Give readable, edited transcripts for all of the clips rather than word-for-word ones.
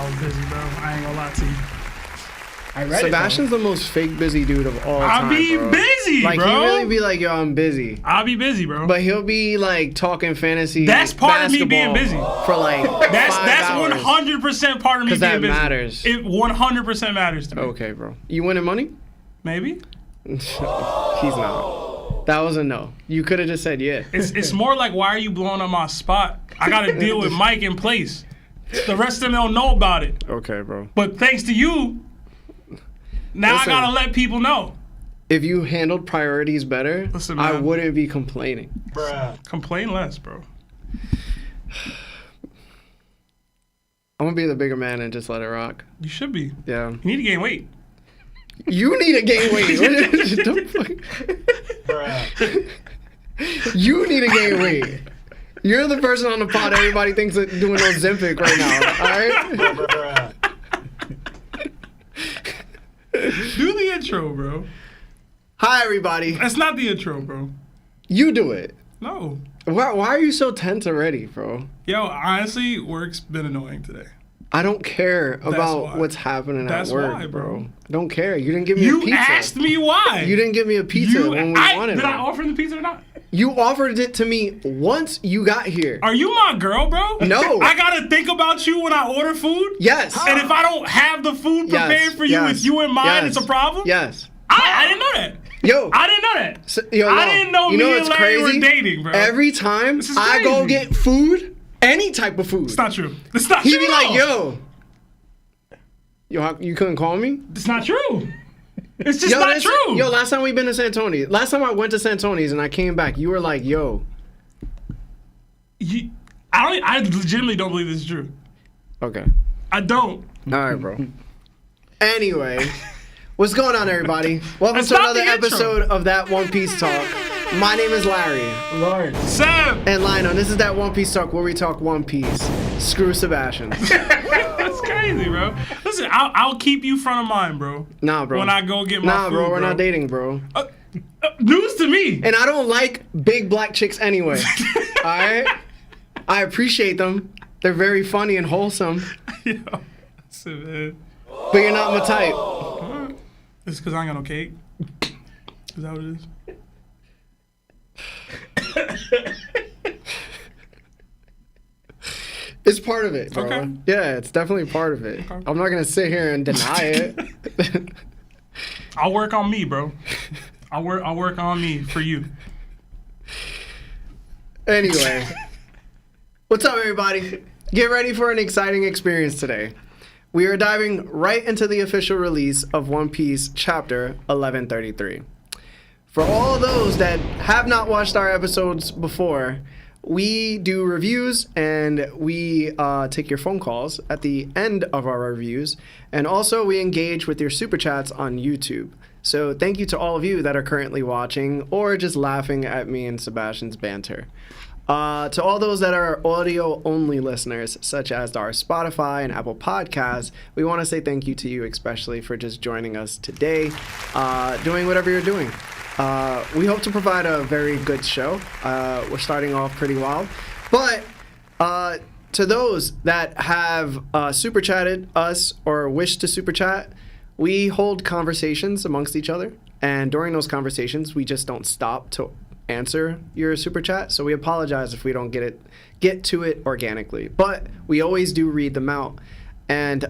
I was busy, bro. I ain't gonna lie to you. I read Sebastian's the most fake busy dude of all time. I'll be bro. busy, like, bro. he really be like, yo, I'm busy. I'll be busy, bro. But he'll be like talking fantasy. That's part of me being busy. For like That's 5 hours. 100% part of me being that busy. matters. It 100% matters to me. Okay, bro. You winning money? Maybe. He's not. That was a no. You could have just said yeah. It's more like, why are you blowing up my spot? I gotta deal with Mike in place. The rest of them don't know about it. Okay, bro. But thanks to you, now Listen, I gotta let people know. If you handled priorities better, Listen, I man. wouldn't be complaining. Bruh. Complain less, bro. I'm gonna be the bigger man and just let it rock. You should be. Yeah. You need to gain weight. You need to gain weight. Don't Bruh. You need to gain weight. You're the person on the pod everybody thinks that doing Ozempic right now. All right. Bruh. Do the intro, bro. Hi, everybody. That's not the intro, bro. You do it. No. Why are you so tense already, bro? Yo, honestly, work's been annoying today. I don't care about why. what's happening That's at work, why, bro. I don't care. You didn't give me a You pizza. asked me why. You didn't give me a pizza when we wanted Did it. I offer the pizza or not? You offered it to me once you got here. Are you my girl, bro? No. I gotta think about you when I order food? Yes. And if I don't have the food prepared for you with you in mind, it's a problem? Yes. I didn't know that. Yo. I didn't know that. So, yo, I no. didn't know you me know and what's Larry crazy? were dating, bro. Every time This is I go crazy. get food, any type of food, It's not true. It's not he'd true. be at like, all. yo, you couldn't call me? It's not true. It's just not that's- true. Yo, last time we been to Santoni's, last time I went to Santoni's and I came back, you were like, yo. I legitimately don't believe this is true. Okay. I don't. All right, bro. Anyway, what's going on, everybody? Welcome That's to not another the intro. episode of That One Piece Talk. My name is Larry. Lord. Sam. And Lionel, this is That One Piece Talk where we talk One Piece. Screw Sebastian. That's crazy, bro. Listen, I'll keep you front of mind, bro. Nah, bro. When I go get my Nah, food, bro, we're not dating, bro. News to me. And I don't like big black chicks anyway. Alright? I appreciate them. They're very funny and wholesome. Yo, that's it, man. But you're not my type. It's because I ain't got no cake. Is that what it is? It's part of it, bro. Okay. Yeah, it's definitely part of it. Okay. I'm not gonna sit here and deny it. I'll work on me, bro. I'll work on me for you. Anyway. What's up, everybody? Get ready for an exciting experience today. We are diving right into the official release of One Piece Chapter 1133. For all those that have not watched our episodes before, we do reviews and we take your phone calls at the end of our reviews. And also we engage with your super chats on YouTube. So thank you to all of you that are currently watching or just laughing at me and Sebastian's banter. To all those that are audio-only listeners, such as our Spotify and Apple Podcasts, we want to say thank you to you, especially for just joining us today, doing whatever you're doing. We hope to provide a very good show. We're starting off pretty wild. But to those that have super chatted us or wish to super chat, we hold conversations amongst each other. And during those conversations, we just don't stop to answer your super chat. So we apologize if we don't get to it organically. But we always do read them out. And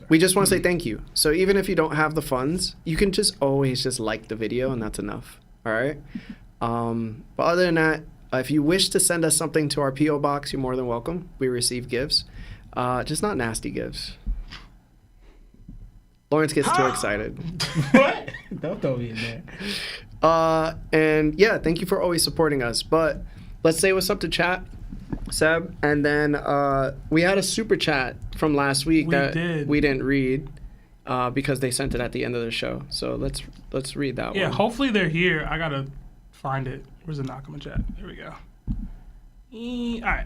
we just want to say thank you. So even if you don't have the funds, you can just always just like the video and that's enough. All right. But other than that, if you wish to send us something to our P.O. box, you're more than welcome. We receive gifts, just not nasty gifts. Lawrence gets too excited. What? Don't throw me in there. And yeah, thank you for always supporting us. But let's say what's up to chat, Seb. And then we had a super chat from last week we didn't read because they sent it at the end of the show. So let's read that one. Yeah, hopefully they're here. I gotta find it. Where's the Nakama chat? There we go. All right.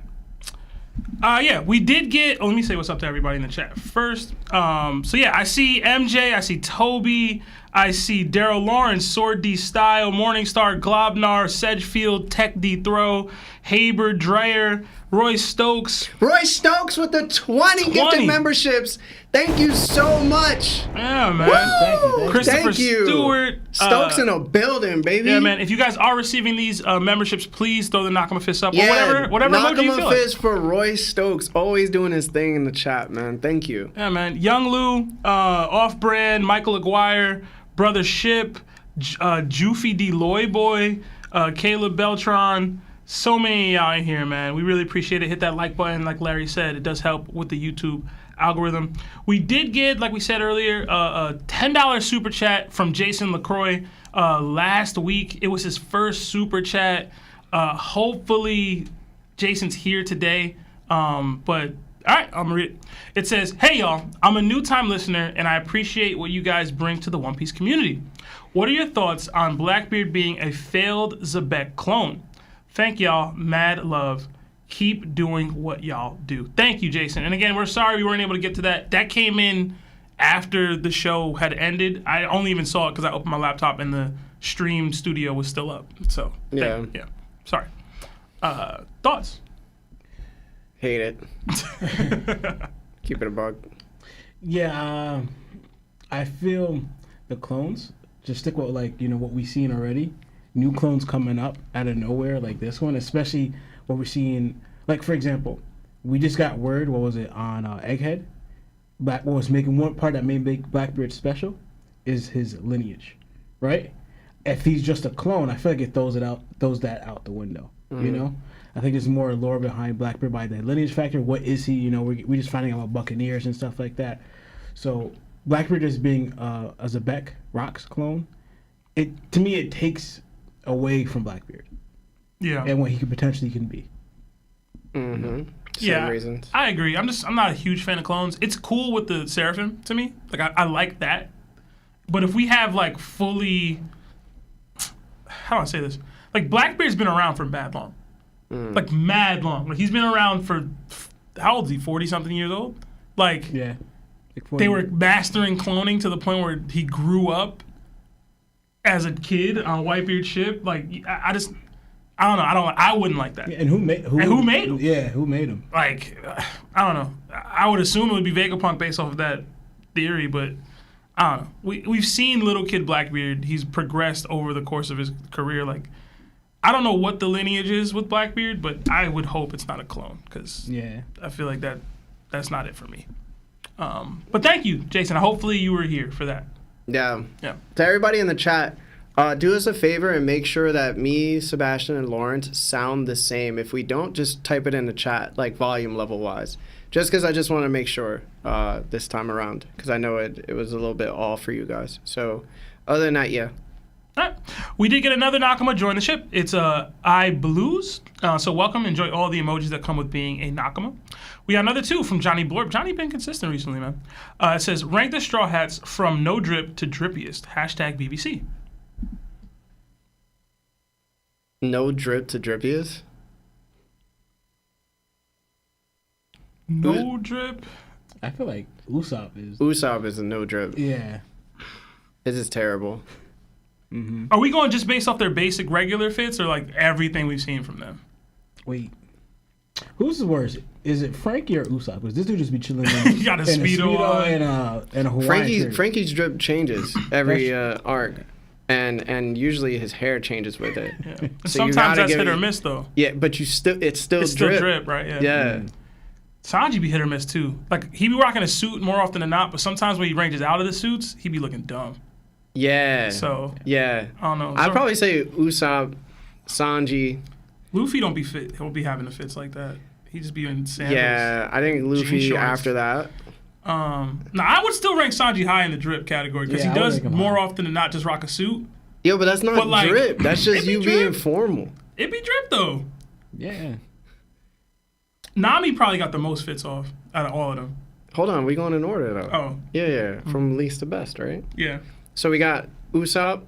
Yeah, we did get. Oh, let me say what's up to everybody in the chat first. So yeah, I see MJ, I see Toby, I see Daryl Lawrence, Sword D Style, Morningstar, Globnar, Sedgefield, Tech D Throw, Haber, Dreyer, Roy Stokes. Roy Stokes with the 20 gifted memberships. Thank you so much. Yeah, man. Thank you. Christopher Thank you. Stewart. Stokes in a building, baby. Yeah, man. If you guys are receiving these memberships, please throw the Nakama fist up. Yeah, Or whatever emoji you feel Nakama like. fist for Roy Stokes. Always doing his thing in the chat, man. Thank you. Yeah, man. Young Lou, Off-Brand, Michael Aguirre, Brother Ship, Joofy Deloy Boy, Caleb Beltron. So many out here, man. We really appreciate it. Hit that like button, like Larry said. It does help with the YouTube algorithm. We did get, like we said earlier, a $10 super chat from Jason LaCroix last week. It was his first super chat. Hopefully, Jason's here today. But all right, I'm gonna read it. It says, "Hey y'all, I'm a new time listener and I appreciate what you guys bring to the One Piece community. What are your thoughts on Blackbeard being a failed Zebek clone? Thank y'all, mad love. Keep doing what y'all do." Thank you, Jason. And again, we're sorry we weren't able to get to that. That came in after the show had ended. I only even saw it because I opened my laptop and the stream studio was still up. So yeah. Sorry. Thoughts? Hate it. Keep it a bug. Yeah, I feel the clones just stick with what we've seen already. New clones coming up out of nowhere like this one, especially what we're seeing. Like for example, we just got word. What was it on Egghead? What was making one part that made Blackbeard special is his lineage, right? If he's just a clone, I feel like it throws that out the window. Mm-hmm. You know, I think there's more lore behind Blackbeard by the lineage factor. What is he? You know, we're just finding out about Buccaneers and stuff like that. So Blackbeard just being a Zebek Rocks clone, to me it takes away from Blackbeard. Yeah. And what he potentially can be. Mm-hmm. Yeah, reasons. I agree. I'm not a huge fan of clones. It's cool with the Seraphim to me. Like I like that. But if we have like fully, how do I say this? Like Blackbeard's been around for mad long. Like mad long. Like he's been around for, how old is he? 40 something years old? Like yeah. They were mastering cloning to the point where he grew up as a kid on Whitebeard's ship. Like I don't know. I wouldn't like that. Yeah, and who made him? Yeah, who made him? Like, I don't know. I would assume it would be Vegapunk based off of that theory, but I don't know. We've seen little kid Blackbeard. He's progressed over the course of his career. Like, I don't know what the lineage is with Blackbeard, but I would hope it's not a clone because I feel like that's not it for me. But thank you, Jason. Hopefully you were here for that. Yeah. Yeah. To everybody in the chat, do us a favor and make sure that me, Sebastian, and Lawrence sound the same. If we don't, just type it in the chat, like volume level wise. Just because I just want to make sure this time around, because I know it was a little bit off for you guys. So other than that, yeah. All right. We did get another Nakama join the ship. It's iBlues. So welcome. Enjoy all the emojis that come with being a Nakama. We got another two from Johnny Blorp. Johnny been consistent recently, man. It says, rank the Straw Hats from no drip to drippiest. Hashtag BBC. No drip to drippiest? No drip? I feel like Usopp is. Usopp is a no drip. Yeah. This is terrible. Mm-hmm. Are we going just based off their basic regular fits or like everything we've seen from them? Wait. Who's the worst? Is it Frankie or Usopp? Because this dude just be chilling in, He got a Speedo on. and a Hawaiian shirt. Frankie's drip changes every arc. And usually his hair changes with it. Yeah. So sometimes that's hit or miss though. Yeah, but it's still drip, right? Yeah. Yeah. Sanji be hit or miss too. Like he be rocking a suit more often than not, but sometimes when he ranges out of the suits, he be looking dumb. Yeah. So yeah. I don't know. I'd probably say Usopp, Sanji. Luffy don't be fit. He'll be having the fits like that. He just be in sandals. Yeah, I think Luffy after that. Now I would still rank Sanji high in the drip category because he does more often than not just rock a suit. Yo, but that's not drip. That's just you being formal. It be drip though. Yeah. Nami probably got the most fits off out of all of them. Hold on, we going in order though. Oh. Yeah. From least to best, right? Yeah. So we got Usopp.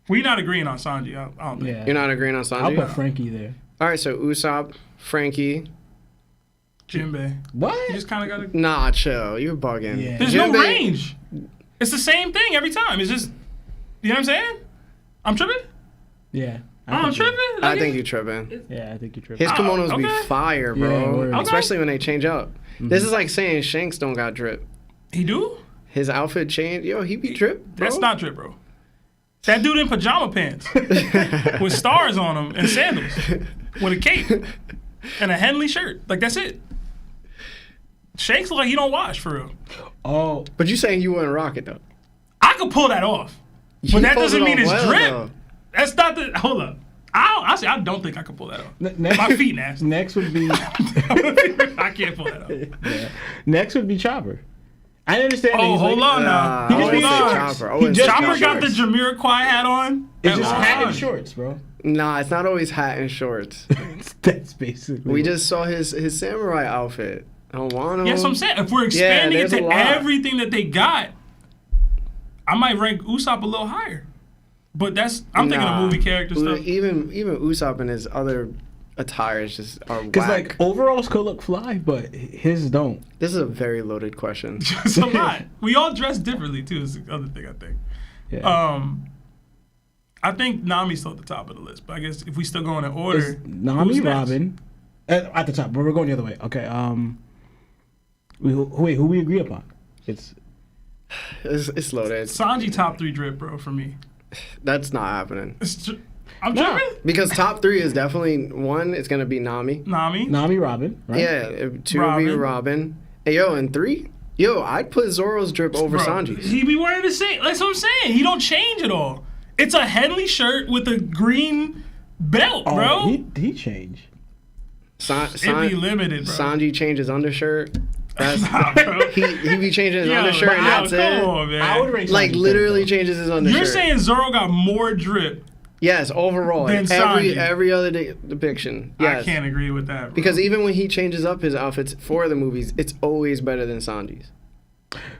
We not agreeing on Sanji. I don't think. Yeah. You're not agreeing on Sanji? I'll put Frankie there. All right, so Usopp, Frankie. Jinbei. What? You just kind of got to... Nah, chill. You're bugging. Yeah. There's no range. It's the same thing every time. It's just... You know what I'm saying? I'm tripping? Yeah. I'm tripping? I think you're tripping. Yeah, I think you're tripping. His kimonos okay. be fire, Yeah, bro. word. Especially when they change up. This is like saying Shanks don't got drip. He do? His outfit change, yo, he be drip, bro. That's not drip, bro. That dude in pajama pants with stars on him and sandals with a cape and a Henley shirt. Like, that's it. Shanks look like he don't wash, for real. Oh, But you saying you wouldn't rock it, though. I could pull that off. You But that pulled doesn't it mean off it's well, drip. though. That's not the. Hold up. I don't think I could pull that off. next, My feet nasty. Next would be I can't pull that off. yeah. Next would be Chopper. I understand. that Oh, he's hold like, on now. I He just wouldn't be say shorts. Chopper. I He wouldn't just say Chopper got the shorts. Jamiroquai hat on. It's at just all hat and times. shorts, bro. Nah, it's not always hat and shorts. That's basically. We just saw his samurai outfit. I don't want him. Yeah, that's what I'm saying. If we're expanding it there's a to lot. everything that they got, I might rank Usopp a little higher. But I'm thinking of movie character stuff. Even Usopp and his other attires just are whack. Because like overalls could look fly, but his don't. This is a very loaded question. It's a lot. We all dress differently too. Is the other thing I think. Yeah. I think Nami's still at the top of the list, but I guess if we still go in order, It's Nami, who's next? Robin, at the top, but we're going the other way. Okay. Wait, who we agree upon? It's loaded. Sanji top 3 drip, bro, for me. That's not happening. I'm Nah. tripping. Because top 3 is definitely one. It's gonna be Nami. Nami, Robin, right? Yeah, 2 would be Robin. Hey, yo, and 3. Yo, I'd put Zoro's drip over Bro, Sanji's. he be wearing the same. That's what I'm saying. He don't change at all. It's a Henley shirt with a green belt, Oh, bro. he changed. It be limited, bro. Sanji changes undershirt. That's Nah, bro. he be changing his Yo, undershirt and that's come it. on, man. I would rank Like Sanji literally third, though. changes his undershirt. You're saying Zoro got more drip? yes, overall. Than In Sanji. every other depiction. Yes. I can't agree with that, bro. Because even when he changes up his outfits for the movies, it's always better than Sanji's.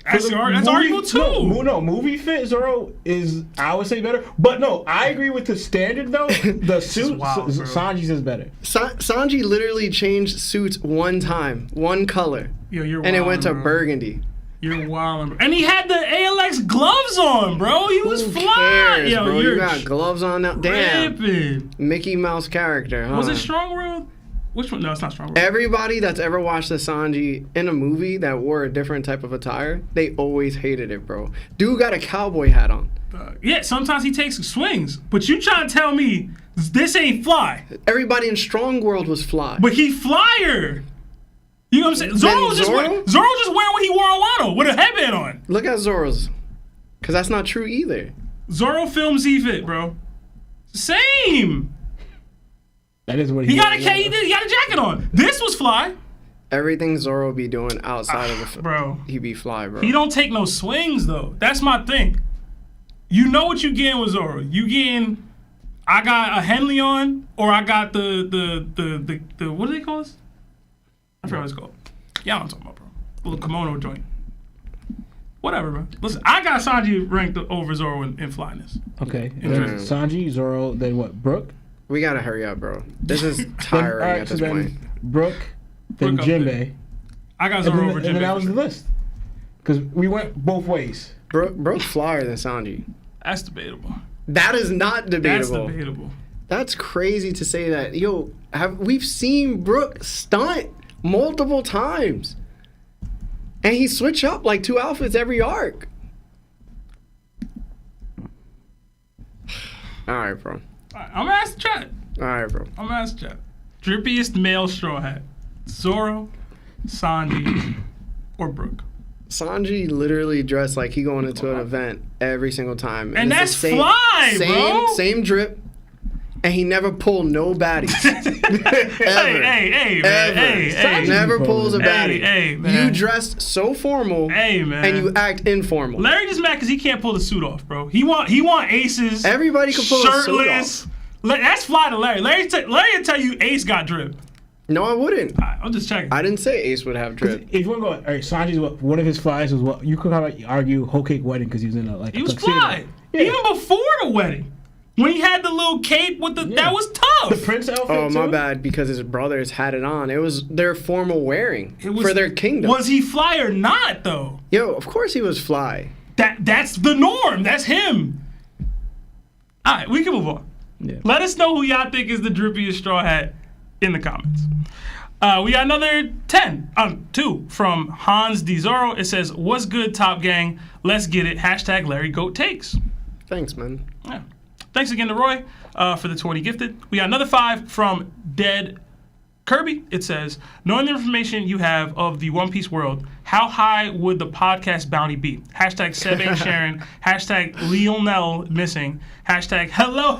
that's For the arguable too. No, movie fit Zoro is, I would say, better. But no, I agree with the standard though. The suit, wild, bro. Sanji's is better. Sanji literally changed suits one time, one color, Yo, you're and it wildin', went to bro. burgundy. You're wild, bro. And he had the ALX gloves on, bro. He was Who fly. cares, Yo, bro? you're You got gloves on now. Damn, tripping. Mickey Mouse character. Huh? Was it Strong World? Which one? No, it's not Strong World. Everybody that's ever watched the Sanji in a movie that wore a different type of attire, they always hated it, bro. Dude got a cowboy hat on. Yeah, sometimes he takes swings, but you trying to tell me this ain't fly? Everybody in Strong World was fly. But he flyer. You know what I'm saying? Zoro Then was just Zoro? wearing what he wore on Wano with a headband on. Look at Zoro's, because that's not true either. Zoro films Z-Fit, bro. Same. That is what He got a jacket on. This was fly, Everything Zoro be doing outside of the bro. he be fly, bro. He don't take no swings though. That's my thing. You know what you getting with Zoro. You getting, I got a Henley on, or I got the what do they call this? I forgot what it's called. Yeah, I'm talking about, bro. The little kimono joint. Whatever, bro. Listen, I got Sanji ranked over Zoro in flyness. Okay. Interesting. Sanji, Zoro, then what? Brooke? We gotta hurry up, bro. This is Then, tiring alright, at so this then point. Brooke, then Brooke up there. Jinbei. I got And Zoro then, over and then Jinbei. that for was sure. the list. Because we went both ways. Brooke flyer than Sanji. That's debatable. That is not That's debatable. debatable. That's crazy to say that. Yo, we've seen Brooke stunt multiple times. And he switch up like 2 outfits every arc. Alright, bro. Alright, I'm gonna ask the chat. Alright, bro. I'm gonna ask the chat. Drippiest male straw hat: Zoro, Sanji, or Brooke. Sanji literally dressed like he going into an event every single time. And it's that's fly, bro. Same drip. And he never pulled no baddies. Ever. Hey, man. Ever. Hey, Sanji Never Bro. pulls a baddie. Hey, man. You dressed so formal Hey, man. and you act informal. Larry just mad because he can't pull the suit off, bro. He want aces. Everybody can pull a suit shirtless. That's fly to Larry. Larry will tell you Ace got drip. No, I wouldn't. I'm just checking. I didn't say Ace would have drip. If you want to go, all right, Sanji's one of his flies was what you could kind of argue Whole Cake Wedding because he was in a He was tuxedo. fly. Yeah. Even before the wedding. When he had the little cape with the, Yeah. that was tough. The Prince outfit. Oh, my too? bad, because his brothers had it on. It was their formal wearing It was- for their kingdom. Was he fly or not, though? Yo, of course he was fly. That's the norm. That's him. All right, we can move on. Yeah. Let us know who y'all think is the drippiest straw hat in the comments. We got another 2 from Hans D. Zoro. It says, "What's good, Top Gang? Let's get it. # Larry Goat Takes." Thanks, man. Yeah. Thanks again to Roy for the 20 gifted. We got another 5 from Dead Kirby. It says, "Knowing the information you have of the One Piece world, how high would the podcast bounty be? # Seb ain't sharing. # Lionel missing. # hello,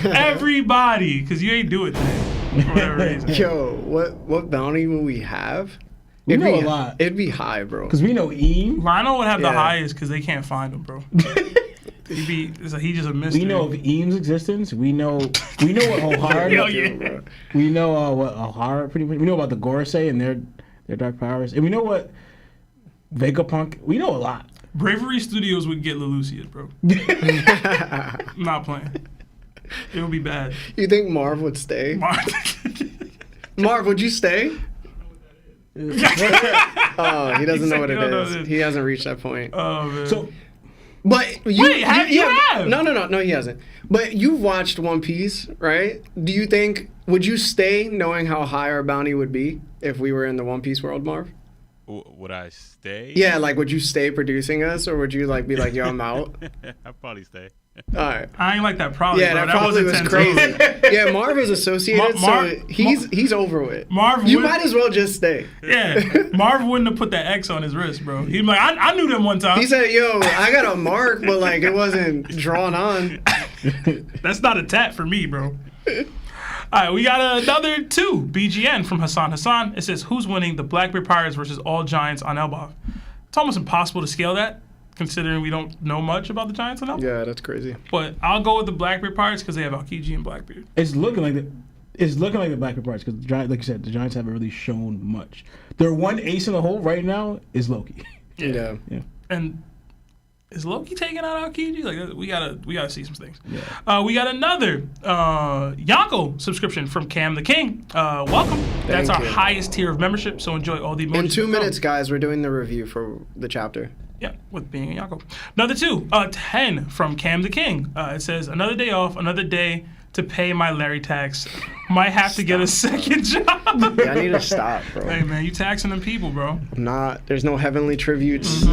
everybody." Because you ain't do it today. For whatever reason. Yo, what bounty will we have? We know a lot. It'd be high, bro. Because we know 𝑬. Lionel would have the Yeah. highest because they can't find him, bro. He's just a mystery. We know of 𝑬's existence. We know what 𝐻𝐻𝑎RA. Hell yeah. We know what 𝐻𝐻𝑎RA pretty much. We know about the Gorosei and their dark powers, and we know what Vegapunk. We know a lot. Bravery Studios would get Lelouch, bro. I'm not playing. It would be bad. You think Marv would stay? Marv, would you stay? Oh, he doesn't know what it is. He hasn't reached that point. Oh man. So But you, Wait, you have? No, he hasn't. But you've watched One Piece, right? Do you think would you stay knowing how high our bounty would be if we were in the One Piece world, Marv? Would I stay? Yeah, like would you stay producing us, or would you like be like, yo, I'm out? I'd probably stay. All right. I ain't like that probably. Yeah, bro. that probably was 10 crazy. toes. Yeah, Marv is associated, so he's over with. Marv You would- might as well just stay. Yeah, Marv wouldn't have put that X on his wrist, bro. He'd be like, I knew them one time. He said, yo, I got a mark, but like it wasn't drawn on. That's not a tat for me, bro. All right, we got another 2 BGN from Hassan. It says, "Who's winning the Blackbeard Pirates versus all Giants on Elbaf?" It's almost impossible to scale that, considering we don't know much about the Giants on Elbaf. Yeah, that's crazy. But I'll go with the Blackbeard Pirates because they have Aokiji and Blackbeard. it's looking like the Blackbeard Pirates because like you said, the Giants haven't really shown much. Their one ace in the hole right now is Loki. Yeah. And is Loki taking out Aokiji? Like we gotta see some things. Yeah. We got another Yonko subscription from Cam the King. Welcome. That's our you. highest tier of membership. So enjoy all the emojis. In 2 that come. minutes, guys, we're doing the review for the chapter. Yeah, with being a Yonko. Another 2, 10 from Cam the King. It says, "Another day off, another day to pay my Larry tax. Might have to get a second job." Yeah, I need to stop, bro. Hey man, you taxing them people, bro. I'm not. There's no heavenly tributes.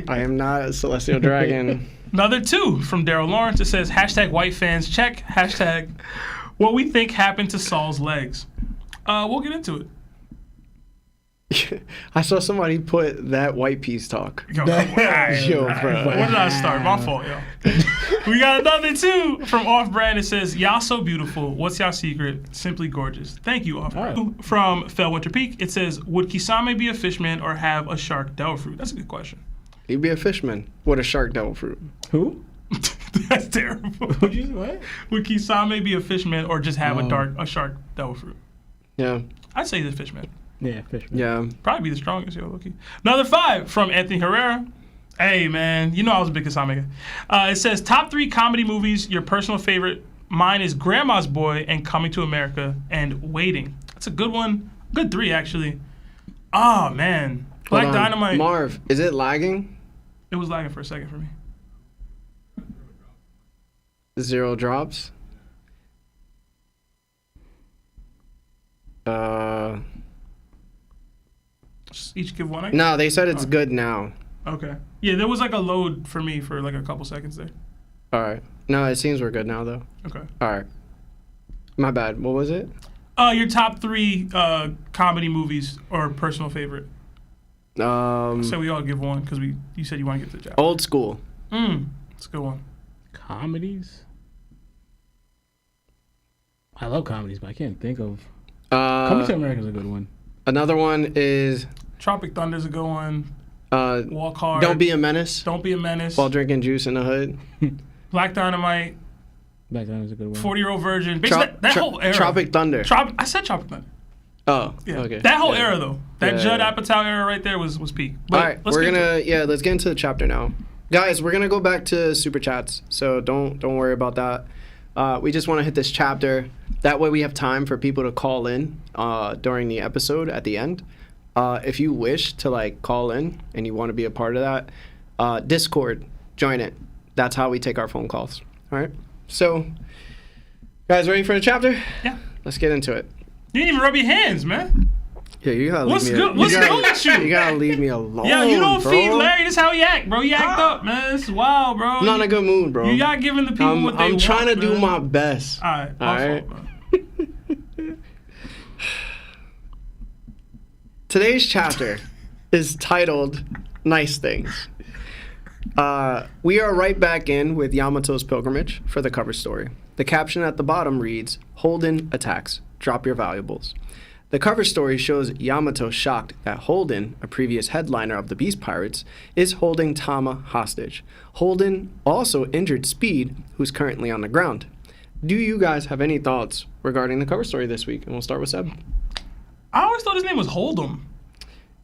I am not a celestial dragon. Another 2 from Daryl Lawrence. It says, #white fans check, # what we think happened to Saul's legs. We'll get into it. I saw somebody put that white piece talk. Yo, come on. Yo, bro. Where did I start? My fault, yo. We got another 2 from Off Brand. It says, "Y'all so beautiful. What's y'all secret? Simply gorgeous." Thank you, Off Brand. Oh. From Fell Winter Peak. It says, "Would Kisame be a fishman or have a shark devil fruit?" That's a good question. He'd be a fishman with a shark devil fruit. Who? That's terrible. What'd you say? What? Would Kisame be a fishman or just have Oh. a shark devil fruit? Yeah. I'd say the fishman. Yeah, Fishman. Yeah. Probably be the strongest, yo, Loki. Another 5 from Anthony Herrera. Hey, man, you know I was a big Kisame guy. It says, "Top 3 comedy movies, your personal favorite. Mine is Grandma's Boy and Coming to America and Waiting." That's a good one. Good 3, actually. Oh, man. Black Hold on. Dynamite. Marv, is it lagging? It was lagging for a second for me. 0 drops. Just each give one, I guess? No, they said it's good now. Okay. Yeah, there was like a load for me for like a couple seconds there. All right. No, it seems we're good now, though. Okay. All right. My bad. What was it? Your top 3 comedy movies or personal favorite. So we all give one because you said you want to get to the job. Old school. That's a good one. Comedies? I love comedies, but I can't think of. Uh, Coming to America is a good one. Another one is Tropic Thunder's a good one. Walk Hard. Don't Be a Menace Don't Be a Menace. while drinking juice in the hood. Black Dynamite. Back then was a good one. 40-Year-Old Virgin. Basically, that whole era. Tropic Thunder. I said Tropic Thunder. Oh, Yeah. okay. That whole Yeah. era though. That Yeah. Judd Apatow era right there was peak. But All right, let's we're get into it. let's get into the chapter now, guys. We're gonna go back to super chats, so don't worry about that. We just want to hit this chapter. That way, we have time for people to call in during the episode at the end. If you wish to like call in and you want to be a part of that, Discord, join it. That's how we take our phone calls. All right. So, guys, ready for the chapter? Yeah. Let's get into it. You didn't even rub your hands, man. Yeah, you gotta What's leave me. good? What's good with you? You gotta leave me alone. Yeah, you don't bro. feed Larry. This is how he act, bro. He act up, man. This is wild, bro. I'm not in a good mood, bro. You're not giving the people what they want. I'm trying to do man. my best. All right. All My right. fault, bro. Today's chapter is titled "Nice Things." We are right back in with Yamato's pilgrimage for the cover story. The caption at the bottom reads, "Holden attacks. Drop your valuables." The cover story shows Yamato shocked that Holden, a previous headliner of the Beast Pirates, is holding Tama hostage. Holden also injured Speed, who's currently on the ground. Do you guys have any thoughts regarding the cover story this week? And we'll start with Seb. I always thought his name was Hold'em.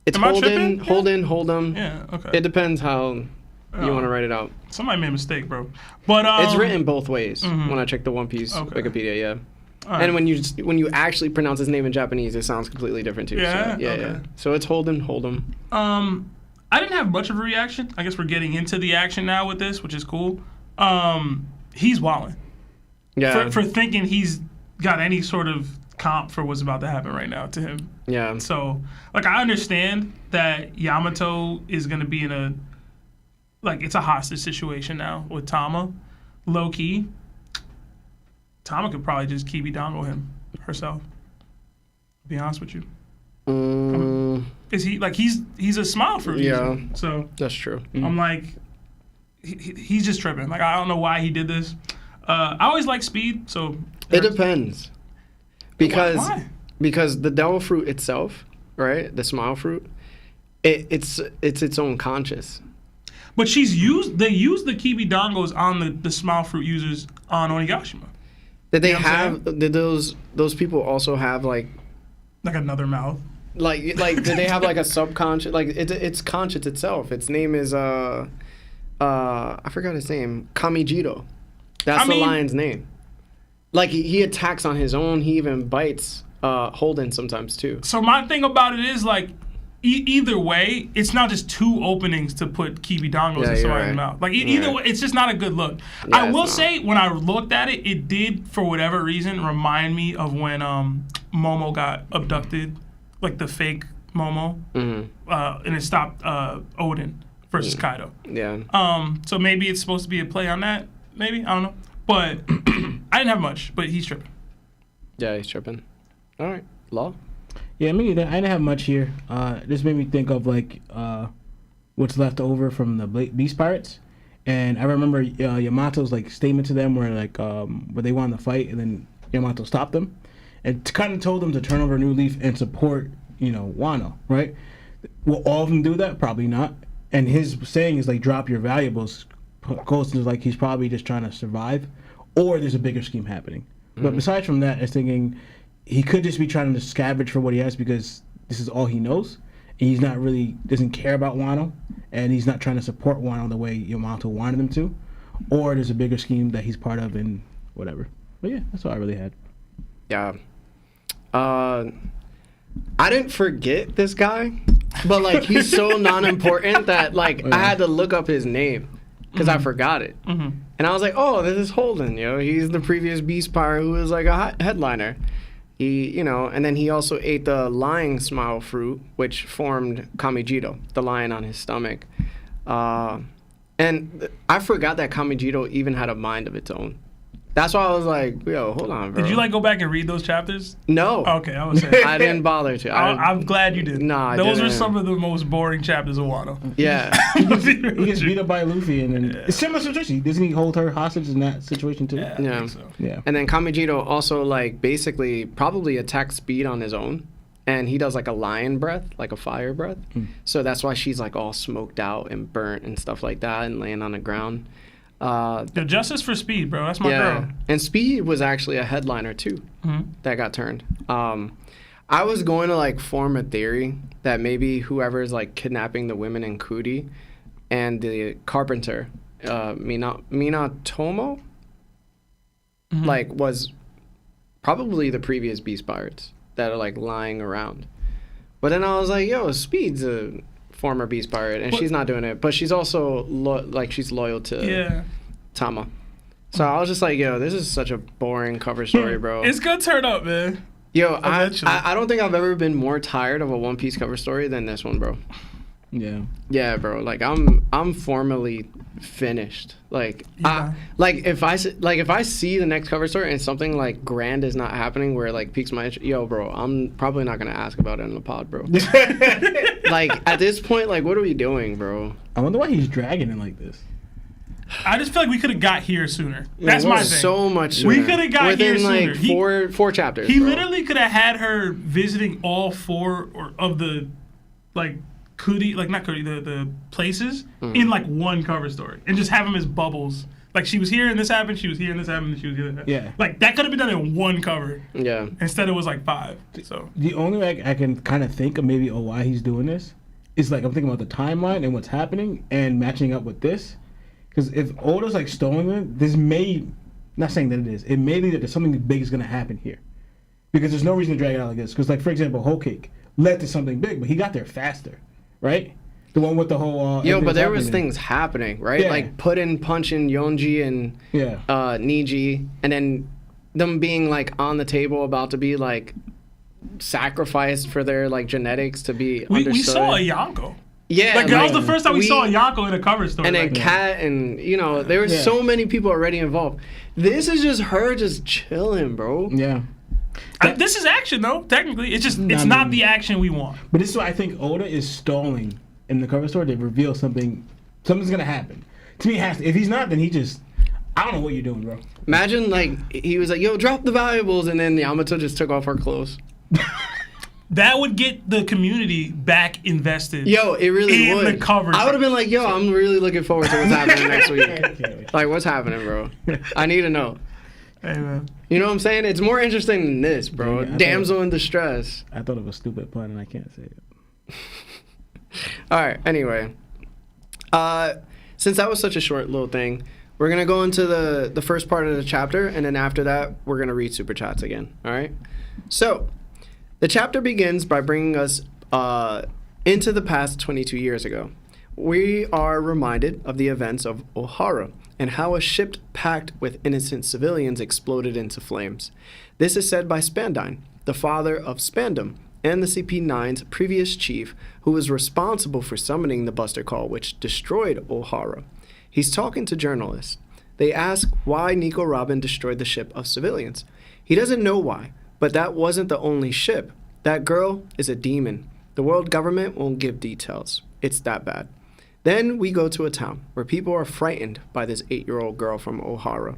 It's Am I Holden, tripping? Hold'em. Yeah. Okay. It depends how you want to write it out. Somebody made a mistake, bro. But It's written both ways when I check the One Piece Okay. Wikipedia, yeah. all right. And when you actually pronounce his name in Japanese, it sounds completely different too. Yeah? So, yeah, Okay. yeah. So it's Hold'em. I didn't have much of a reaction. I guess we're getting into the action now with this, which is cool. He's wilding. Yeah. For thinking he's got any sort of comp for what's about to happen right now to him. Yeah. So, like, I understand that Yamato is going to be in a, like, it's a hostage situation now with Tama. Low-key, Tama could probably just Kibi-dango him herself. To be honest with you. Is he, like, he's a smile fruit Yeah. user. So, That's true. I'm like, he's just tripping. Like, I don't know why he did this. I always like Speed, so. It depends. Because Why? because the devil fruit itself, right? The smile fruit, it's its own conscious. But they used the Kibi-dangos on the smile fruit users on Onigashima. Did they You know what I'm have did those people also have like Another mouth. did they have like a subconscious, like it's conscious itself? Its name is I forgot his name. Kamijiro. That's the lion's name. Like he attacks on his own. He even bites Holden sometimes too. So my thing about it is, like, either way, it's not just two openings to put Kibi-dangos in somebody's mouth. Like, either way, it's just not a good look. Yeah, I will say, when I looked at it, it did, for whatever reason, remind me of when Momo got abducted, like the fake Momo, and it stopped Odin versus Kaido. Yeah. So maybe it's supposed to be a play on that. Maybe, I don't know. But I didn't have much, but he's tripping. Yeah, he's tripping. All right. Law? Yeah, me neither. I didn't have much here. This made me think of like what's left over from the Beast Pirates, and I remember Yamato's like statement to them where like where they wanted to fight, and then Yamato stopped them, and kind of told them to turn over a new leaf and support Wano, right? Will all of them do that? Probably not. And his saying is like drop your valuables. Goes to like he's probably just trying to survive, or there's a bigger scheme happening. But besides from that, I was thinking he could just be trying to scavenge for what he has because this is all he knows, and he's not really doesn't care about Wano, and he's not trying to support Wano the way Yamato wanted him to, or there's a bigger scheme that he's part of and whatever. But yeah, that's all I really had. Yeah. I didn't forget this guy, but like he's so non-important that like I had to look up his name because I forgot it. And I was like, oh, this is Holden, he's the previous Beast Pirate who was like a headliner. He, and then he also ate the lying smile fruit, which formed Kamijiro, the lion on his stomach. And I forgot that Kamijiro even had a mind of its own. That's why I was like, yo, hold on, bro. Did you like go back and read those chapters? No. Okay, I was saying. I didn't bother to. I'm glad you did. No, I Those were didn't. some of the most boring chapters of Wano. Yeah. He gets beat up by Luffy, and then it's similar situation. Doesn't he hold her hostage in that situation too? Yeah. I Yeah. think so. Yeah. And then Kamijiro also like basically probably attacks Speed on his own. And he does like a lion breath, like a fire breath. So that's why she's like all smoked out and burnt and stuff like that and laying on the ground. The justice for Speed, bro. That's my girl. And Speed was actually a headliner too that got turned. I was going to like form a theory that maybe whoever's like kidnapping the women in Kudi and the carpenter, Minatomo, like was probably the previous Beast Pirates that are like lying around. But then I was like, yo, Speed's a former Beast Pirate and she's not doing it, but she's also she's loyal to Tama. So I was just like, yo, this is such a boring cover story, bro. It's gonna turn up, man. Yo, Eventually. I don't think I've ever been more tired of a One Piece cover story than this one, bro. Yeah. Yeah, bro. Like I'm formally finished. Like Yeah. if I see the next cover story and something like grand is not happening where like piques my interest, yo, bro, I'm probably not gonna ask about it in the pod, bro. Like at this point, like what are we doing, bro? I wonder why he's dragging it like this. I just feel like we could have got here sooner. That's my thing. So much sooner. We could have got within here sooner. like four chapters. He bro. literally could have had her visiting all four of the like the places in like one cover story and just have them as bubbles. Like she was here and this happened, she was here and this happened, and she was here. Yeah. Like that could have been done in one cover. Yeah. Instead it was like 5. So The only way I can kind of think of maybe why he's doing this is like I'm thinking about the timeline and what's happening and matching up with this. Because if Oda's like stalling it, this may, not saying that it is, it may be that there's something big is going to happen here. Because there's no reason to drag it out like this. Because like, for example, Whole Cake led to something big, but he got there faster, right? The one with the whole... Yo, but there was happening. things happening, right? Yeah. Like punching Yonji and Niji, and then them being like on the table about to be like sacrificed for their like genetics to be understood. we saw a Yonko. Yeah, Like that was the first time we saw a Yonko in a cover story. and then like, Cat, and you know there were so many people already involved. This is just her just chilling, bro. Yeah. this is action though, technically. It's just it's I not mean- the action we want. But this is why I think Oda is stalling in the cover story to reveal something's going to happen. To me, it has to. If he's not, then he just... I don't know what you're doing, bro. Imagine like he was like, "Yo, drop the valuables," and then Yamato just took off her clothes. That would get the community back invested. Yo, it really In would. the covers. I would have been like, "Yo, I'm really looking forward to what's happening next week." Like, what's happening, bro? I need to know. Hey, man. You know what I'm saying? It's more interesting than this, bro. Yeah, I Damsel in distress. I thought it was a stupid pun, and I can't say it. All right. Anyway, since that was such a short little thing, we're gonna go into the first part of the chapter, and then after that, we're gonna read super chats again. All right. So, the chapter begins by bringing us into the past 22 years ago. We are reminded of the events of Ohara and how a ship packed with innocent civilians exploded into flames. This is said by Spandine, the father of Spandam, and the CP9's previous chief, who was responsible for summoning the Buster Call, which destroyed Ohara. He's talking to journalists. They ask why Nico Robin destroyed the ship of civilians. He doesn't know why, but that wasn't the only ship. That girl is a demon. The world government won't give details. It's that bad. Then we go to a town where people are frightened by this 8-year-old girl from Ohara.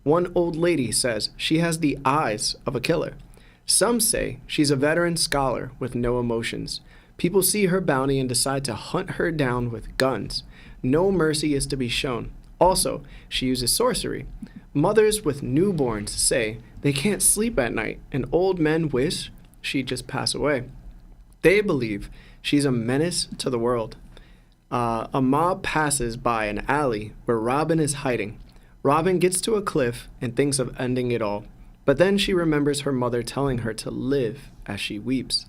One old lady says she has the eyes of a killer. Some say she's a veteran scholar with no emotions. People see her bounty and decide to hunt her down with guns. No mercy is to be shown. Also, she uses sorcery. Mothers with newborns say they can't sleep at night, and old men wish she'd just pass away. They believe she's a menace to the world. A mob passes by an alley where Robin is hiding. Robin gets to a cliff and thinks of ending it all. But then she remembers her mother telling her to live as she weeps.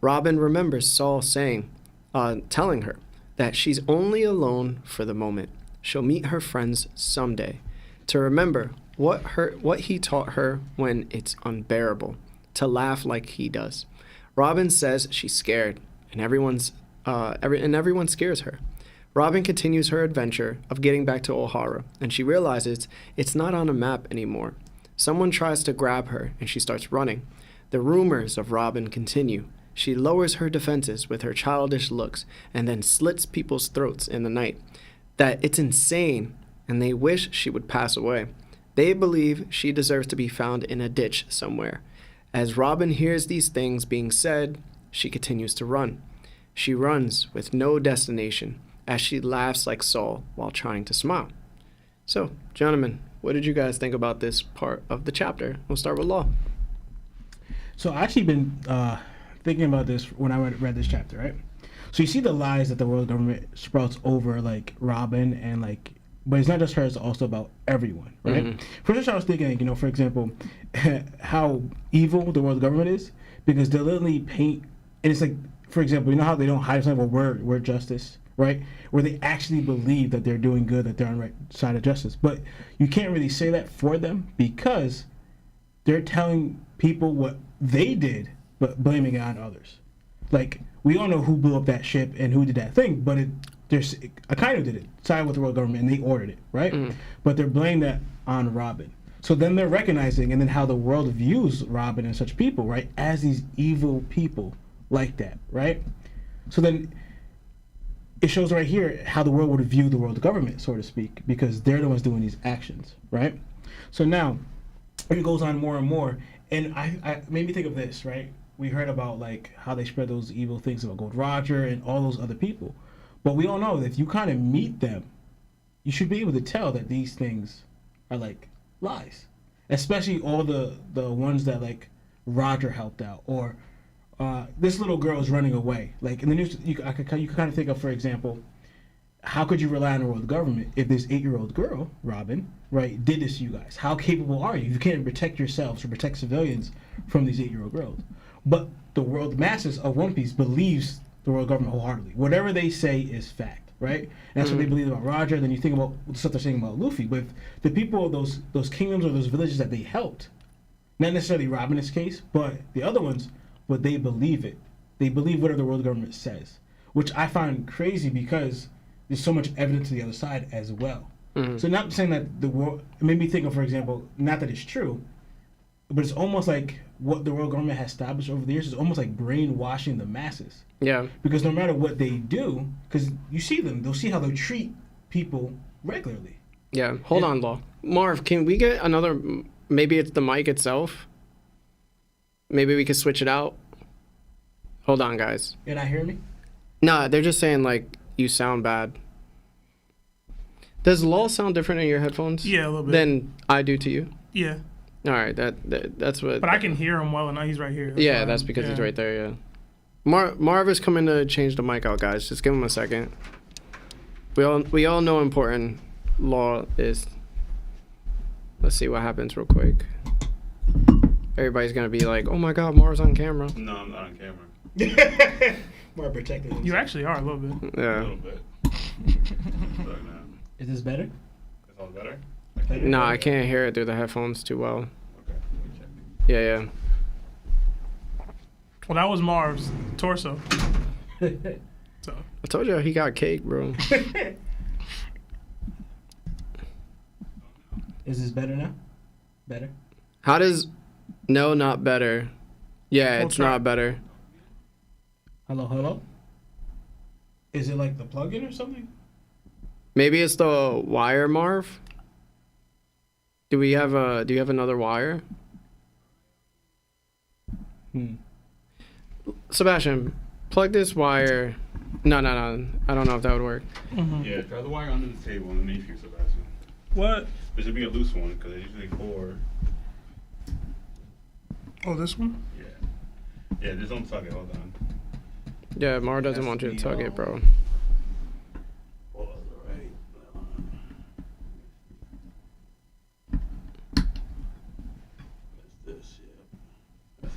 Robin remembers Saul telling her that she's only alone for the moment. She'll meet her friends someday. To remember what he taught her when it's unbearable. To laugh like he does. Robin says she's scared, and everyone scares her. Robin continues her adventure of getting back to Ohara, and she realizes it's not on a map anymore. Someone tries to grab her, and she starts running. The rumors of Robin continue. She lowers her defenses with her childish looks, and then slits people's throats in the night. That it's insane, and they wish she would pass away. They believe she deserves to be found in a ditch somewhere. As Robin hears these things being said, she continues to run. She runs with no destination, as she laughs like Saul while trying to smile. So, gentlemen, what did you guys think about this part of the chapter? We'll start with Law. So I actually been thinking about this when I read this chapter, right? So you see the lies that the world government sprouts over like Robin and like, but it's not just her; it's also about everyone, right? Mm-hmm. First, I was thinking, you know, for example, how evil the world government is because they literally paint, and it's like, for example, you know how they don't hide something? Well, we're justice, right? Where they actually believe that they're doing good, that they're on the right side of justice. But you can't really say that for them because they're telling people what they did, but blaming it on others. Like, we all know who blew up that ship and who did that thing, but 𝙁𝙗𝐻 did it, sided with the world government, and they ordered it, right? But they're blaming that on Robin. So then they're recognizing, and then how the world views Robin and such people, right, as these evil people like that, right? So then it shows right here how the world would view the world government, so to speak, because they're the ones doing these actions, right? So now it goes on more and more, and I made me think of this, right? We heard about like how they spread those evil things about Gold Roger and all those other people, but we all know that if you kind of meet them, you should be able to tell that these things are like lies, especially all the ones that like Roger helped out, or this little girl is running away. Like in the news, you could kind of think of, for example, how could you rely on the world government if this 8-year-old girl, Robin, right, did this to you guys? How capable are you? You can't protect yourselves or protect civilians from these 8-year-old girls. But the world masses of One Piece believes the world government wholeheartedly. Whatever they say is fact, right? And that's what they believe about Roger. Then you think about the stuff they're saying about Luffy. But the people, those kingdoms or those villages that they helped, not necessarily Robin in this case, but the other ones, but they believe it. They believe whatever the world government says, which I find crazy because there's so much evidence to the other side as well. So not saying that the world, it made me think of, for example, not that it's true, but it's almost like what the world government has established over the years is almost like brainwashing the masses. Yeah. Because no matter what they do, because you see them, they'll see how they treat people regularly. Yeah. Hold on, Law. Marv, can we get another, maybe it's the mic itself? Maybe we could switch it out? Hold on, guys. You're not hearing me? Nah, they're just saying, like, you sound bad. Does Law sound different in your headphones? Yeah, a little bit. Than I do to you? Yeah. All right, that's what... But I can hear him well enough. He's right here. Yeah, that's because he's right there, yeah. Marv is coming to change the mic out, guys. Just give him a second. We all know how important Law is. Let's see what happens real quick. Everybody's going to be like, oh my god, Marv's on camera. No, I'm not on camera. More protected. You actually are a little bit. A Yeah. little bit. Look now. Is this better? It's all better? No, I can't hear it through the headphones too well. Okay, let me check. Yeah. Well, that was Marv's torso. So I told you he got cake, bro. Is this better now? Better? How does... No, not better. Yeah, Full it's track. not better. Hello? Is it like the plug-in or something? Maybe it's the wire, Marv? Do you have another wire? Sebastian, plug this wire. No. I don't know if that would work. Yeah, try the wire under the table underneath you, Sebastian. what? There should be a loose one because it's usually 4. Oh, this one? Yeah, just don't tug it. Hold on. Yeah, Marv doesn't That's want you to the, tug it, bro. Pause, alright. What's this? Yeah. That's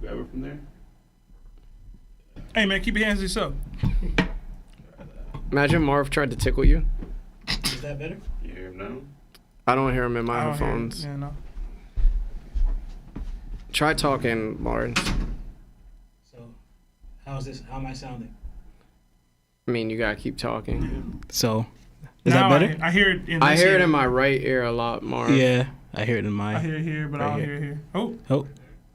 grab it from there. Hey, man, keep your hands to yourself. Imagine Marv tried to tickle you. Is that better? You hear him now? I don't hear him in my I don't hear- headphones. Yeah, no. Try talking, Marv. So, how am I sounding? I mean, you gotta keep talking. So, is Now that better? I hear it in I this hear it ear. in my right ear a lot, Marv. Yeah, I hear it in my... I hear it here, but I don't hear it here. Oh, Oh,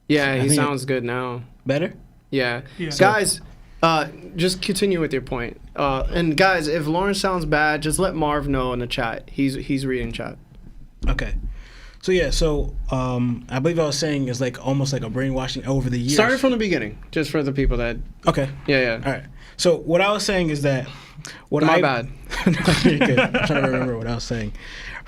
Yeah, I he think sounds good now. better? Yeah. Yeah. Guys, just continue with your point. And guys, if Lawrence sounds bad, just let Marv know in the chat. He's reading chat. Okay. So I believe I was saying is like almost like a brainwashing over the years. Started from the beginning, just for the people that. Okay. Yeah. All right. So what I was saying is that My bad. No, you're good. I'm trying to remember what I was saying.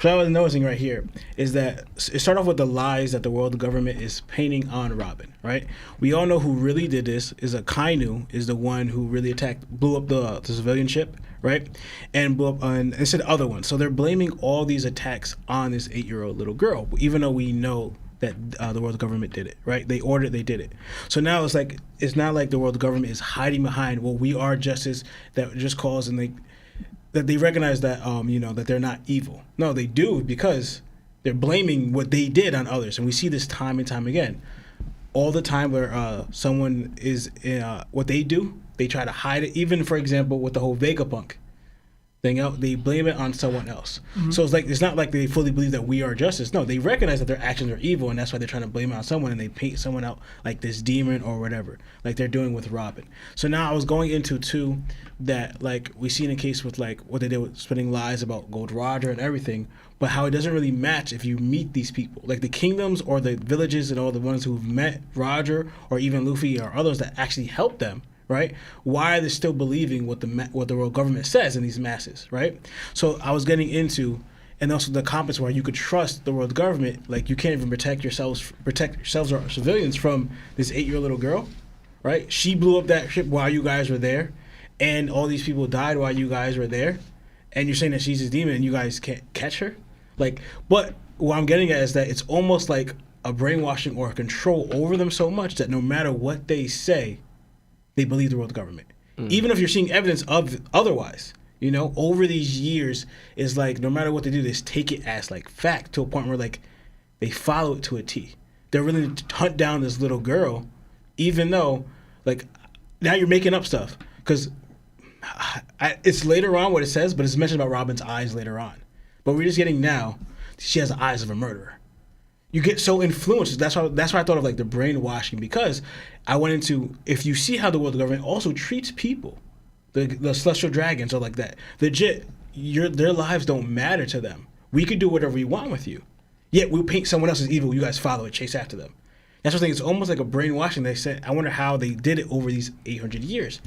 So I was noticing right here is that it started off with the lies that the world government is painting on Robin, right? We all know who really did this is 𝙁𝙗𝙪 is the one who really blew up the civilian ship, right? And blew up and instead other ones. So they're blaming all these attacks on this 8-year-old little girl, even though we know that the world government did it, right? They ordered, they did it. So now it's like, it's not like the world government is hiding behind, well, we are justice that just calls, and that they recognize that, that they're not evil. No, they do, because they're blaming what they did on others. And we see this time and time again. All the time where someone is, what they do, they try to hide it. Even, for example, with the whole Vegapunk thing out, they blame it on someone else. Mm-hmm. So it's not like they fully believe that we are justice. No, they recognize that their actions are evil, and that's why they're trying to blame it on someone, and they paint someone out like this demon or whatever, like they're doing with Robin. So now I was going into too that, like, we see in a case with like what they did with spreading lies about Gold Roger and everything, but how it doesn't really match if you meet these people, like the kingdoms or the villages and all the ones who've met Roger or even Luffy or others that actually helped them. Right? Why are they still believing what the world government says in these masses? Right? So I was getting into, and also the comments where you could trust the world government, like you can't even protect yourselves or civilians from this 8-year-old little girl, right? She blew up that ship while you guys were there, and all these people died while you guys were there, and you're saying that she's a demon and you guys can't catch her, like. But what I'm getting at is that it's almost like a brainwashing or a control over them so much that no matter what they say, they believe the world government. Even if you're seeing evidence of otherwise, over these years, is like no matter what they do, they just take it as like fact to a point where like they follow it to a T. They're willing to hunt down this little girl, even though like now you're making up stuff. Because it's later on what it says, but it's mentioned about Robin's eyes later on. But we're just getting now, she has the eyes of a murderer. You get so influenced. That's why I thought of like the brainwashing, because I went into, if you see how the world government also treats people, the celestial dragons are like that. Legit, their lives don't matter to them. We could do whatever we want with you. Yet we'll paint someone else as evil. You guys follow it, chase after them. That's what I'm saying. It's almost like a brainwashing. They said, I wonder how they did it over these 800 years,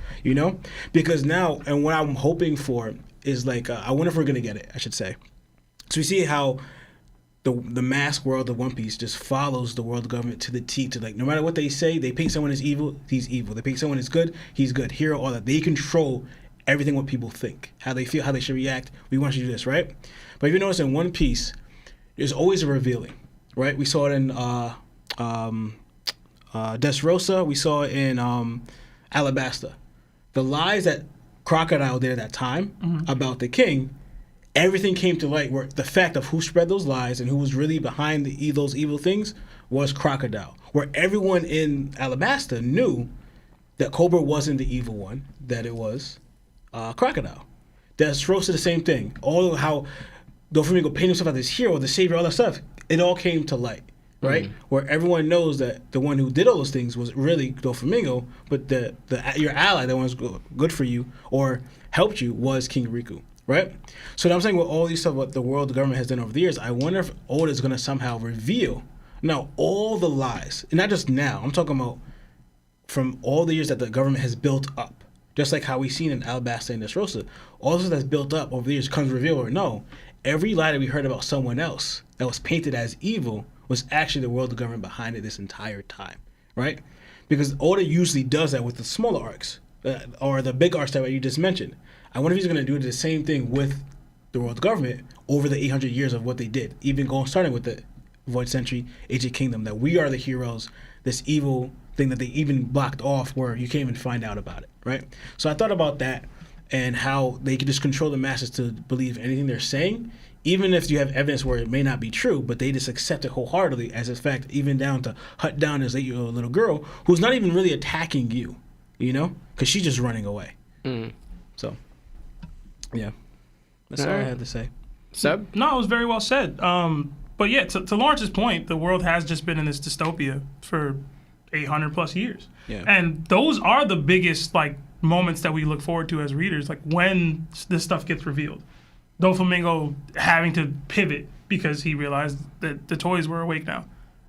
Because now, and what I'm hoping for is like, I wonder if we're going to get it, I should say. So we see how the mask world of One Piece just follows the world government to the T, to like no matter what they say, they paint someone as evil, he's evil. They paint someone as good, he's good. Hero, all that. They control everything what people think, how they feel, how they should react. We want you to do this, right? But if you notice in One Piece, there's always a revealing, right? We saw it in Dressrosa, we saw it in Alabasta. The lies that Crocodile did at that time about the king, everything came to light where the fact of who spread those lies and who was really behind those evil things was Crocodile. Where everyone in Alabasta knew that Cobra wasn't the evil one, that it was Crocodile. Dressrosa, the same thing. All how Doflamingo painted himself as this hero, the savior, all that stuff, it all came to light, right? Where everyone knows that the one who did all those things was really Doflamingo, but your ally, that one's good for you or helped you, was King Riku. Right? So I'm saying with all these stuff, what the world government has done over the years, I wonder if Oda is going to somehow reveal now all the lies, and not just now, I'm talking about from all the years that the government has built up. Just like how we've seen in Alabasta and Dressrosa, all this that's built up over the years comes revealed, or no, every lie that we heard about someone else that was painted as evil was actually the world government behind it this entire time, right? Because Oda usually does that with the smaller arcs, or the big arcs that you just mentioned. I wonder if he's going to do the same thing with the world government over the 800 years of what they did, even starting with the Void Century, Ancient Kingdom, that we are the heroes, this evil thing that they even blocked off where you can't even find out about it, right? So I thought about that and how they could just control the masses to believe anything they're saying, even if you have evidence where it may not be true, but they just accept it wholeheartedly as a fact, even down to hunt down this 8-year-old little girl who's not even really attacking you, because she's just running away. So... yeah, that's all I had to say. Seb? No, it was very well said. But yeah, to Lawrence's point, the world has just been in this dystopia for 800 plus years. Yeah. And those are the biggest like moments that we look forward to as readers, like when this stuff gets revealed. Doflamingo having to pivot because he realized that the toys were awake now.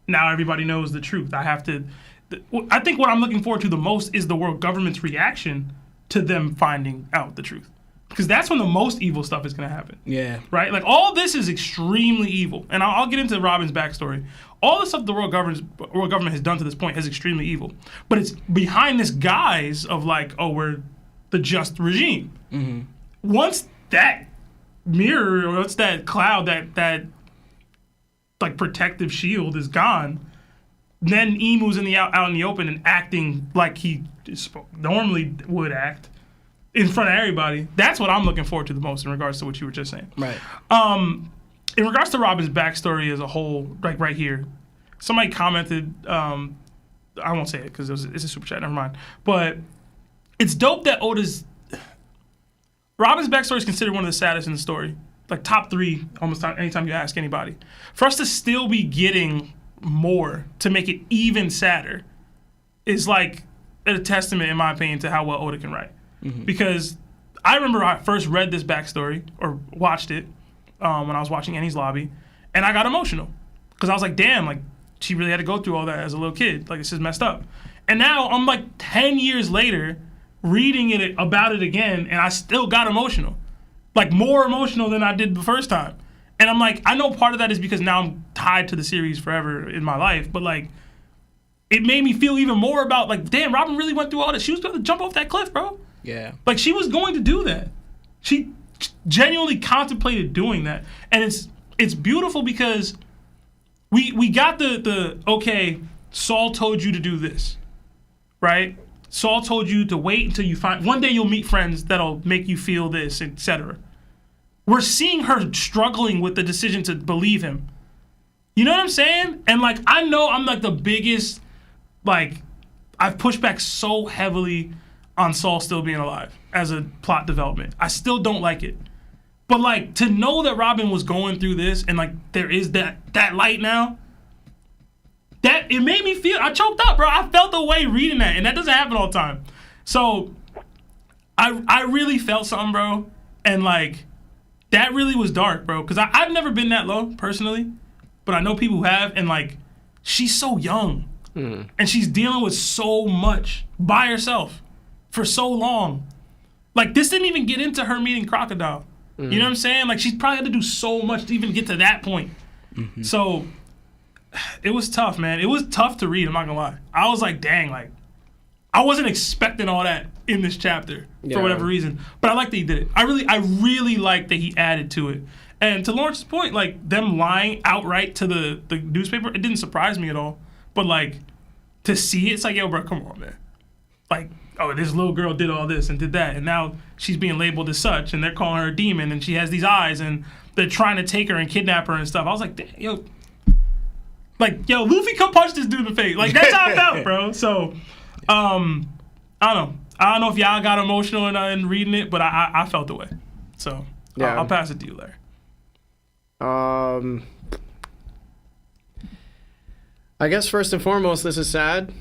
Now everybody knows the truth. I think what I'm looking forward to the most is the world government's reaction to them finding out the truth. Because that's when the most evil stuff is going to happen. Yeah. Right? Like, all this is extremely evil. And I'll get into Robin's backstory. All the stuff the world government has done to this point is extremely evil. But it's behind this guise of, like, oh, we're the just regime. Mm-hmm. Once that mirror, or once that cloud, that like protective shield is gone. Then Imu's out in the open and acting like he normally would act in front of everybody. That's what I'm looking forward to the most in regards to what you were just saying. Right. In regards to Robin's backstory as a whole, like right here, somebody commented. I won't say it because it's a super chat. Never mind. But it's dope that Robin's backstory is considered one of the saddest in the story. Like top 3 almost anytime you ask anybody. For us to still be getting more to make it even sadder is like a testament, in my opinion, to how well Oda can write. Mm-hmm. Because I remember I first read this backstory or watched it when I was watching Enies Lobby, and I got emotional because I was like, damn, like she really had to go through all that as a little kid. Like, this is messed up. And now I'm like 10 years later reading about it again, and I still got emotional. Like more emotional than I did the first time. And I'm like, I know part of that is because now I'm tied to the series forever in my life, but like, it made me feel even more about like, damn, Robin really went through all this. She was going to jump off that cliff, bro. Yeah. Like, she was going to do that. She genuinely contemplated doing that. And it's beautiful because we got the okay, Saul told you to do this, right? Saul told you to wait until you find, one day you'll meet friends that'll make you feel this, etc. We're seeing her struggling with the decision to believe him. You know what I'm saying? And like, I know I'm like the biggest, like, I've pushed back so heavily on Saul still being alive as a plot development. I still don't like it. But like, to know that Robin was going through this and like there is that light now, that it made me feel, I choked up, bro. I felt the way reading that, and that doesn't happen all the time. So I really felt something, bro. And like, that really was dark, bro. Because I've never been that low, personally. But I know people who have, and like, she's so young. And she's dealing with so much by herself for so long. Like, this didn't even get into her meeting Crocodile. You know what I'm saying? Like, she's probably had to do so much to even get to that point. Mm-hmm. So it was tough, man. It was tough to read, I'm not gonna lie. I was like, dang, like, I wasn't expecting all that in this chapter for whatever reason. But I like that he did it. I really like that he added to it. And to Lawrence's point, like, them lying outright to the newspaper, it didn't surprise me at all. But like, to see it, it's like, yo, bro, come on, man. Like, oh, this little girl did all this and did that, and now she's being labeled as such, and they're calling her a demon, and she has these eyes, and they're trying to take her and kidnap her and stuff. I was like, damn, yo, Luffy come punch this dude in the face. Like, that's how I felt, bro. So, I don't know if y'all got emotional in reading it, but I felt the way. So, I'll pass it to you, Larry. I guess first and foremost, this is sad.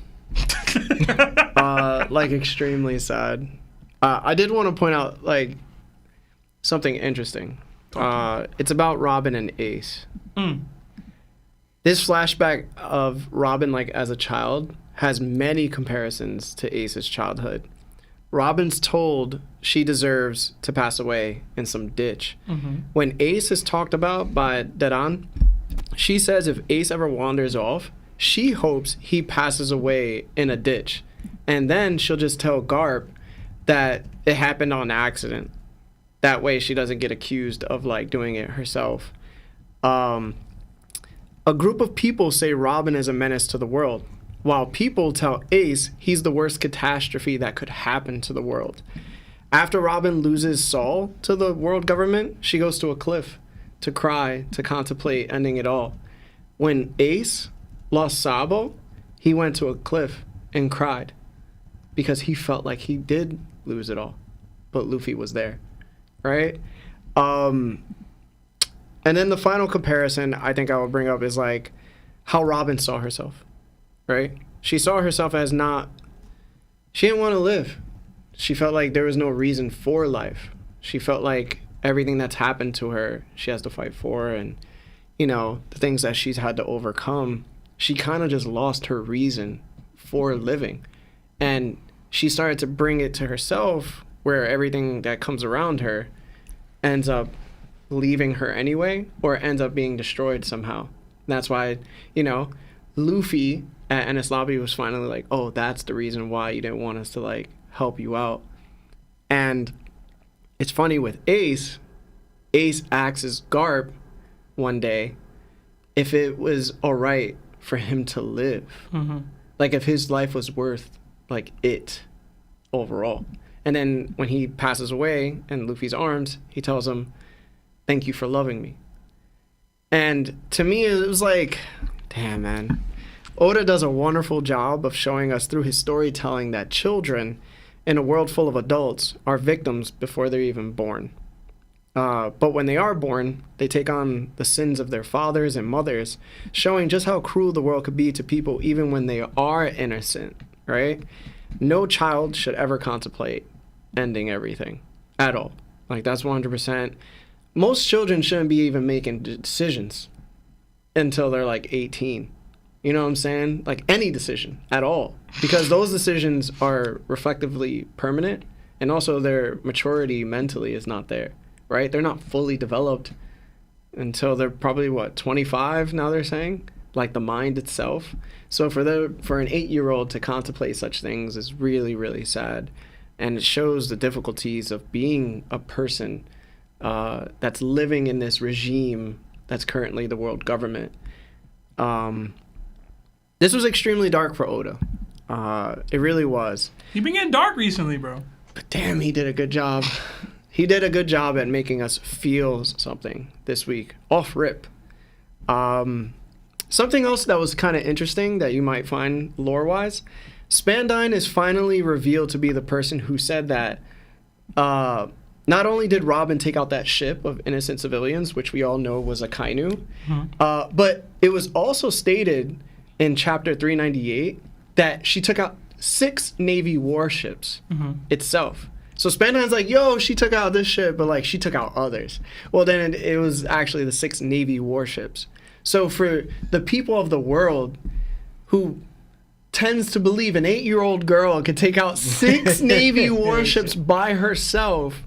Like, extremely sad. I did want to point out, like, something interesting. It's about Robin and Ace. This flashback of Robin, like, as a child has many comparisons to Ace's childhood. Robin's told she deserves to pass away in some ditch. When Ace is talked about by 𝙏𝙗𝙪, she says if Ace ever wanders off, she hopes he passes away in a ditch. And then she'll just tell Garp that it happened on accident. That way she doesn't get accused of, like, doing it herself. A group of people say Robin is a menace to the world, while people tell Ace he's the worst catastrophe that could happen to the world. After Robin loses Saul to the world government, she goes to a cliff to cry, to contemplate ending it all. When Ace lost Sabo, he went to a cliff and cried because he felt like he did lose it all, but Luffy was there, right? And then the final comparison I think I will bring up is, like, how Robin saw herself, right? She saw herself as she didn't want to live. She felt like there was no reason for life. She felt like everything that's happened to her, she has to fight for, and, you know, the things that she's had to overcome, she kind of just lost her reason for living. And she started to bring it to herself, where everything that comes around her ends up leaving her anyway, or ends up being destroyed somehow. And that's why, you know, Luffy at Enies Lobby was finally like, oh, that's the reason why you didn't want us to, like, help you out. And it's funny with Ace asks Garp one day if it was all right for him to live. Like if his life was worth like it overall. And then when he passes away in Luffy's arms, he tells him, "Thank you for loving me." And to me, it was like, damn, man. Oda does a wonderful job of showing us through his storytelling that children in a world full of adults are victims before they're even born. But when they are born, they take on the sins of their fathers and mothers, showing just how cruel the world could be to people even when they are innocent, right? No child should ever contemplate ending everything at all. Like, that's 100%. Most children shouldn't be even making decisions until they're like 18. You know what I'm saying? Like any decision at all. Because those decisions are reflectively permanent, and also their maturity mentally is not there. Right? They're not fully developed until they're probably 25 now, they're saying, like the mind itself. So for an 8-year-old to contemplate such things is really, really sad, and it shows the difficulties of being a person that's living in this regime that's currently the world government. This was extremely dark for Oda. It really was. He been getting dark recently, bro. But damn, he did a good job. He did a good job at making us feel something this week. Off rip. Something else that was kind of interesting that you might find lore-wise, Spandine is finally revealed to be the person who said that not only did Robin take out that ship of innocent civilians, which we all know was a Kainu, but it was also stated in chapter 398 that she took out 6 Navy warships itself. So Spandine's like, yo, she took out this ship, but like she took out others. Well, then it was actually the 6 Navy warships. So for the people of the world who tends to believe an 8-year-old girl could take out 6 Navy warships by herself,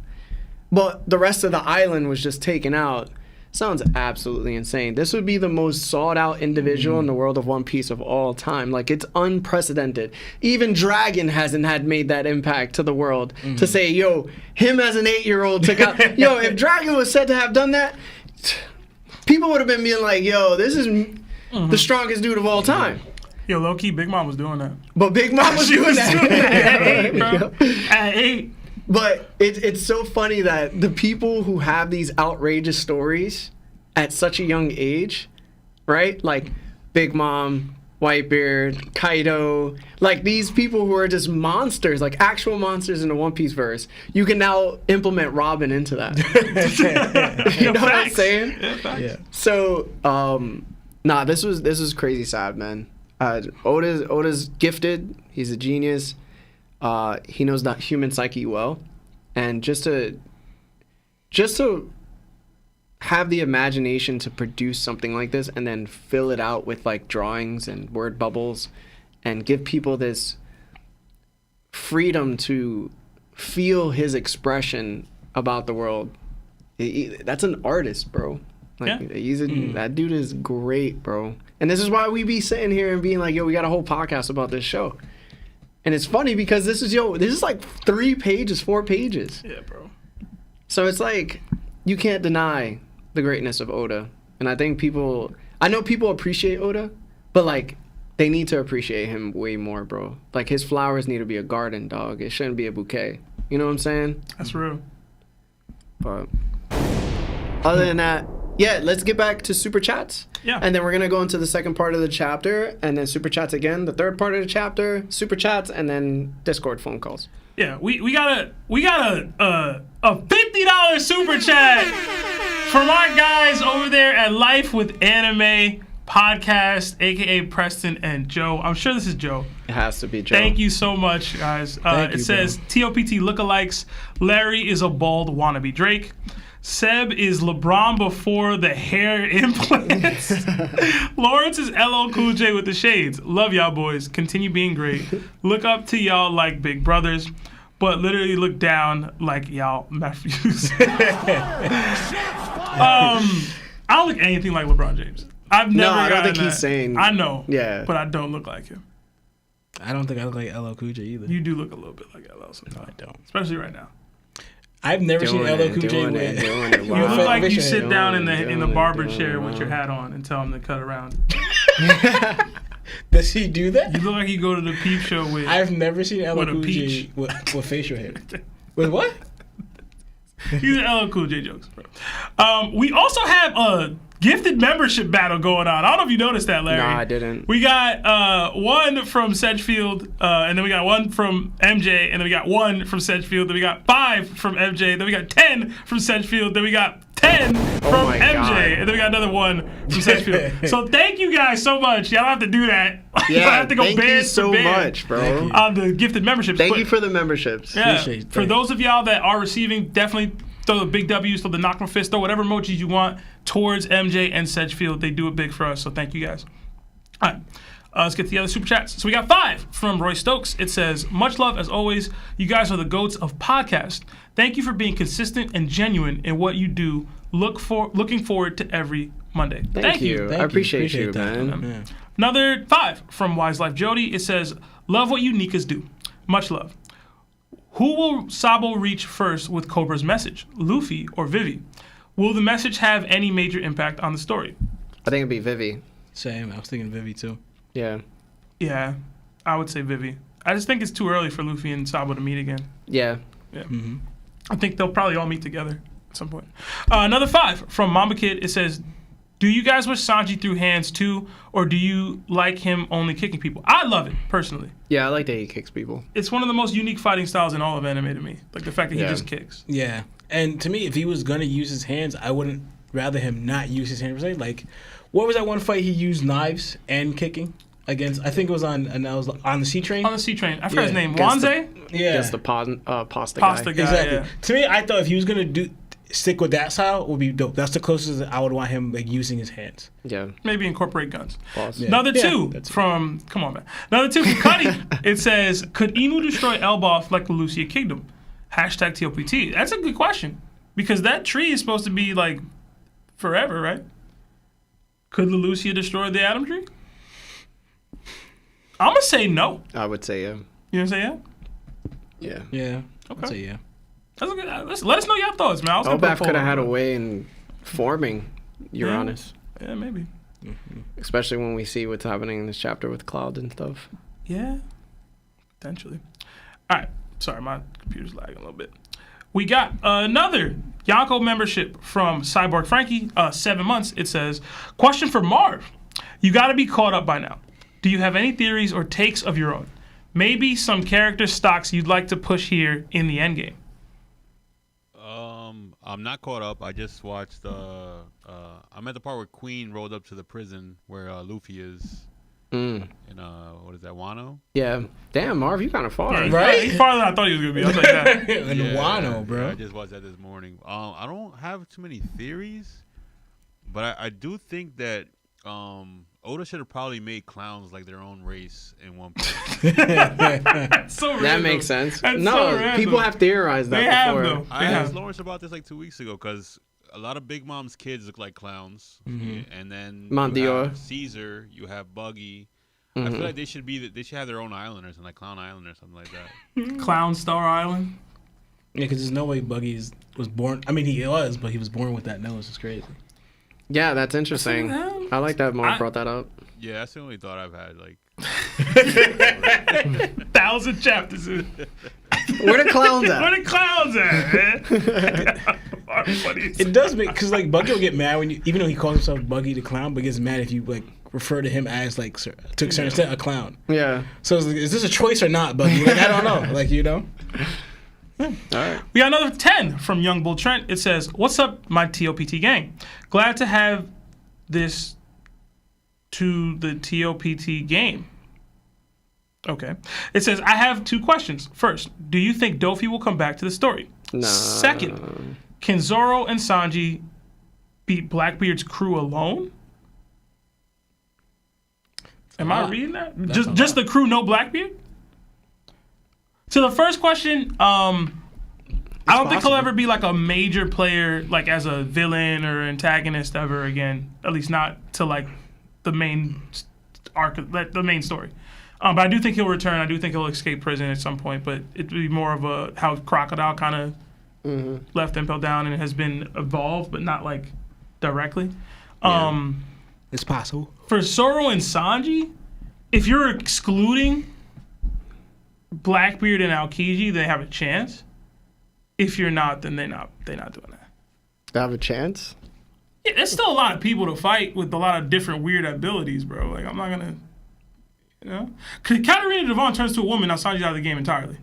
but the rest of the island was just taken out, sounds absolutely insane. This would be the most sought out individual in the world of One Piece of all time. Like, it's unprecedented. Even Dragon hasn't had made that impact to the world to say, yo, him as an 8-year-old took out. Yo, if Dragon was said to have done that, people would have been being like, yo, this is the strongest dude of all time. Yo, low-key, Big Mom was doing that. But Big Mom was doing that. At 8, bro. At 8. But it's so funny that the people who have these outrageous stories at such a young age, right? Like Big Mom, Whitebeard, Kaido, like these people who are just monsters, like actual monsters in the One Piece verse, you can now implement Robin into that. You know what I'm saying? Yeah. So, this was crazy sad, man. Oda's gifted. He's a genius. He knows the human psyche well, and just to have the imagination to produce something like this and then fill it out with like drawings and word bubbles and give people this freedom to feel his expression about the world. That's an artist, bro. Like, that dude is great, bro. And this is why we be sitting here and being like, yo, we got a whole podcast about this show. And it's funny because this is like 3 pages, 4 pages. Yeah, bro. So it's like, you can't deny the greatness of Oda. And I think I know people appreciate Oda, but like, they need to appreciate him way more, bro. Like, his flowers need to be a garden, dog. It shouldn't be a bouquet. You know what I'm saying? That's real. But other than that, yeah, let's get back to Super Chats. Yeah. And then we're going to go into the second part of the chapter, and then Super Chats again, the third part of the chapter, Super Chats, and then Discord phone calls. Yeah, we got a $50 Super Chat from our guys over there at Life with Anime Podcast, a.k.a. Preston and Joe. I'm sure this is Joe. It has to be Joe. Thank you so much, guys. It says, TOPT lookalikes, Larry is a bald wannabe Drake. Seb is LeBron before the hair implants. Lawrence is LL Cool J with the shades. Love y'all boys. Continue being great. Look up to y'all like big brothers, but literally look down like y'all nephews. I don't look anything like LeBron James. I don't think he's saying. I know. Yeah. But I don't look like him. I don't think I look like LL Cool J either. You do look a little bit like LL sometimes. No, I don't. Especially right now. I've never seen Doing LL it, Cool J doing with. it, doing it. You look Wow. like you Doing sit it, down in doing the it, barber doing chair it, with your wow. hat on and tell him to cut around. Does he do that? You look like you go to the peep show with. I've never seen LL With a Cool J peach. with facial hair. With what? These are LL Cool J jokes, bro. We also have a gifted membership battle going on. I don't know if you noticed that, Larry. No, I didn't. We got one from Sedgefield, and then we got one from MJ, and then we got one from Sedgefield, then we got 5 from MJ, then we got 10 from Sedgefield, then we got 10 from my MJ, God. and then we got another one from Sedgefield. So thank you guys so much. Y'all don't have to do that. Y'all Yeah, have to go thank you band so for band much, bro. on the gifted memberships. Thank But- you for the memberships. yeah. Appreciate it. For those of y'all that are receiving, definitely throw the big W's, throw the knock my fist, throw whatever emojis you want towards MJ and Sedgefield. They do it big for us, so thank you guys. All right. Let's get to the other super chats. So we got 5 from Roy Stokes. It says, much love as always. You guys are the GOATs of podcast. Thank you for being consistent and genuine in what you do. Looking forward to every Monday. Thank you. Thank I appreciate you, that. man. Yeah. Another 5 from Wise Life Jody. It says, love what you Nikas do. Much love. Who will Sabo reach first with Cobra's message, Luffy or Vivi? Will the message have any major impact on the story? I think it'd be Vivi. Same. I was thinking Vivi too. Yeah. Yeah, I would say Vivi. I just think it's too early for Luffy and Sabo to meet again. Yeah. Yeah. I think they'll probably all meet together at some point. Another 5 from Mamba Kid. It says, do you guys wish Sanji threw hands too, or do you like him only kicking people? I love it, personally. Yeah, I like that he kicks people. It's one of the most unique fighting styles in all of anime to me. Like the fact that he Yeah. just kicks. Yeah. And to me, if he was gonna use his hands, I wouldn't rather him not use his hands. Like, what was that one fight he used knives and kicking against? I think it was on, and that was on the sea train. On the sea train. I forgot his Yeah. name. Against Wanze? Yeah. That's the pasta Pasta guy. guy. Exactly. Yeah. To me, I thought if he was gonna stick with that style, it would be dope. That's the closest that I would want him like using his hands. Yeah. Maybe incorporate guns. Boss. Yeah. Another 2 that's it. from, come on, man. Another 2 from Cuddy. It says, could Emu destroy Elbaf like the Lucia Kingdom? Hashtag TOPT. That's a good question. Because that tree is supposed to be like forever, right? Could the Lucia destroy the Atom Tree? I'm going to say no. I would say yeah. You going to say yeah? Yeah. Yeah. Okay. I'd say yeah. That's a good, let us know your thoughts, man. I was gonna put a Elbaf poll could have up. had a way in forming Uranus. Yeah, maybe. Especially when we see what's happening in this chapter with Cloud and stuff. Yeah, potentially. All right. Sorry, my computer's lagging a little bit. We got another Yonko membership from Cyborg Frankie, 7 months. It says, question for Marv. You got to be caught up by now. Do you have any theories or takes of your own? Maybe some character stocks you'd like to push here in the endgame. I'm not caught up. I just watched. I'm at the part where Queen rolled up to the prison where Luffy is. Mm. In what is that, Wano? Yeah. Damn, Marv, you kind of far. Right? He's farther than I thought he was going to be. I was like that. And Wano, Yeah, bro. I just watched that this morning. I don't have too many theories, but I do think that Oda should have probably made clowns like their own race in One Piece. That's so random. That makes sense. That's No, so random. people have theorized that They have, before. though. I They asked have. Lawrence about this like 2 weeks ago because a lot of Big Mom's kids look like clowns, and then Mont you Dior. have Caesar, you have Buggy. I feel like they should have their own island or something, like Clown Island or something like that. Clown Star Island. Yeah, because there's no way Buggy was born. I mean, he was, but he was born with that nose. It's crazy. Yeah, that's interesting. I like that Marv brought that up. Yeah, that's the only thought I've had. Like, 1,000 chapters in. Where the clowns at? Where the clowns at, man? It does make, because like Buggy will get mad when you, even though he calls himself Buggy the Clown, but gets mad if you like refer to him as like to a certain extent a clown. Yeah. So it's like, is this a choice or not, Buggy? Like I don't know. Like you know. All right. We got another 10 from Young Bull Trent. It says, what's up, my TOPT gang? Glad to have this to the TOPT game. Okay. It says, I have 2 questions. First, do you think Dofi will come back to the story? No. Second, can Zoro and Sanji beat Blackbeard's crew alone? Am I reading that? Just the crew, no Blackbeard? To the first question, I don't think he'll ever be like a major player, like as a villain or antagonist ever again. At least not to like the main arc, the main story. But I do think he'll return. I do think he'll escape prison at some point. But it'd be more of a how Crocodile kind of left Impel Down and has been evolved, but not like directly. It's possible. For Zoro and Sanji, if you're excluding Blackbeard and Aokiji, they have a chance. If you're not, then they're not doing that. They have a chance? Yeah, there's still a lot of people to fight with a lot of different weird abilities, bro. Like, I'm not gonna, Cause Katarina Devon turns to a woman, now Sanji's out of the game entirely.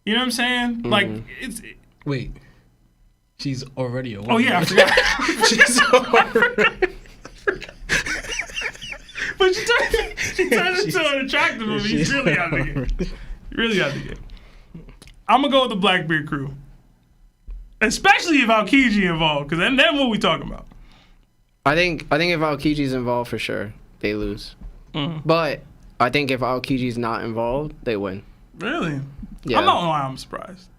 You know what I'm saying? Like, Wait. She's already a woman. Oh yeah, I forgot. She's already... But she turns into an attractive woman. He's really out of the game. Really out of the game. I'm gonna go with the Blackbeard crew, especially if Aokiji involved, because then what we talking about? I think if Aokiji's involved, for sure, they lose. But I think if Aokiji's not involved, they win. Really? Yeah. I'm not gonna lie, I'm surprised.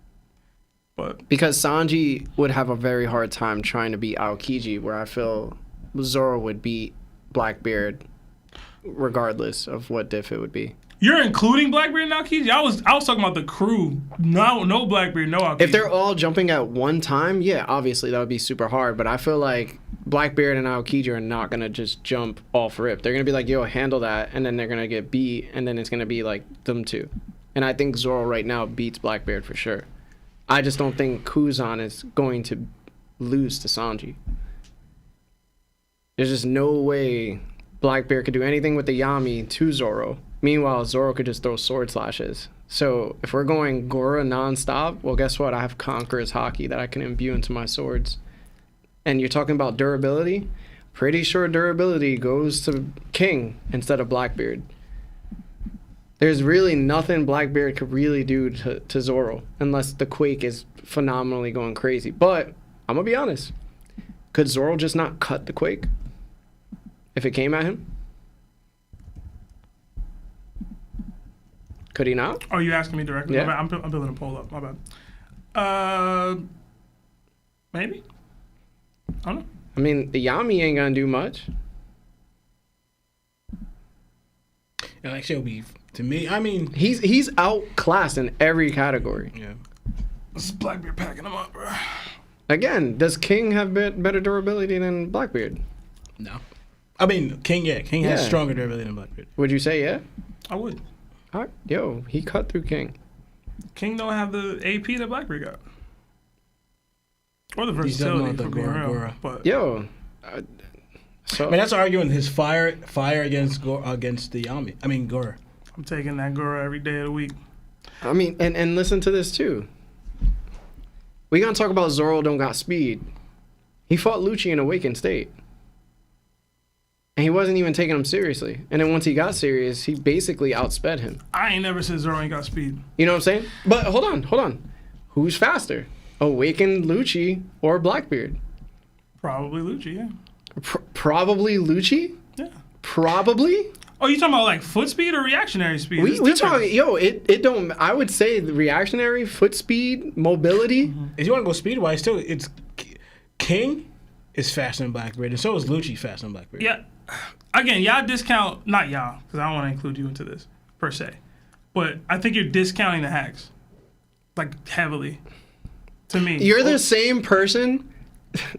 But because Sanji would have a very hard time trying to beat Aokiji, where I feel Zoro would beat Blackbeard regardless of what diff it would be. You're including Blackbeard and Aokiji? I was talking about the crew. No Blackbeard, no Aokiji. If they're all jumping at one time, yeah, obviously that would be super hard. But I feel like Blackbeard and Aokiji are not gonna just jump off rip. They're gonna be like, yo, handle that, and then they're gonna get beat, and then it's gonna be like them two. And I think Zoro right now beats Blackbeard for sure. I just don't think 𝙏𝙗𝙪 is going to lose to Sanji. There's just no way Blackbeard could do anything with the Yami to Zoro. Meanwhile, Zoro could just throw sword slashes. So if we're going Gora nonstop, well, guess what? I have Conqueror's Haki that I can imbue into my swords. And you're talking about durability? Pretty sure durability goes to King instead of Blackbeard. There's really nothing Blackbeard could really do to Zoro, unless the Quake is phenomenally going crazy. But I'm going to be honest. Could Zoro just not cut the Quake if it came at him? Could he not? Oh, you asking me directly? Yeah. I'm building a poll up. My bad. Maybe. I don't know. I mean, the Yami ain't gonna do much. Actually, it'll be to me. I mean, He's outclassed in every category. yeah. This is Blackbeard packing them up, bro. Again, does King have better durability than Blackbeard? No. I mean, King. Yeah, King has stronger durability than Blackbeard. Would you say yeah? I would. All right. Yo, he cut through King. King don't have the AP that Blackbeard got. Or the He's definitely versatility, not the for being real. Gora. But Yo. So I mean, that's arguing his fire against the Yami. I mean, Gora. I'm taking that Gora every day of the week. I mean, and listen to this too. We gonna talk about Zoro don't got speed. He fought Lucci in awakened state. And he wasn't even taking him seriously. And then once he got serious, he basically outsped him. I ain't never said Zoro ain't got speed. You know what I'm saying? But hold on. Who's faster? Awakened Lucci or Blackbeard? Probably Lucci, yeah. Probably Lucci? Yeah. Probably? Oh, you talking about like foot speed or reactionary speed? We It's different. talking, yo, it don't, I would say the reactionary, foot speed, mobility. If you want to go speed wise, still it's King is faster than Blackbeard, and so is Lucci faster than Blackbeard. Yeah. Again, y'all discount, not y'all, because I don't want to include you into this, per se. But I think you're discounting the hacks. Like, heavily. To me. You're the same person.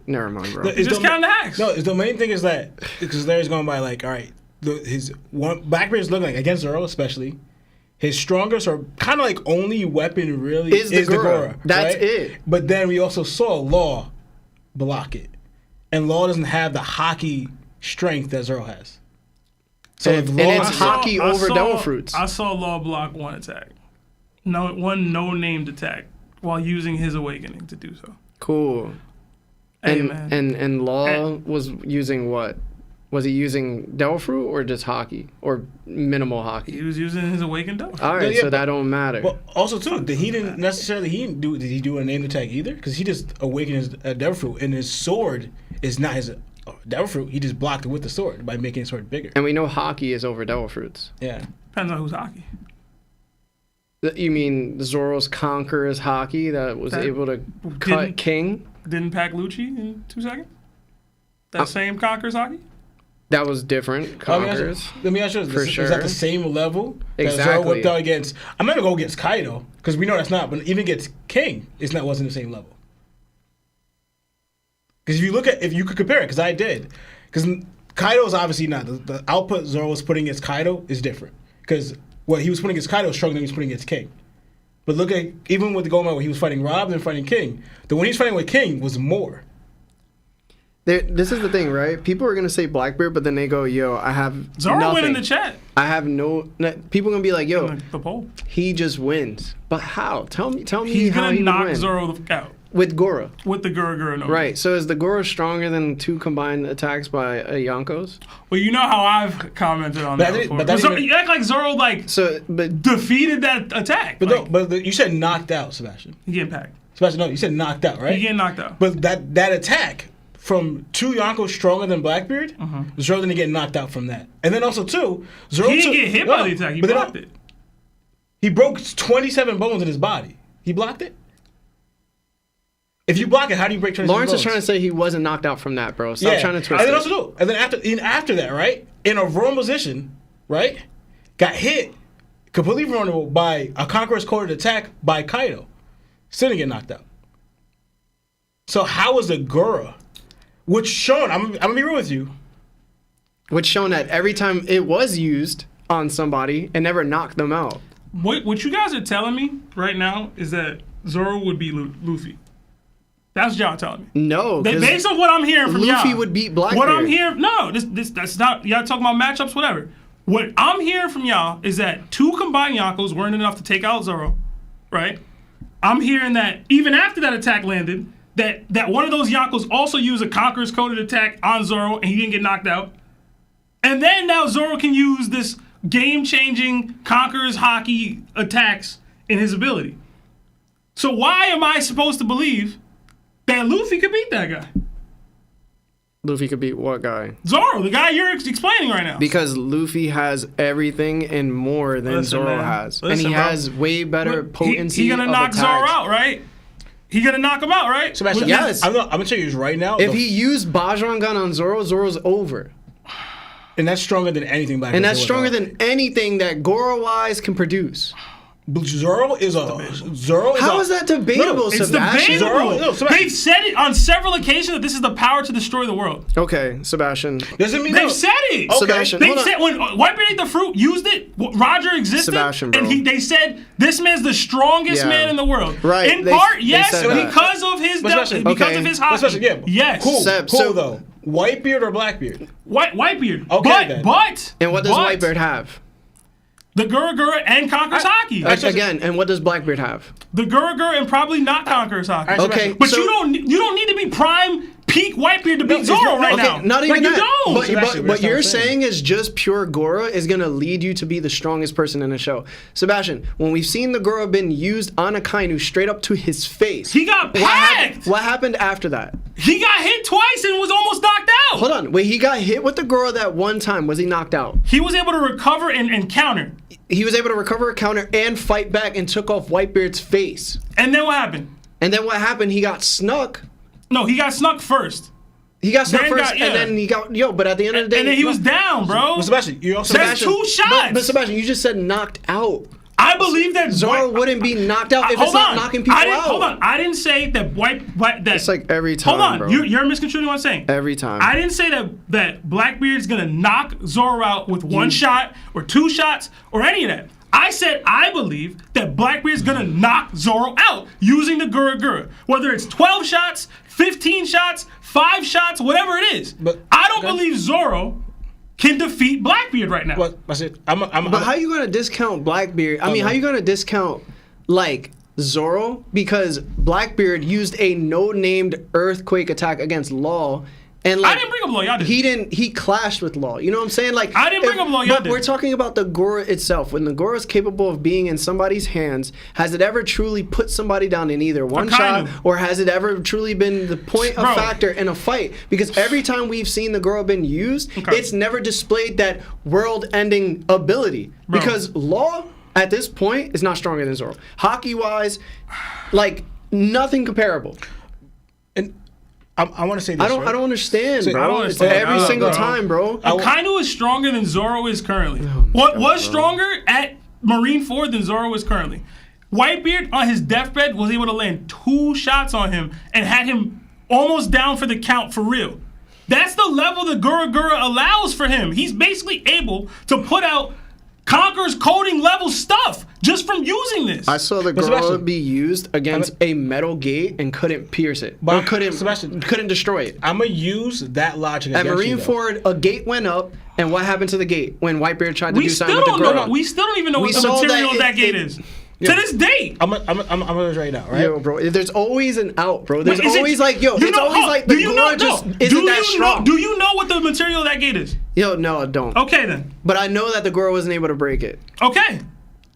Never mind, bro. You're discounting the hacks. No, the main thing is that because Larry's going by like, all right, Blackbeard's looking like against Zoro especially. His strongest or kind of like only weapon really is the Gora. That's right? it. But then we also saw Law block it, and Law doesn't have the hockey strength that Zoro has. So And it's hockey over Devil Fruits. I saw Law block one attack. One no-named attack while using his awakening to do so. Cool. Hey, and, man. and Law was using what? Was he using Devil Fruit or just hockey? Or minimal hockey? He was using his awakened dog. All right, Yeah, so that don't matter. Well, also too, did he do a named attack either? Because he just awakened his Devil Fruit, and his sword is not his Devil Fruit. He just blocked it with the sword by making his sword bigger. And we know hockey is over Devil Fruits. Yeah. Depends on who's hockey. You mean Zoro's Conqueror's hockey that was able to cut didn't- King? Didn't pack Lucci in 2 seconds? That same Conqueror's hockey? That was different. Conquerors. Let me ask you this. For Is sure. that the same level that Zoro Exactly. whipped out against... I'm not going to go against Kaido, because we know that's not, but even against King, wasn't the same level. Because if you could compare it, because I did. Because Kaido's obviously not. The output Zoro was putting against Kaido is different. Because what he was putting against Kaido is stronger than he was putting against King. But look at, even with the Goma where he was fighting Rob and fighting King, the one he's fighting with King was more. This is the thing, right? People are gonna say Blackbeard, but then they go, "Yo, I have Zoro nothing. went in the chat. I have people gonna be like, "Yo, The poll. he just wins." But how? Tell me He's how gonna he knock would win. Zoro out With Goro. with the Gura no. Right. So is the Goro stronger than 2 combined attacks by Yonko's? Well, you know how I've commented on that before. but that Zoro, even- you act like Zoro So, but defeated that attack. But you said knocked out, Sebastian. He getting packed. Sebastian, no, you said knocked out, right? He getting knocked out. But that attack from 2 Yonko stronger than Blackbeard, Zoro didn't get knocked out from that. And then also, too, Zoro He didn't get hit by the attack. He blocked it. He broke 27 bones in his body. He blocked it? If you block it, how do you break 27 Lawrence bones? is trying to say he wasn't knocked out from that, bro. Stop trying to twist And then it. also, and then after that, right? In a wrong position, right? Got hit, completely vulnerable by a Conqueror's coded attack by Kaido. Still didn't get knocked out. So how was the Gura, which shown, I'm gonna be real with you. Which shown that every time it was used on somebody, it never knocked them out. What you guys are telling me right now is that Zoro would beat Luffy. That's what y'all telling me. No, 'cause Based on what I'm hearing from y'all. Luffy would beat Blackbeard. What I'm hearing, no, that's not, y'all talking about matchups, whatever. What I'm hearing from y'all is that 2 combined Yonkos weren't enough to take out Zoro, right? I'm hearing that even after that attack landed, that one of those Yonkos also used a Conqueror's coded attack on Zoro and he didn't get knocked out. And then now Zoro can use this game-changing Conqueror's hockey attacks in his ability. So why am I supposed to believe that Luffy could beat that guy? Luffy could beat what guy? Zoro, the guy you're explaining right now. Because Luffy has everything and more than Listen, Zoro man. has. Listen, and he bro. has way better potency He gonna of knock attacks. Zoro out, right? He gonna knock him out, right? Sebastian, Yes. I'm gonna tell you this right now. If he used Bajran Gun on Zoro, Zoro's over. and that's stronger than anything Blackbeard. And that's ever stronger done. than anything that Goro-wise can produce. Zoro is a How is that debatable, It's Sebastian? debatable. No, Sebastian. They've said it on several occasions that this is the power to destroy the world. Okay, Sebastian. Doesn't mean They've said it. Okay. Sebastian, They hold on. said when Whitebeard ate the fruit, used it. Roger existed, Sebastian, bro. and they said this man's the strongest Yeah. man in the world. Right, In they- part, they yes, said that. because of his Sebastian, because okay. of his hockey. Sebastian, yeah. Yes, Cool. Seb, Cool so- though. Whitebeard or Blackbeard? Whitebeard. Okay, then. but And what does but Whitebeard have? The Gura and Conqueror's hockey. Again, and what does Blackbeard have? The Gura and probably not Conqueror's hockey. Alright, Okay, But so- you don't need to be prime peak Whitebeard to beat it's Zoro not- right Okay, now. not even like, that. You don't. But Sebastian, what that's not you're what I'm saying. saying is just pure Gora is going to lead you to be the strongest person in the show. Sebastian, when we've seen the Gora been used on Akainu straight up to his face. He got what happened, packed. what happened after that? He got hit twice and was almost knocked out. Hold on. Wait, he got hit with the Gora that one time. Was he knocked out? He was able to recover and counter. He was able to recover a counter and fight back and took off Whitebeard's face. And then what happened? And then what happened? He got snuck. No, he got snuck first. He got snuck Then first, got- yeah. and then he got but at the end of the day, And then he was down, bro. Well, Sebastian, you also That's two shots. But Sebastian, you just said knocked out. I believe that Zoro wouldn't be knocked out if it's hold not on. knocking people I didn't, out. Hold on. I didn't say that that. It's like every time, Hold on. bro. You're misconstruing what I'm saying. Every time. I didn't say that Blackbeard's gonna knock Zoro out with one shot or two shots or any of that. I said I believe that Blackbeard's gonna knock Zoro out using the Gura. Whether it's 12 shots, 15 shots, 5 shots, whatever it is. But- I don't believe Zoro can defeat Blackbeard right now. But I said, But how you gonna discount Blackbeard? I mean, how you gonna discount like Zoro because Blackbeard used a no-named earthquake attack against Law, and like I didn't bring up Law, y'all did. He clashed with Law. You know what I'm saying? Like I didn't bring up Law, y'all But did. we're talking about the Gora itself. When the Gora is capable of being in somebody's hands, has it ever truly put somebody down in either one shot, or has it ever truly been the point of Bro. factor in a fight? Because every time we've seen the Gora been used, Okay. it's never displayed that world-ending ability. Bro. Because Law at this point is not stronger than Zoro. Hockey-wise, like nothing comparable. and I want to say this. I don't understand, So, bro. I don't It's understand every either, single bro. time, bro. Akainu is stronger than Zoro is currently. Oh What was stronger at Marineford than Zoro is currently? Whitebeard on his deathbed was able to land 2 shots on him and had him almost down for the count for real. That's the level the Gura allows for him. He's basically able to put out Conqueror's coding level stuff just from using this. I saw the Sebastian- girl be used against a metal gate and couldn't pierce it. Or Sebastian- couldn't destroy it. I'm gonna use that logic At against you, though. Marineford, a gate went up, and what happened to the gate when Whitebeard tried to we do still something with the don't girl? know. We still don't even know We what the saw that material of that gate it- is. To this day. I'm gonna right now, right? Yo, bro, there's always an out, bro. There's Wait, is it- always like, yo, you it's know- always oh, like do the you Gora know- just no, isn't do that you strong. do you know what the material of that gate is? Yo, no, I don't. Okay then. But I know that the Gora wasn't able to break it. Okay.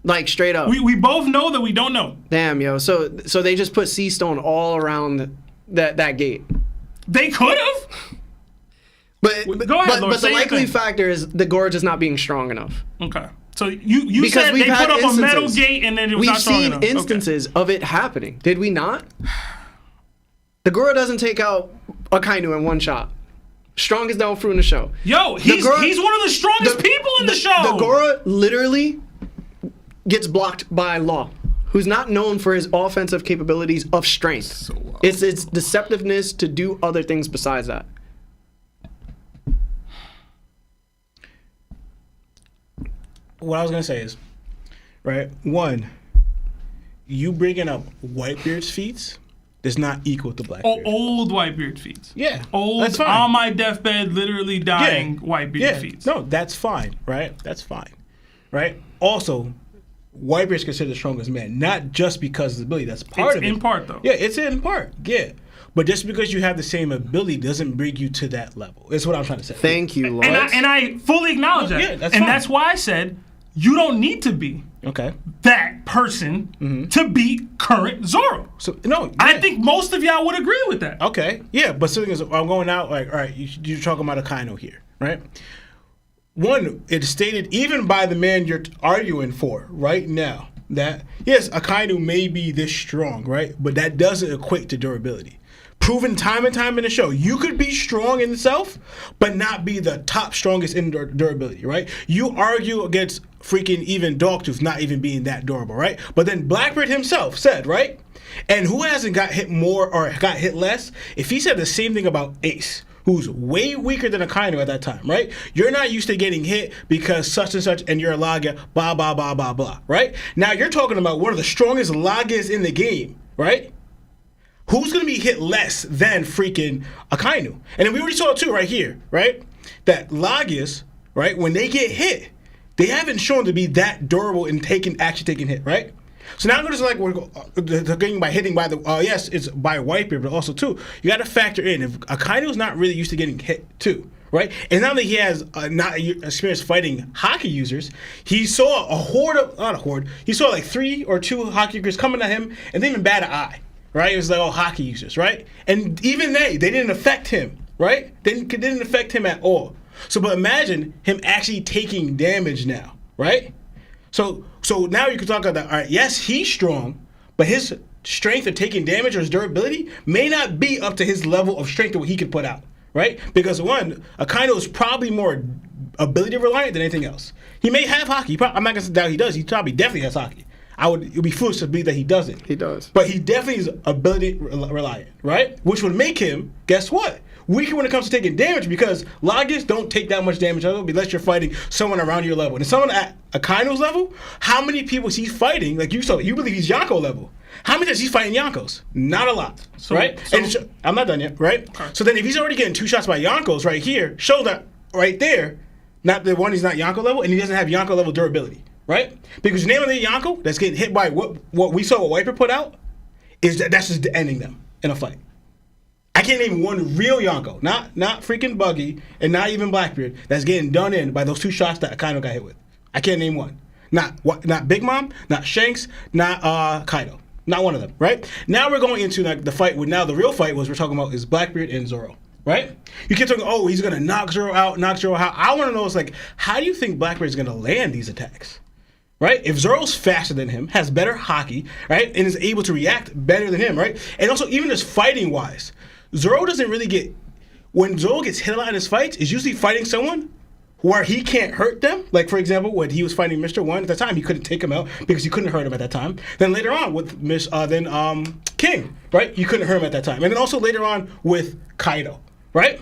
Like, straight up. We both know that we don't know. Damn, yo. So they just put sea stone all around that gate. They could have. But Go ahead, Lord, but say the your likely thing. factor is the Gora just not being strong enough. Okay. So you Because said we've they had put up a metal instances. gate and then it was We've not strong seen enough. Okay. instances of it happening. Did we not? The Gora doesn't take out Akainu in one shot. Strongest devil fruit in the show. Yo, he's Gora- one of the strongest people in the show. The Gora literally gets blocked by Law, who's not known for his offensive capabilities of strength. It's its deceptiveness to do other things besides that. What I was gonna say is, right? One, you bringing up Whitebeard's feats does not equal to Blackbeard. Old Whitebeard feats. Yeah, Old, that's fine. on my deathbed, literally dying Whitebeard feats. No, that's fine, right? That's fine, right? Also, Whitebeard's considered the strongest man, not just because of his ability. That's part It's of it. in part, though. Yeah, it's in part. Yeah. But just because you have the same ability doesn't bring you to that level. That's what I'm trying to say. Thank you, Lord. And I fully acknowledge that. Yeah, that's and fine. that's why I said you don't need to be Okay. that person to beat current Zoro. So no, I yeah. think most of y'all would agree with that. Okay, yeah, but the thing is, I'm going out like, all right, you're talking about Akainu here, right? One, it's stated even by the man you're arguing for right now that yes, Akainu may be this strong, right? But that doesn't equate to durability. Proven time and time in the show, you could be strong in itself, but not be the top strongest in durability, right? You argue against freaking even Dogtooth not even being that durable, right? But then Blackbeard himself said, right? And who hasn't got hit more or got hit less? If he said the same thing about Ace, who's way weaker than Akainu at that time, right? You're not used to getting hit because such and such, and you're a Laga, blah, blah, blah, blah, blah, right? Now you're talking about one of the strongest Lagas in the game, right? Who's going to be hit less than freaking Akainu? And then we already saw it too right here, right? That Lagas, right, when they get hit, they haven't shown to be that durable in actually taking hit, right? So now notice like we're getting by hitting by the yes, it's by Whitebeard, but also too you got to factor in if Akainu's not really used to getting hit too, right? And now that he has not experience fighting hockey users, he saw he saw like 3 or 2 hockey users coming at him and they even bat an eye, right? It was like hockey users, right? And even they didn't affect him, right? They didn't affect him at all. So but imagine him actually taking damage now, right? So now you can talk about that. All right, yes, he's strong, but his strength of taking damage or his durability may not be up to his level of strength of what he could put out, right? Because one, Akainu is probably more ability reliant than anything else. He may have hockey. I'm not gonna doubt he does. He probably definitely has hockey. It would be foolish to believe that he doesn't. He does. But he definitely is ability reliant, right? Which would make him, guess what? Weaker when it comes to taking damage because Lagas don't take that much damage unless you're fighting someone around your level. And someone at Akainu's level, how many people is he fighting? Like you believe he's Yonko level. How many times he's fighting Yonkos? Not a lot, right? And I'm not done yet, right? Okay. So then if he's already getting 2 shots by Yonkos right here, shows that right there, not the one he's not Yonko level, and he doesn't have Yonko level durability, right? Because name of the Yonko that's getting hit by what we saw what Wiper put out is that's just ending them in a fight. I can't name one real Yonko, not freaking Buggy, and not even Blackbeard, that's getting done in by those 2 shots that Akainu got hit with. I can't name one. Not Big Mom, not Shanks, not Kaido. Not one of them, right? Now we're going into like the fight. Now the real fight we're talking about is Blackbeard and Zoro, right? You keep talking, he's gonna knock Zoro out. I want to know is like, how do you think Blackbeard's gonna land these attacks? Right? If Zoro's faster than him, has better hockey, right, and is able to react better than him, right? And also even just fighting wise, Zoro doesn't really get, when Zoro gets hit a lot in his fights, is usually fighting someone where he can't hurt them. Like, for example, when he was fighting Mr. One at the time, he couldn't take him out because you couldn't hurt him at that time. Then later on with King, right? You couldn't hurt him at that time. And then also later on with Kaido, right?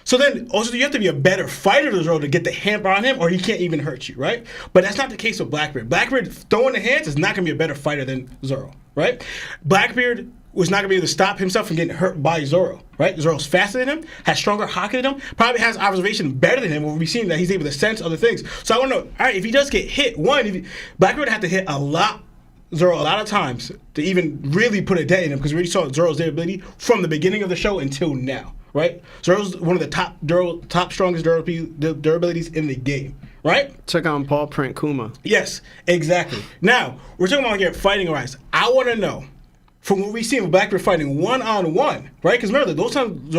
So then also you have to be a better fighter to Zoro to get the hamper on him, or he can't even hurt you, right? But that's not the case with Blackbeard. Blackbeard throwing the hands is not going to be a better fighter than Zoro, right? Blackbeard was not going to be able to stop himself from getting hurt by Zoro, right? Zoro's faster than him, has stronger haki than him, probably has observation better than him. We'll be seeing that he's able to sense other things. So I want to know, all right, if he does get hit, Blackbeard would have to hit Zoro a lot of times to even really put a dent in him, because we already saw Zoro's durability from the beginning of the show until now, right? Zoro's one of the top strongest durabilities in the game, right? Took on Paul Print Kuma. Yes, exactly. Now, we're talking about here fighting wise. I want to know, from what we've seen with Blackbeard fighting one-on-one, right? Because remember, those times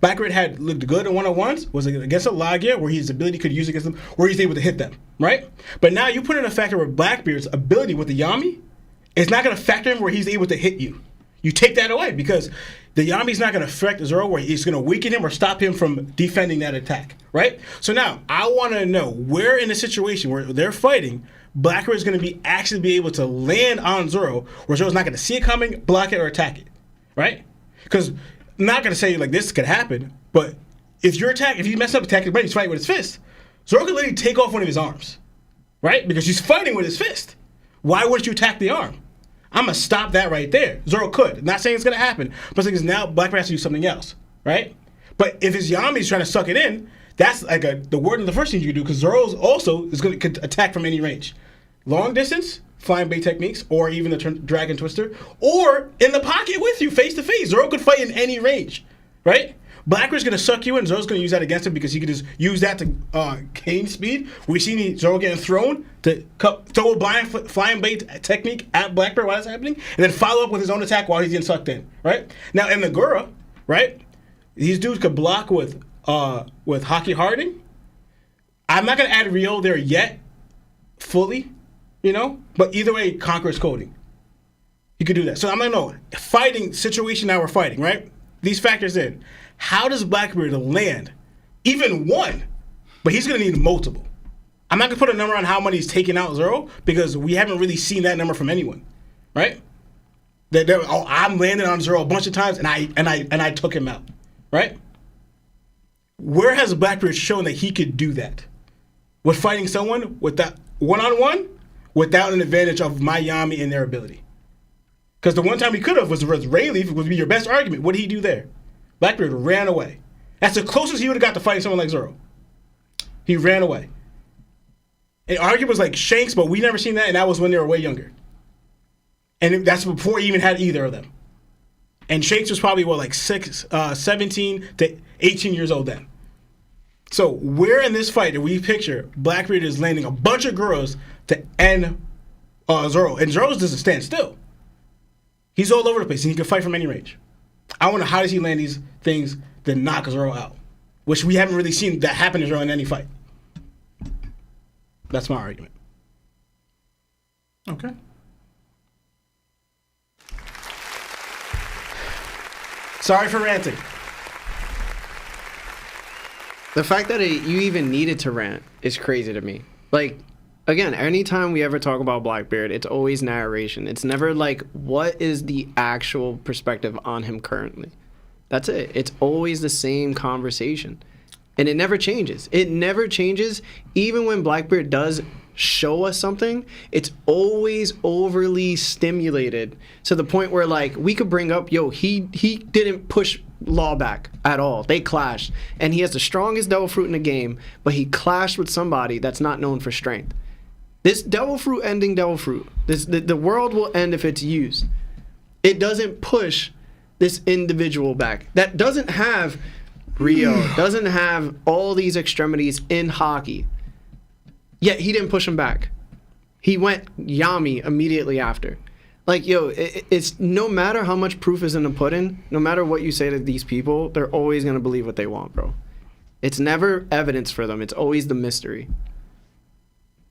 Blackbeard had looked good in one-on-ones was against a Lagia, where his ability could use against them, where he's able to hit them, right? But now you put in a factor where Blackbeard's ability with the Yami is not going to factor in where he's able to hit you. You take that away, because the Yami's not going to affect Zoro where he's going to weaken him or stop him from defending that attack, right? So now, I want to know where in a situation where they're fighting, Blackbeard is going to be able to land on Zoro, where Zoro's not going to see it coming, block it, or attack it, right? Because I'm not going to say like this could happen, but if you mess up attacking, but he's fighting with his fist, Zoro can literally take off one of his arms, right? Because he's fighting with his fist. Why wouldn't you attack the arm? I'm going to stop that right there. Zoro could. Not saying it's going to happen, but because now Blackbeard has to do something else, right? But if his Yami's trying to suck it in, that's like the word of the first thing you can do, because Zoro's also is going to attack from any range. Long distance, flying bait techniques, or even the dragon twister, or in the pocket with you, face to face. Zoro could fight in any range, right? Blackbeard's going to suck you in. Zoro's going to use that against him, because he could just use that to gain speed. We've seen Zoro getting thrown to throw a blind flying bait technique at Blackbeard while that's happening, and then follow up with his own attack while he's getting sucked in, right? Now in the Gura, right? These dudes could block with Haki Hardening. I'm not going to add Ryo there yet, fully. You know, but either way, Conqueror's coding. You could do that. So I'm gonna know, fighting situation now we're fighting, right? These factors in. How does Blackbeard land? Even one, but he's gonna need multiple. I'm not gonna put a number on how many he's taking out Zoro, because we haven't really seen that number from anyone, right? I'm landing on Zoro a bunch of times and I took him out, right? Where has Blackbeard shown that he could do that? With fighting someone with that one-on-one, without an advantage of my Yami and their ability. Because the one time he could have was with Rayleigh, would be your best argument. What did he do there? Blackbeard ran away. That's the closest he would have got to fighting someone like Zoro. He ran away. And argument was like Shanks, but we never seen that, and that was when they were way younger. And that's before he even had either of them. And Shanks was probably, 17 to 18 years old then. So where in this fight do we picture Blackbeard is landing a bunch of girls to end Zoro? And Zoro doesn't stand still. He's all over the place, and he can fight from any range. I wonder, how does he land these things that knock Zoro out? Which we haven't really seen that happen to Zoro in any fight. That's my argument. Okay. Sorry for ranting. The fact that you even needed to rant is crazy to me. Like, again, anytime we ever talk about Blackbeard, it's always narration. It's never like, what is the actual perspective on him currently? That's it. It's always the same conversation. And it never changes. It never changes. Even when Blackbeard does show us something, it's always overly stimulated to the point where, like, we could bring up, he didn't push Law back at all. They clashed. And he has the strongest Devil Fruit in the game, but he clashed with somebody that's not known for strength. This Devil Fruit ending Devil Fruit, the world will end if it's used. It doesn't push this individual back. That doesn't have Ryo, doesn't have all these extremities in hockey. Yet he didn't push him back. He went Yami immediately after. Like, it's no matter how much proof is in the pudding, no matter what you say to these people, they're always going to believe what they want, bro. It's never evidence for them. It's always the mystery.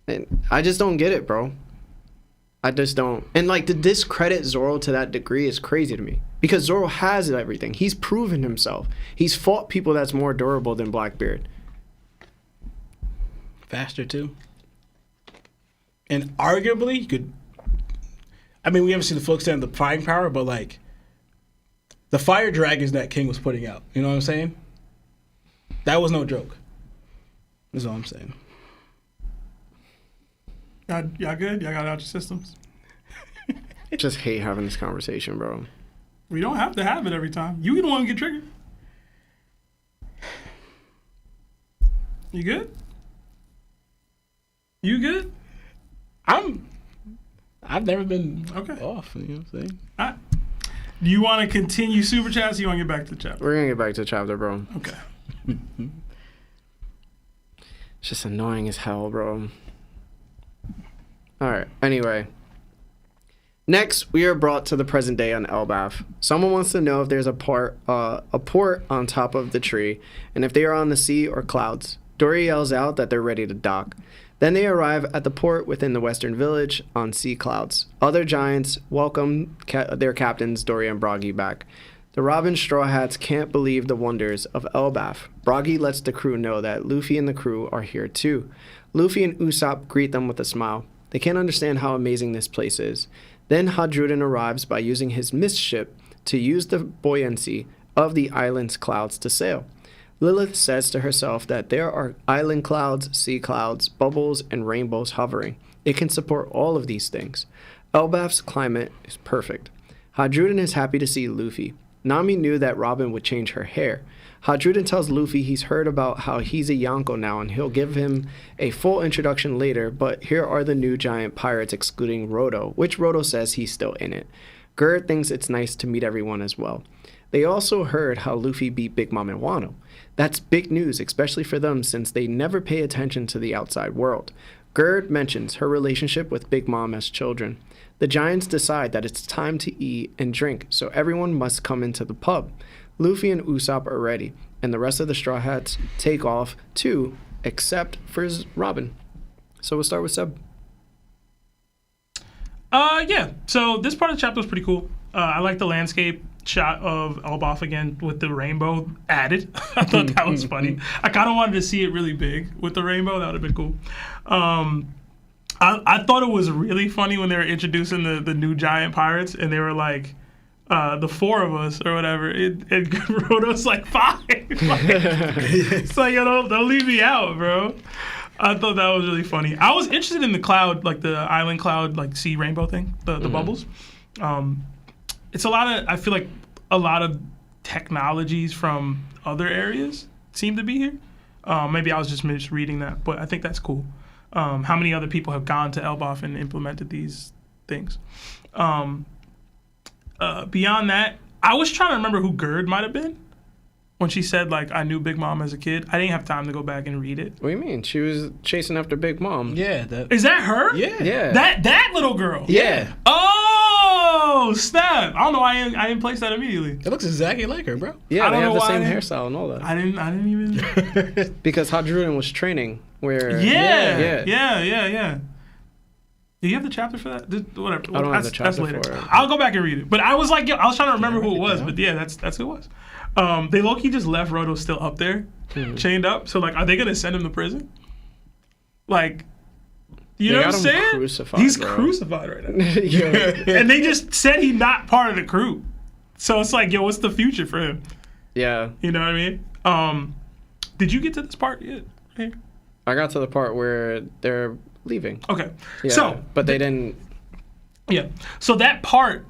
And I just don't get it, bro. I just don't. And, like, to discredit Zoro to that degree is crazy to me. because Zoro has everything. He's proven himself. He's fought people that's more durable than Blackbeard. Faster too. And arguably, you could. I mean, we haven't seen the full extent of the flying power, but like the fire dragons that King was putting out. You know what I'm saying? That was no joke. That's all I'm saying. Y'all good? Y'all got out your systems? Just hate having this conversation, bro. We don't have to have it every time. You the one to get triggered. You good? You good? I've never been Okay. off. You know what I'm saying? All right. Do you want to continue super chats or you want to get back to the chapter? We're gonna get back to the chapter, bro. Okay. It's just annoying as hell, bro. Alright, anyway. Next, we are brought to the present day on Elbaf. Someone wants to know if there's a port on top of the tree, and if they are on the sea or clouds. Dory yells out that they're ready to dock. Then they arrive at the port within the western village on sea clouds. Other giants welcome their captains, Dory and Broggy, back. The Robin Straw Hats can't believe the wonders of Elbaf. Broggy lets the crew know that Luffy and the crew are here too. Luffy and Usopp greet them with a smile. They can't understand how amazing this place is. Then 𝙀𝙀 arrives by using his mist ship to use the buoyancy of the island's clouds to sail. Lilith says to herself that there are island clouds, sea clouds, bubbles, and rainbows hovering. It can support all of these things. Elbaf's climate is perfect. 𝙀𝙀 is happy to see Luffy. Nami knew that Robin would change her hair. 𝙀𝙀 tells Luffy he's heard about how he's a Yonko now and he'll give him a full introduction later, but here are the new giant pirates excluding Roto, which Roto says he's still in it. Gerd thinks it's nice to meet everyone as well. They also heard how Luffy beat Big Mom and Wano. That's big news, especially for them since they never pay attention to the outside world. Gerd mentions her relationship with Big Mom as children. The giants decide that it's time to eat and drink, so everyone must come into the pub. Luffy and Usopp are ready, and the rest of the Straw Hats take off too, except for Robin. So we'll start with Seb. Yeah. So this part of the chapter was pretty cool. I like the landscape shot of Elbaf again with the rainbow added. I thought that was funny. I kind of wanted to see it really big with the rainbow. That would have been cool. I thought it was really funny when they were introducing the new giant pirates, and they were like, the four of us or whatever. And Roto's like, 5. It's like, yo, don't leave me out, bro. I thought that was really funny. I was interested in the cloud, like the island cloud, like sea rainbow thing, the bubbles. It's a lot of, I feel like a lot of technologies from other areas seem to be here. Maybe I was just misreading that, but I think that's cool. How many other people have gone to Elbaf and implemented these things? Beyond that, I was trying to remember who Gerd might have been when she said, like, I knew Big Mom as a kid. I didn't have time to go back and read it. What do you mean? She was chasing after Big Mom. Yeah. Is that her? Yeah. That little girl? Yeah. Oh, snap. I don't know why I didn't place that immediately. It looks exactly like her, bro. Yeah, I they don't have know the why same I didn't- hairstyle and all that. I didn't even... Because 𝙀𝙀 was training where... Yeah. Do you have the chapter for that? Whatever. I don't have the chapter later. for it. I'll go back and read it. But I was like, I was trying to remember who it was. But yeah, that's who it was. They low-key just left Roto still up there, chained up. So like, are they gonna send him to prison? Like, you know what I'm got him saying? crucified, He's bro. crucified right now. Yeah. And they just said he's not part of the crew. So it's like, yo, what's the future for him? Yeah. You know what I mean? Did you get to this part yet? Here? I got to the part where they're leaving. Okay. Yeah, So, but they didn't... yeah. So that part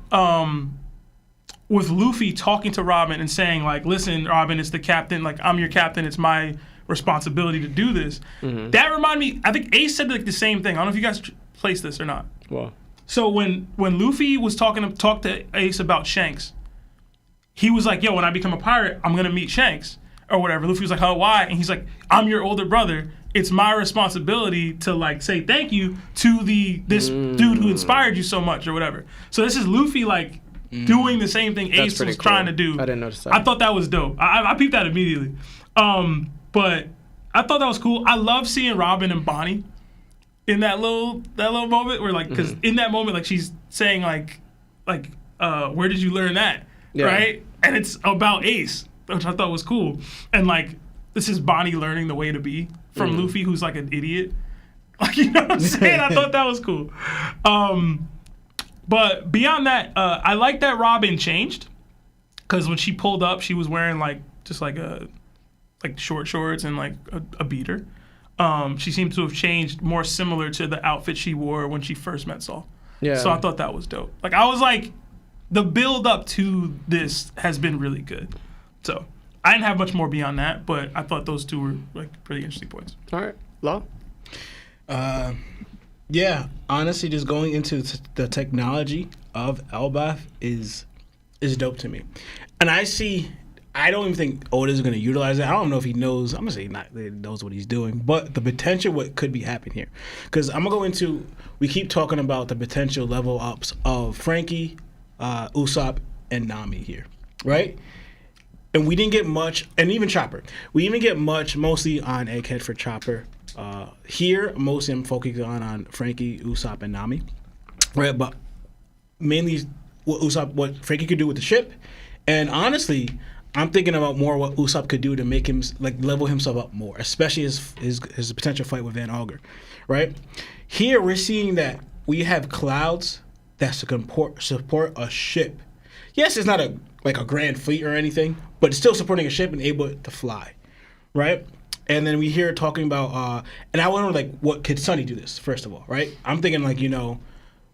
with Luffy talking to Robin and saying, like, listen, Robin, it's the captain. Like, I'm your captain. It's my responsibility to do this. That reminded me, I think Ace said like the same thing. I don't know if you guys placed this or not. Well, So when Luffy was talked to Ace about Shanks, he was like, yo, when I become a pirate, I'm going to meet Shanks or whatever. Luffy was like, oh, why? And he's like, I'm your older brother. It's my responsibility to like say thank you to this dude who inspired you so much or whatever. So this is Luffy like doing the same thing Ace pretty was cool. trying to do. I didn't notice that. I thought that was dope. I peeped that immediately. But I thought that was cool. I love seeing Robin and Bonnie in that little moment where like, because in that moment, like she's saying like where did you learn that? Yeah. right? And it's about Ace, which I thought was cool. And like, this is Bonnie learning the way to be from Luffy, who's like an idiot. Like, you know what I'm saying? I thought that was cool. But beyond that, I like that Robin changed, because when she pulled up, she was wearing like just like short shorts and like a beater. She seemed to have changed more similar to the outfit she wore when she first met Saul. Yeah. So I thought that was dope. Like, I was like, the build up to this has been really good. So I didn't have much more beyond that, but I thought those two were like pretty interesting points. All right. Law? Yeah, honestly, just going into the technology of Elbaf is dope to me. And I don't even think Oda's going to utilize it. I don't know if he knows. I'm going to say not that he knows what he's doing, but the potential what could be happening here. Because I'm going to go into, we keep talking about the potential level ups of Frankie, Usopp, and Nami here, right? And we didn't get much, and even Chopper. We even get much, mostly on Egghead for Chopper. Here, mostly I'm focusing on Frankie, Usopp, and Nami, right? But mainly what Frankie could do with the ship, and honestly, I'm thinking about more what Usopp could do to make him like level himself up more, especially his potential fight with Van Augur, right? Here we're seeing that we have clouds that support a ship. Yes, it's not a grand fleet or anything, but it's still supporting a ship and able to fly, right? And then we hear talking about, and I wonder, like, what could Sunny do this, first of all, right? I'm thinking, like, you know,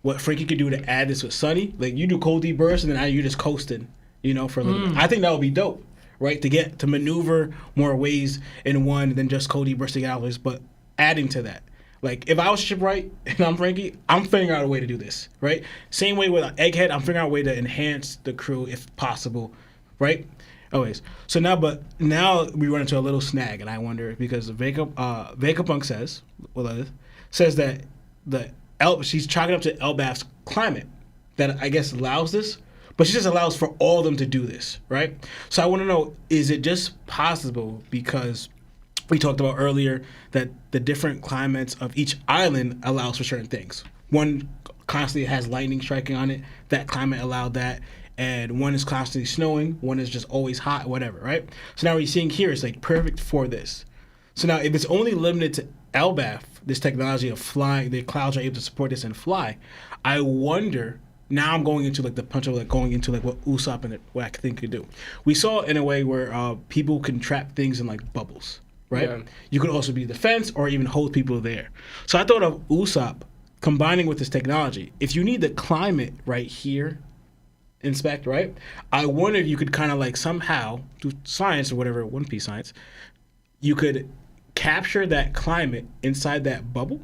what Frankie could do to add this with Sunny. Like, you do cold deep burst, and then you're just coasting, you know, for a little bit. I think that would be dope, right? To maneuver more ways in one than just cold deep burst to get out of this, but adding to that. Like, if I was Shipwright and I'm Frankie, I'm figuring out a way to do this, right? Same way with Egghead, I'm figuring out a way to enhance the crew if possible, right? Always. So now we run into a little snag, and I wonder, because Vegapunk says that she's chalking up to Elbaf's climate that I guess allows this, but she just allows for all of them to do this, right? So I want to know, is it just possible because we talked about earlier that the different climates of each island allows for certain things. One constantly has lightning striking on it. That climate allowed that. And one is constantly snowing. One is just always hot, whatever, right? So now what you're seeing here is like perfect for this. So now if it's only limited to Elbaf, this technology of flying, the clouds are able to support this and fly, I wonder, now I'm going into like the punch of like going into like what Usopp and what I think could do. We saw in a way where people can trap things in like bubbles, right? Yeah. You could also be defense or even hold people there. So I thought of Usopp combining with this technology. If you need the climate right here, inspect, right? I wonder if you could kind of like somehow do science or whatever, One Piece science, you could capture that climate inside that bubble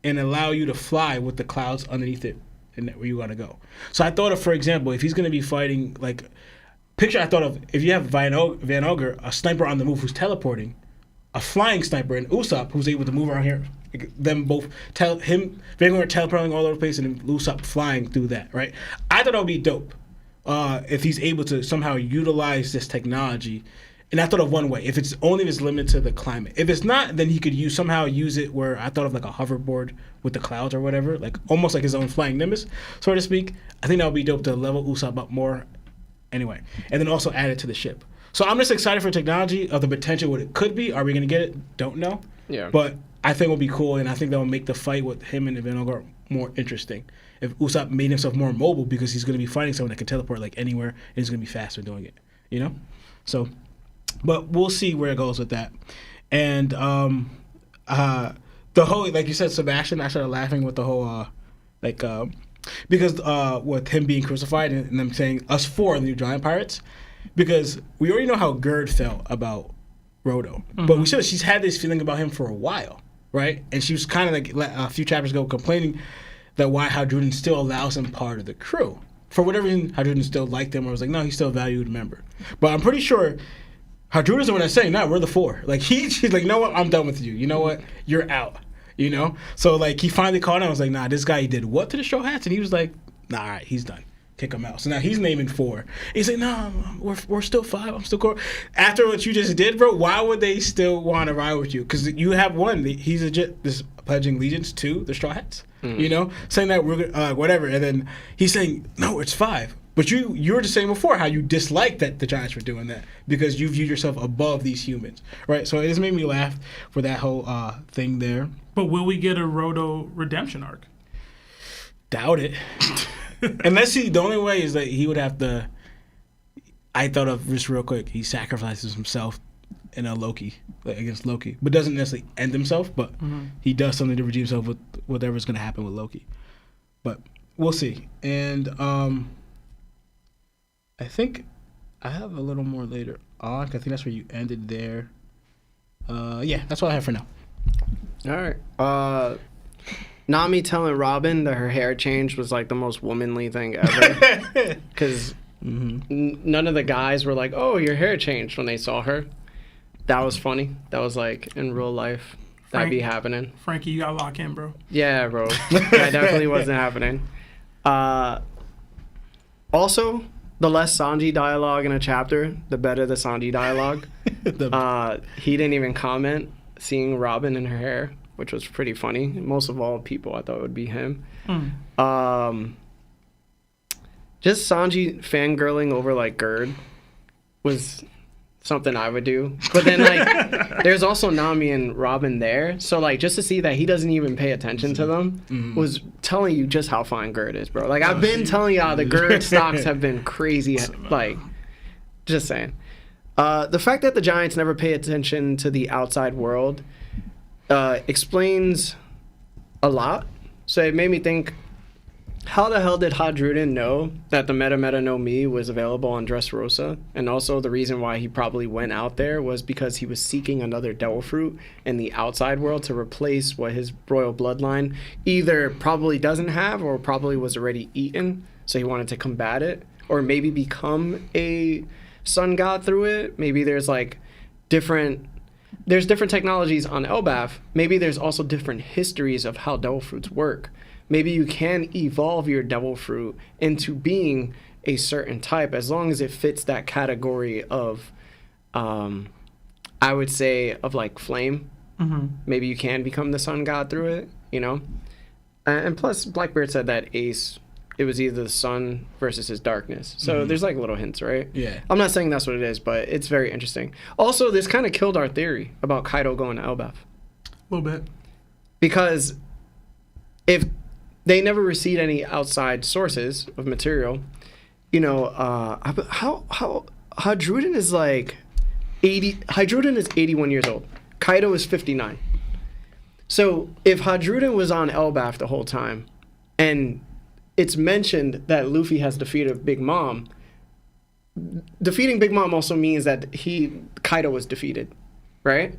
and allow you to fly with the clouds underneath it and where you want to go. So I thought of, for example, if he's going to be fighting, like, I thought of if you have Van Augur, a sniper on the move who's teleporting, a flying sniper, and Usopp who's able to move around here, them both Van Augur teleporting all over the place and then Usopp flying through that, right? I thought that would be dope. If he's able to somehow utilize this technology. And I thought of one way, if it's limited to the climate. If it's not, then he could somehow use it where I thought of like a hoverboard with the clouds or whatever, like almost like his own flying Nimbus, so to speak. I think that would be dope to level Usopp up more anyway. And then also add it to the ship. So I'm just excited for technology of the potential what it could be. Are we going to get it? Don't know. Yeah. But I think it will be cool, and I think that will make the fight with him and Van Augur more interesting. If Usopp made himself more mobile because he's going to be fighting someone that can teleport like anywhere, and he's going to be faster doing it, you know? So, but we'll see where it goes with that. And the whole, like you said, Sebastian, I started laughing with the whole, because with him being crucified and them saying, us four, the new giant pirates, because we already know how Gerd felt about Roto. Mm-hmm. But she's had this feeling about him for a while, right? And she was kind of like a few chapters ago complaining that why Hadruden still allows him part of the crew. For whatever reason, Hadruden still liked him, or was like, no, he's still a valued member. But I'm pretty sure Hadruden's the one that's saying, no, we're the four. Like, she's like, you know what, I'm done with you. You know what, you're out. You know? So, like, he finally called him and was like, nah, this guy, he did what to the Straw Hats? And he was like, nah, all right, he's done. Kick him out. So now he's naming four. He's like, no, we're still five. I'm still core. After what you just did, bro, why would they still want to ride with you? Because you have one. He's this pledging allegiance to the Straw Hats. You know, saying that we're whatever, and then he's saying, no, it's five. But you were just saying before how you disliked that the Giants were doing that because you viewed yourself above these humans, right? So it just made me laugh for that whole thing there. But will we get a Roto redemption arc? Doubt it. Unless the only way is that he would have to. I thought of just real quick. He sacrifices himself in a Loki against Loki, but doesn't necessarily end himself. But he does something to redeem himself with whatever's going to happen with Loki. But we'll see. And I think I have a little more later on. I think that's where you ended there. Yeah, that's all I have for now. All right. Nami telling Robin that her hair change was like the most womanly thing ever. Because none of the guys were like, oh, your hair changed when they saw her. That was funny. That was like in real life. That'd be happening. Frankie, you gotta lock in, bro. Yeah, bro. That definitely wasn't happening. Also, the less Sanji dialogue in a chapter, the better the Sanji dialogue. He didn't even comment seeing Robin in her hair, which was pretty funny. Most of all people, I thought it would be him. Just Sanji fangirling over like 𝙏𝙗𝙪 was something I would do. But then like there's also Nami and Robin there. So like just to see that he doesn't even pay attention to them was telling you just how fine 𝙏𝙗𝙪 is, bro. Like I've been telling y'all the 𝙏𝙗𝙪 stocks have been crazy. Like just saying. The fact that the Giants never pay attention to the outside world explains a lot. So it made me think, how the hell did 𝙀𝙀 know that the Meta no Mi was available on Dressrosa? And also the reason why he probably went out there was because he was seeking another devil fruit in the outside world to replace what his royal bloodline either probably doesn't have or probably was already eaten. So he wanted to combat it or maybe become a sun god through it. Maybe there's like different technologies on Elbaf. Maybe there's also different histories of how devil fruits work. Maybe you can evolve your devil fruit into being a certain type as long as it fits that category of, I would say, of like flame. Maybe you can become the sun god through it, you know? And plus, Blackbeard said that Ace, it was either the sun versus his darkness. So there's like little hints, right? Yeah. I'm not saying that's what it is, but it's very interesting. Also, this kind of killed our theory about Kaido going to Elbaf. A little bit. Because if they never received any outside sources of material, you know, how 𝙀𝙀 is like 80. 𝙀𝙀 is 81 years old. Kaido is 59. So if 𝙀𝙀 was on Elbaf the whole time, and it's mentioned that Luffy has defeated Big Mom, defeating Big Mom also means that Kaido was defeated, right?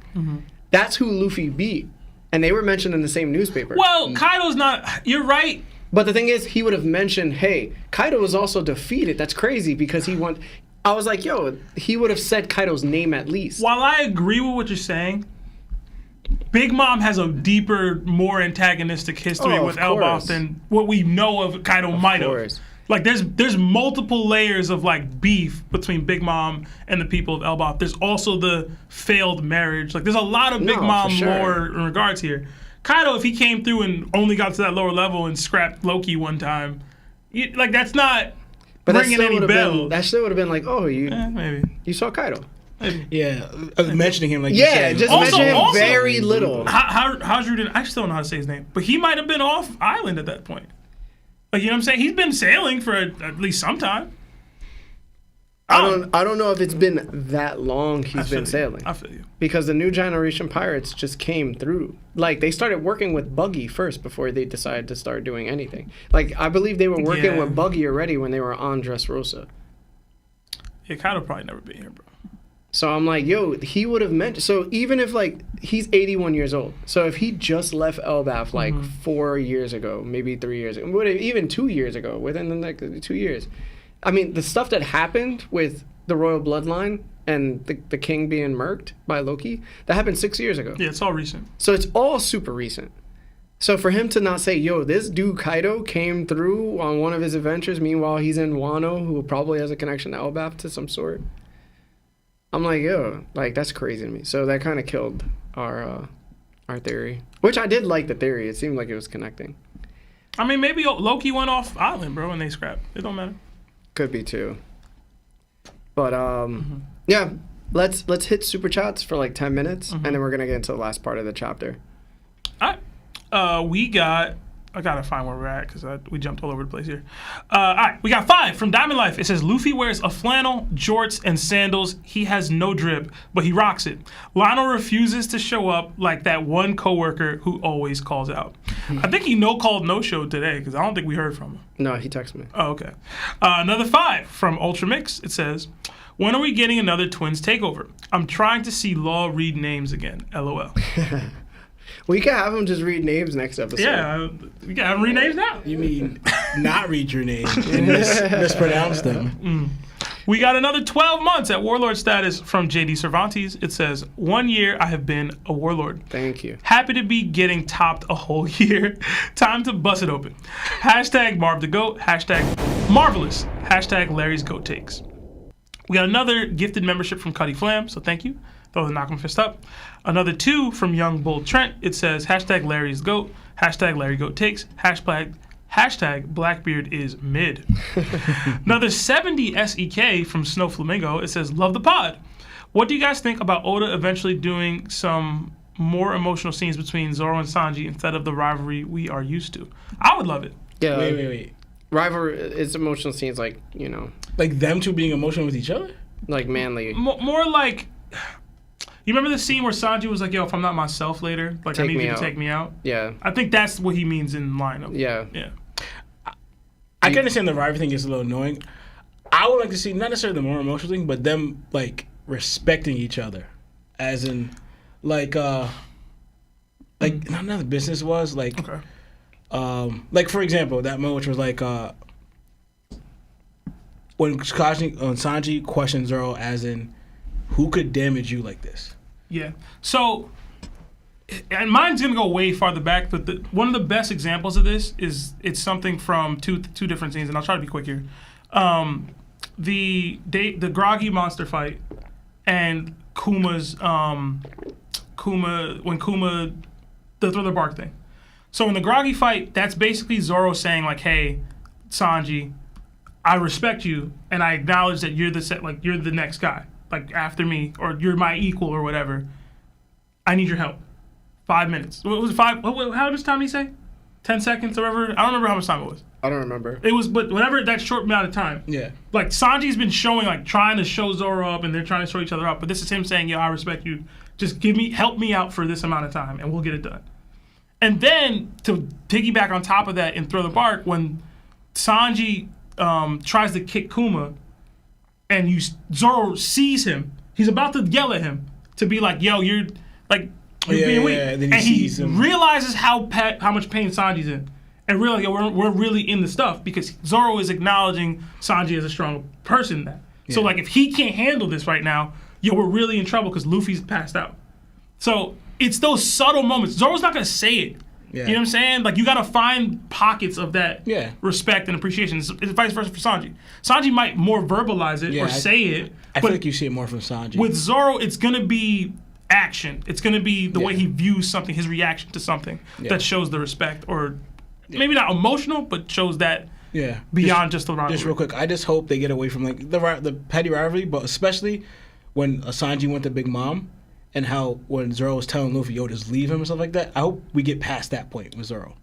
That's who Luffy beat. And they were mentioned in the same newspaper. Well, Kaido's not. You're right. But the thing is, he would have mentioned, hey, Kaido was also defeated. That's crazy because he won. I was like, yo, he would have said Kaido's name at least. While I agree with what you're saying, Big Mom has a deeper, more antagonistic history with Elbaf than what we know of Kaido might have. Like, there's multiple layers of, like, beef between Big Mom and the people of Elbaf. There's also the failed marriage. Like, there's a lot of Big Mom lore in regards here. Kaido, if he came through and only got to that lower level and scrapped Loki one time, like, that's not ringing any bells. That still would have been like, oh, maybe. You saw Kaido. Maybe. Yeah, mentioning him like you said. Just mention him very little. 𝙀𝙀, I still don't know how to say his name, but he might have been off island at that point. Like, you know what I'm saying? He's been sailing for at least some time. I don't know if it's been that long he's been sailing. I feel you. Because the new generation pirates just came through. Like, they started working with Buggy first before they decided to start doing anything. Like, I believe they were working with Buggy already when they were on Dressrosa. Yeah, Kaido probably never been here, bro. So I'm like, yo, he would have mentioned. So even if, like, he's 81 years old. So if he just left Elbaf, like, 4 years ago, maybe 3 years ago, even 2 years ago, within the next 2 years. I mean, the stuff that happened with the royal bloodline and the king being murked by Loki, that happened 6 years ago. Yeah, it's all recent. So it's all super recent. So for him to not say, yo, this dude Kaido came through on one of his adventures, meanwhile he's in Wano, who probably has a connection to Elbaf to some sort. I'm like, yo, like, that's crazy to me. So that kind of killed our theory. Which I did like the theory. It seemed like it was connecting. I mean, maybe Loki went off island, bro, and they scrapped. It don't matter. Could be too. But yeah, let's hit super chats for like 10 minutes, and then we're gonna get into the last part of the chapter. All right. We got. I gotta find where we're at because we jumped all over the place here. All right, we got 5 from Diamond Life. It says Luffy wears a flannel, jorts, and sandals. He has no drip, but he rocks it. Lionel refuses to show up like that one coworker who always calls out. I think he no-showed today because I don't think we heard from him. No, he texted me. Oh, okay. Another 5 from Ultra Mix. It says, when are we getting another Twins takeover? I'm trying to see Law read names again. LOL. We can have him just read names next episode. Yeah, we can have him read names now. You mean not read your name and mispronounce them? We got another 12 months at Warlord status from JD Cervantes. It says, 1 year I have been a Warlord. Thank you. Happy to be getting topped a whole year. Time to bust it open. Hashtag Marv the Goat. Hashtag Marvelous. Hashtag Larry's Goat Takes. We got another gifted membership from Cuddy Flam, so thank you. Throw the knock 'em fist up. Another 2 from Young Bull Trent. It says, hashtag Larry's Goat. Hashtag Larry Goat Takes. Hashtag Blackbeard is mid. Another 70 SEK from Snow Flamingo. It says, love the pod. What do you guys think about Oda eventually doing some more emotional scenes between Zoro and Sanji instead of the rivalry we are used to? I would love it. Yeah. Wait. Rivalry, it's emotional scenes like, Like them two being emotional with each other? like manly. More like, you remember the scene where Sanji was like, yo, if I'm not myself later, like I Take need me you to out. take me out? Yeah. I think that's what he means in lineup. Yeah. Yeah. I can understand the rivalry thing is a little annoying. I would like to see not necessarily the more emotional thing, but them like respecting each other, as in, like not the business was like, Okay. like for example that moment which was like when Sanji questioned Zoro as in, who could damage you like this? Yeah. So, and mine's gonna go way farther back, but one of the best examples of this is it's something from two different scenes, and I'll try to be quick here. The Groggy monster fight and Kuma's Kuma the Thriller Bark thing. So in the Groggy fight, that's basically Zoro saying like, "Hey, Sanji, I respect you, and I acknowledge that you're you're the next guy, like after me, or you're my equal or whatever. I need your help. 5 minutes. What was it, 5? How much time did he say? 10 seconds or whatever? I don't remember how much time it was. I don't remember. It was, but whatever that short amount of time. Yeah. Like Sanji's been showing, like trying to show Zoro up, and they're trying to show each other up. But this is him saying, "Yo, I respect you. Just help me out for this amount of time, and we'll get it done." And then to piggyback on top of that in Thriller Bark, when Sanji tries to kick Kuma, and Zoro sees him, he's about to yell at him to be like, "Yo, you're like." You're being weak. Then and he sees him. realizes how much pain Sanji's in. And realize we're really in the stuff because Zoro is acknowledging Sanji as a strong person now. So like if he can't handle this right now, we're really in trouble because Luffy's passed out. So it's those subtle moments. Zoro's not gonna say it. Yeah. You know what I'm saying? Like you gotta find pockets of that respect and appreciation. It's vice versa for Sanji. Sanji might more verbalize it or say it. I feel like you see it more from Sanji. With Zoro, it's gonna be action. It's going to be the way he views something, his reaction to something that shows the respect, or maybe not emotional, but shows that beyond just the rivalry. Just real quick, I just hope they get away from like the petty rivalry, but especially when Sanji went to Big Mom, and how when Zoro was telling Luffy, "Yo, just leave him" and stuff like that. I hope we get past that point with Zoro.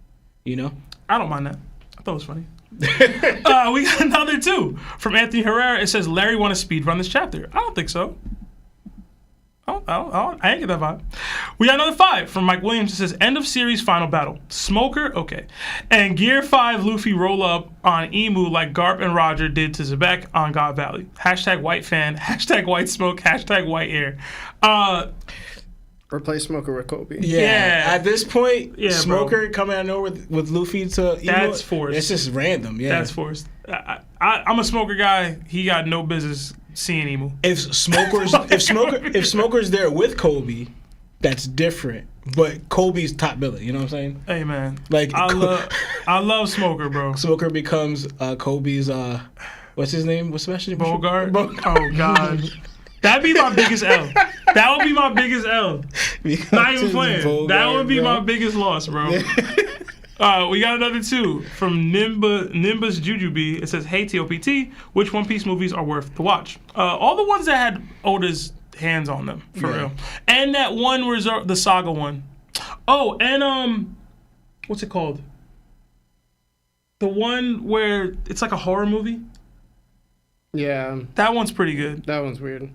You know? I don't mind that. I thought it was funny. We got another 2 from Anthony Herrera. It says Larry want to speed run this chapter. I don't think so. I ain't get that vibe. We got another 5 from Mike Williams. It says, end of series final battle. Smoker, okay. And Gear 5 Luffy roll up on Emu like Garp and Roger did to Zebek on God Valley. Hashtag white fan. Hashtag white smoke. Hashtag white air. Replace Smoker with Kobe. Yeah. At this point, Smoker bro. coming out of nowhere with Luffy to Emu. That's forced. It's just random. Yeah. That's forced. I'm a Smoker guy. He got no business seeing Emu. If Smoker's there with Kobe, that's different. But Kobe's top biller, you know what I'm saying? Hey man, like I love Smoker, bro. Smoker becomes Kobe's what's his name? What's special? Bogart. Oh God, that'd be my biggest L. That would be my biggest L. Not even playing. That would be my biggest loss, bro. We got another 2 from Nimbus Jujubee. It says, "Hey TOPT, which One Piece movies are worth to watch?" All the ones that had Oda's hands on them, for real. And that one was the Saga one. Oh, and what's it called? The one where it's like a horror movie. Yeah, That one's pretty good. that one's weird.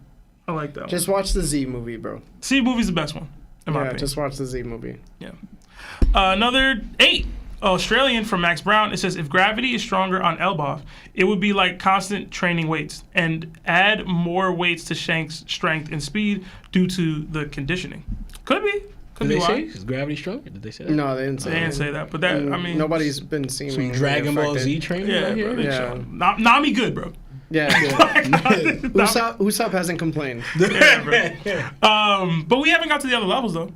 I like that Just watch the Z movie, bro. one. See, movie's the best one, in my Yeah, opinion. just watch the Z movie. Yeah. Another 8. Australian from Max Brown. It says, "If gravity is stronger on Elbaf, it would be like constant training weights and add more weights to Shank's strength and speed due to the conditioning." Could be. Could Did be they why. say is gravity stronger? Did they say that? No, they didn't say They didn't that. say that, but that, I mean, Nobody's been seeing Some Dragon Ball Z training Yeah, right bro. here. Yeah. Nami good, bro. Yeah, good. Usopp hasn't complained. Yeah, bro. But we haven't got to the other levels though,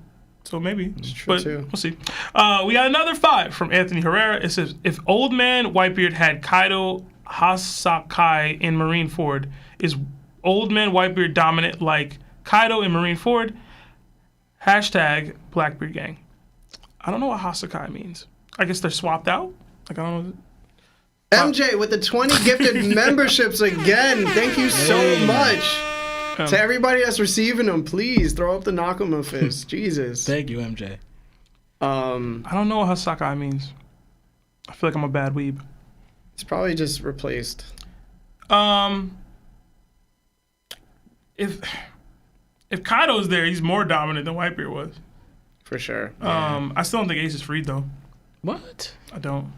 so maybe. true, But too. we'll see. We got another 5 from Anthony Herrera. It says, "If Old Man Whitebeard had Kaido Hasakai in Marineford, is Old Man Whitebeard dominant like Kaido in Marineford? Hashtag Blackbeard Gang." I don't know what Hasakai means. I guess they're swapped out. Like I don't know. MJ with the 20 gifted memberships again. Thank you so much. To everybody that's receiving them, please throw up the Nakama fist. Jesus. Thank you, MJ. I don't know what Hasakai means. I feel like I'm a bad weeb. It's probably just replaced. If Kaido's there, he's more dominant than Whitebeard was. For sure. I still don't think Ace is freed though. What? I don't.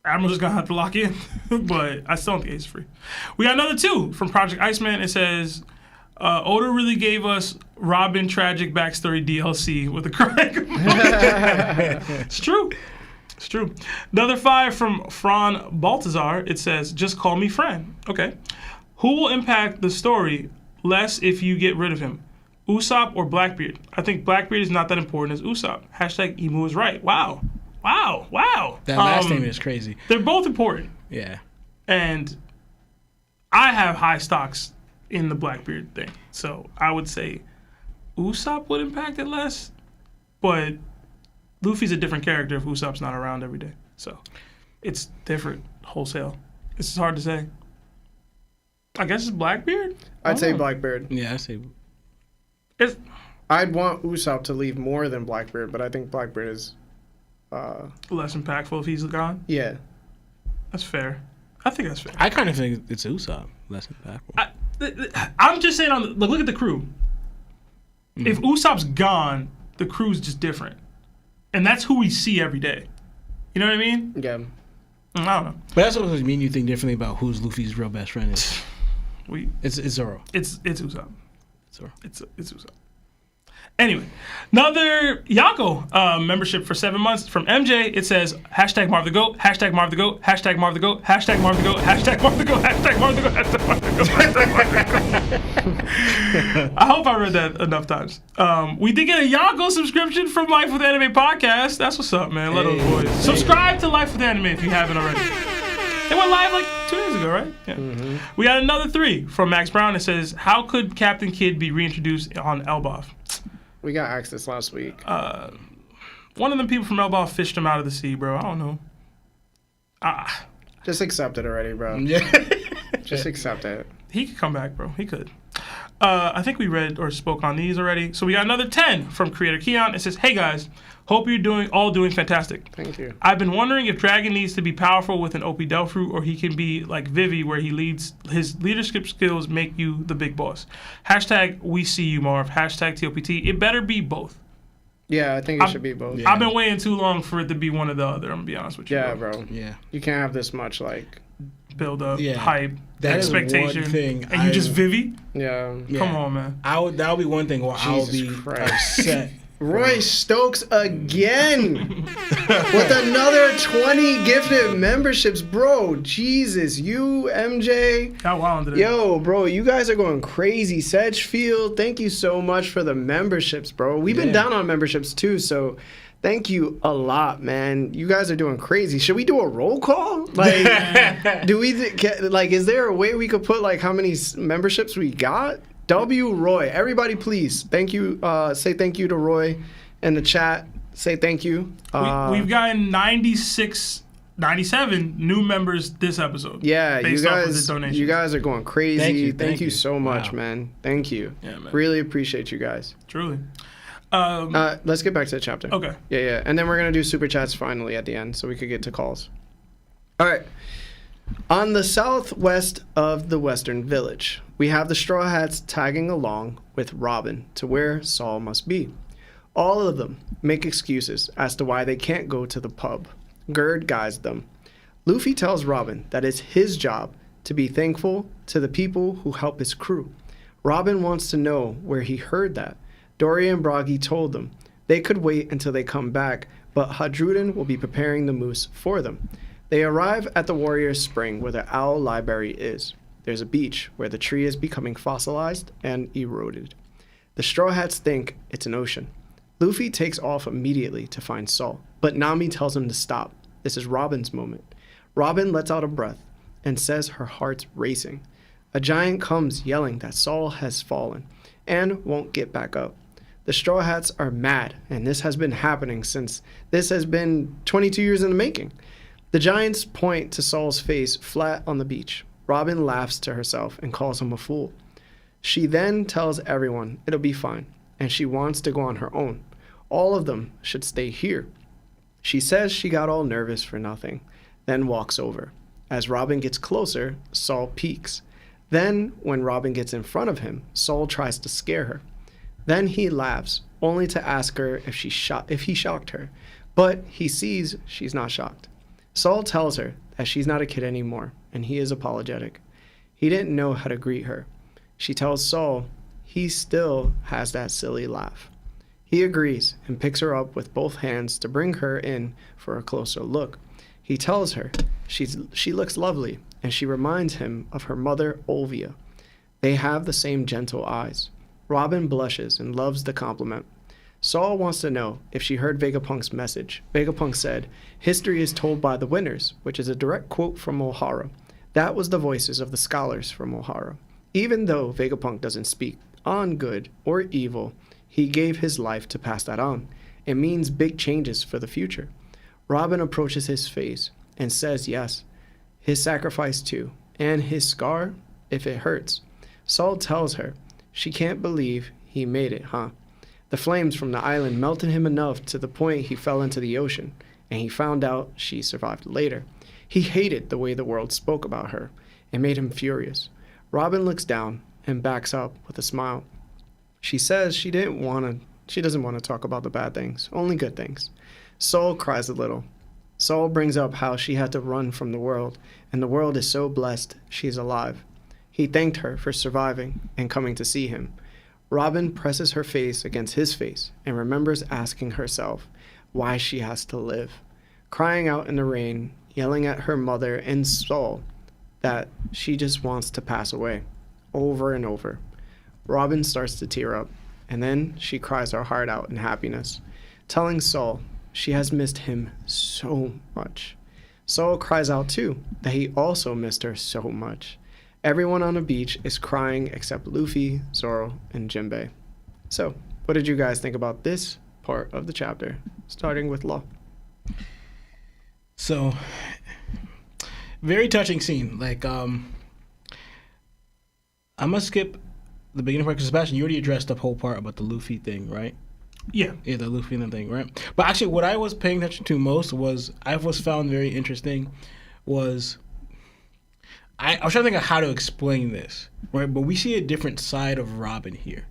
Admiral's just gonna have to lock in, but I still don't think Ace is free. We got another 2 from Project Iceman. It says, "Oda really gave us Robin tragic backstory DLC with a crying." It's true. It's true. Another 5 from Fran Baltazar. It says, "Just call me Fran." Okay. "Who will impact the story less if you get rid of him? Usopp or Blackbeard? I think Blackbeard is not that important as Usopp. Hashtag Emu is right." Wow. That last name is crazy. They're both important. Yeah. And I have high stocks in the Blackbeard thing. So I would say Usopp would impact it less. But Luffy's a different character if Usopp's not around every day. So it's different wholesale. It's just hard to say. I guess it's Blackbeard? I'd say Blackbeard. Yeah, I say. I'd want Usopp to leave more than Blackbeard, but I think Blackbeard is... Less impactful if he's gone. yeah. That's fair. I think that's fair. I kind of think it's Usopp. Less impactful. I'm just saying, look at the crew. If Usopp's gone, the crew's just different. And that's who we see every day. You know what I mean? Yeah. I don't know. But that's what does mean you think differently about who's Luffy's real best friend is. It's Zoro. It's Usopp. Zoro. It's Usopp. Anyway, another Yako membership for 7 months from MJ. It says, hashtag Marv the Goat, hashtag Marv the Goat, hashtag Marv the Goat, hashtag Marv the Goat, hashtag Marv the Goat, hashtag Marv the Goat, hashtag Marv the Goat, hashtag Marv the Goat. I hope I read that enough times. We did get a Yako subscription from Life with Anime podcast. That's what's up, man. Let those boys. Subscribe to Life with Anime if you haven't already. They went live like 2 days ago, right? Yeah. We got another 3 from Max Brown. It says, how could Captain Kidd be reintroduced on Elbaf? We got asked this last week. One of them people from Elbaf fished him out of the sea, bro. I don't know. Just accept it already, bro. Yeah. Just accept it. He could come back, bro. He could. I think we read or spoke on these already. So we got another 10 from Creator Keon. It says, hey guys, hope you're all doing fantastic. Thank you. I've been wondering if Dragon needs to be powerful with an OP Delphi, or he can be like Vivi, where he leads his leadership skills make you the big boss. Hashtag we see you, Marv. Hashtag TOPT. It better be both. Yeah, I think it should be both. Yeah. I've been waiting too long for it to be one or the other. I'm gonna be honest with you. Yeah, bro. Yeah. You can't have this much, like... Build up, Yeah. hype, That is expectation, one thing and you just Vivi. Yeah. Come on, man. That would be one thing where I'll Jesus be Christ. upset. Roy Stokes again with another 20 gifted memberships, bro. Jesus, you, MJ. How wild today. Yo, bro, you guys are going crazy. Sedgefield, thank you so much for the memberships, bro. We've been down on memberships too, so thank you a lot, man. You guys are doing crazy. Should we do a roll call? Like, is there a way we could put like how many memberships we got? W. Roy. Everybody, please. Thank you. Say thank you to Roy in the chat. say thank you. We've gotten 97 new members this episode. Yeah, based off of the donations. you guys are going crazy. Thank you so much, wow. man. Thank you. Yeah, man. Really appreciate you guys. Truly. Let's get back to the chapter. Okay. Yeah. And then we're going to do super chats finally at the end so we could get to calls. All right. On the southwest of the Western Village, we have the Straw Hats tagging along with Robin to where Saul must be. All of them make excuses as to why they can't go to the pub. Gerd guides them. Luffy tells Robin that it's his job to be thankful to the people who help his crew. Robin wants to know where he heard that. Dory and Bragi told them they could wait until they come back, but 𝙀𝙀 will be preparing the moose for them. They arrive at the Warrior's Spring where the owl library is. There's a beach where the tree is becoming fossilized and eroded. The Straw Hats think it's an ocean. Luffy takes off immediately to find Saul, but Nami tells him to stop. This is Robin's moment. Robin lets out a breath and says her heart's racing. A giant comes yelling that Saul has fallen and won't get back up. The Straw Hats are mad, and this has been happening since this has been 22 years in the making. The giants point to Saul's face flat on the beach. Robin laughs to herself and calls him a fool. She then tells everyone it'll be fine, and she wants to go on her own. All of them should stay here. She says she got all nervous for nothing, then walks over. As Robin gets closer, Saul peeks. Then, when Robin gets in front of him, Saul tries to scare her. Then he laughs, only to ask her if he shocked her, but he sees she's not shocked. Saul tells her that she's not a kid anymore, and he is apologetic. He didn't know how to greet her. She tells Saul he still has that silly laugh. He agrees and picks her up with both hands to bring her in for a closer look. He tells her she looks lovely, and she reminds him of her mother, Olvia. They have the same gentle eyes. Robin blushes and loves the compliment. Saul wants to know if she heard Vegapunk's message. Vegapunk said, "History is told by the winners," which is a direct quote from Ōhara. That was the voices of the scholars from Ōhara. Even though Vegapunk doesn't speak on good or evil, he gave his life to pass that on. It means big changes for the future. Robin approaches his face and says yes, his sacrifice too, and his scar if it hurts. Saul tells her she can't believe he made it, huh? The flames from the island melted him enough to the point he fell into the ocean, and he found out she survived later. He hated the way the world spoke about her. It made him furious. Robin looks down and backs up with a smile. She says she doesn't want to talk about the bad things, only good things. Saul cries a little. Saul brings up how she had to run from the world, and the world is so blessed she's alive. He thanked her for surviving and coming to see him. Robin presses her face against his face and remembers asking herself why she has to live. Crying out in the rain, yelling at her mother and Saul that she just wants to pass away, over and over. Robin starts to tear up, and then she cries her heart out in happiness, telling Saul she has missed him so much. Saul cries out too, that he also missed her so much. Everyone on the beach is crying except Luffy, Zoro, and Jinbei. So, what did you guys think about this part of the chapter, starting with Law? So, very touching scene. Like, I'm gonna skip the beginning part because Sebastian, you already addressed the whole part about the Luffy thing, right? Yeah. Yeah, the Luffy and the thing, right? But actually, what I was paying attention to most found very interesting was I was trying to think of how to explain this, right? But we see a different side of Robin here,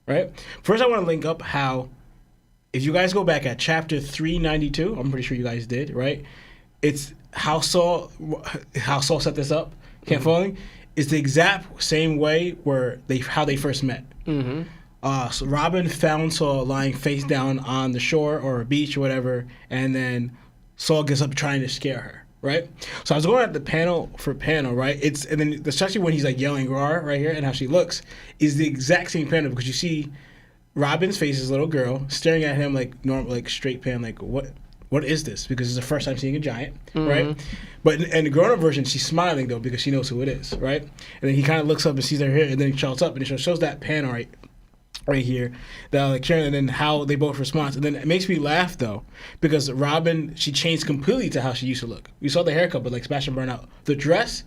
right? First, I want to link up how, if you guys go back at chapter 392, I'm pretty sure you guys did, right? It's how Saul set this up. Can't following? It's the exact same way how they first met. Mm-hmm. So Robin found Saul lying face down on the shore or a beach or whatever, and then Saul gets up trying to scare her. Right, so I was going at the panel for panel, right? And then especially when he's like yelling "Rawr" right here, and how she looks is the exact same panel because you see Robin's face is a little girl staring at him like normal, like straight pan, like what is this? Because it's the first time seeing a giant, right? But in the grown-up version, she's smiling though because she knows who it is, right? And then he kind of looks up and sees her here, and then he shouts up, and it shows that panel right right here that I like sharing, and then how they both respond. And then it makes me laugh though, because Robin, she changed completely to how she used to look. We saw the haircut, but like Sebastian burned out the dress,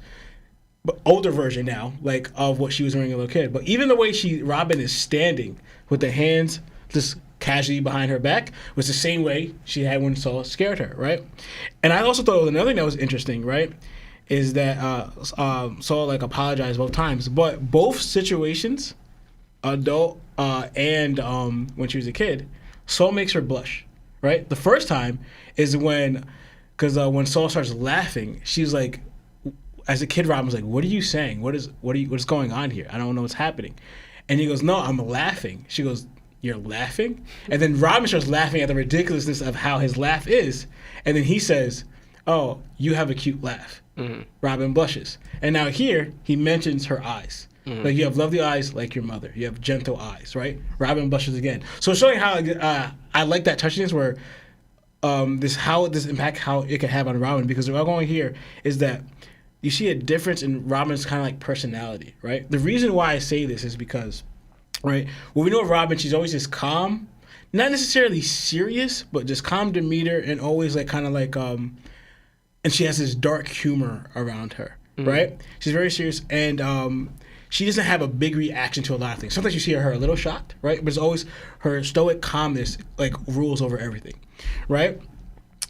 but older version now, like of what she was wearing as a little kid. But even the way Robin is standing with the hands just casually behind her back was the same way she had when Saul scared her, right? And I also thought another thing that was interesting, right, is that Saul like apologized both times, but both situations, adult and when she was a kid, Saul makes her blush, right? The first time is when Saul starts laughing, she's like, as a kid, Robin's like, "What are you saying? What's going on here? I don't know what's happening." And he goes, "No, I'm laughing." She goes, "You're laughing?" And then Robin starts laughing at the ridiculousness of how his laugh is, and then he says, "Oh, you have a cute laugh." Mm-hmm. Robin blushes, and now here he mentions her eyes. Mm-hmm. Like, you have lovely eyes like your mother. You have gentle eyes, right? Robin blushes again. So showing how I like that touchiness where how it can have on Robin, because what I'm going here is that you see a difference in Robin's kind of like personality, right? The reason why I say this is because, right, well, we know Robin, she's always just calm, not necessarily serious, but just calm demeanor and always like kind of like and she has this dark humor around her, right? She's very serious, and she doesn't have a big reaction to a lot of things. Sometimes you see her a little shocked, right? But it's always her stoic calmness like rules over everything, right?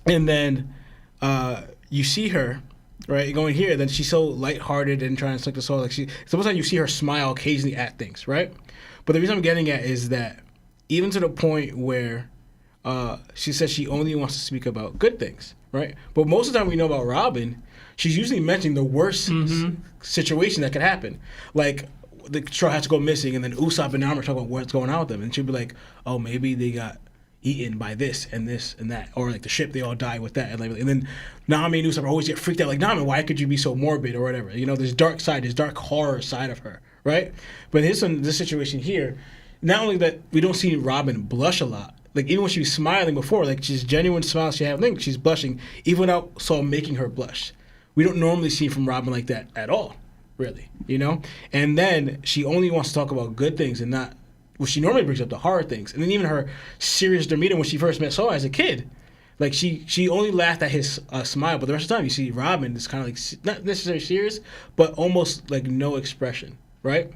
And then you see her, right, going here, then she's so lighthearted and trying to suck the soul. Like sometimes you see her smile occasionally at things, right? But the reason I'm getting at is that even to the point where she says she only wants to speak about good things, right? But most of the time we know about Robin, she's usually mentioning the worst situation that could happen. Like the Straw Hats go missing, and then Usopp and Armor talk about what's going on with them, and she'll be like, "Oh, maybe they got eaten by this and that," or like the ship, they all die with that, and then Nami and Usopp always get freaked out, like, "Nami, why could you be so morbid?" or whatever. You know, this dark side, this dark horror side of her, right? But this situation here, not only that we don't see Robin blush a lot, like even when she was smiling before, like she's genuine smiles she had, she's blushing, even without Saul making her blush. We don't normally see from Robin like that at all, really, you know? And then she only wants to talk about good things and not, well, she normally brings up the horror things. And then even her serious demeanor when she first met Saul as a kid, like she only laughed at his smile, but the rest of the time you see Robin is kind of like, not necessarily serious, but almost like no expression, right?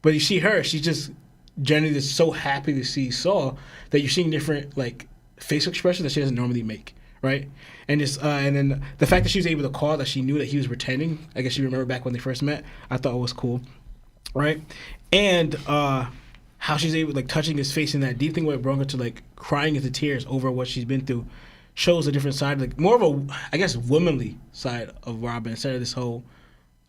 But you see her, she's just generally just so happy to see Saul that you're seeing different like facial expressions that she doesn't normally make, right? And and then the fact that she was able to call that she knew that he was pretending, I guess she remembered back when they first met, I thought was cool, right? And how she's able, like, touching his face in that deep thing where it brought her to like crying into tears over what she's been through, shows a different side, like more of a, I guess, womanly side of Robin instead of this whole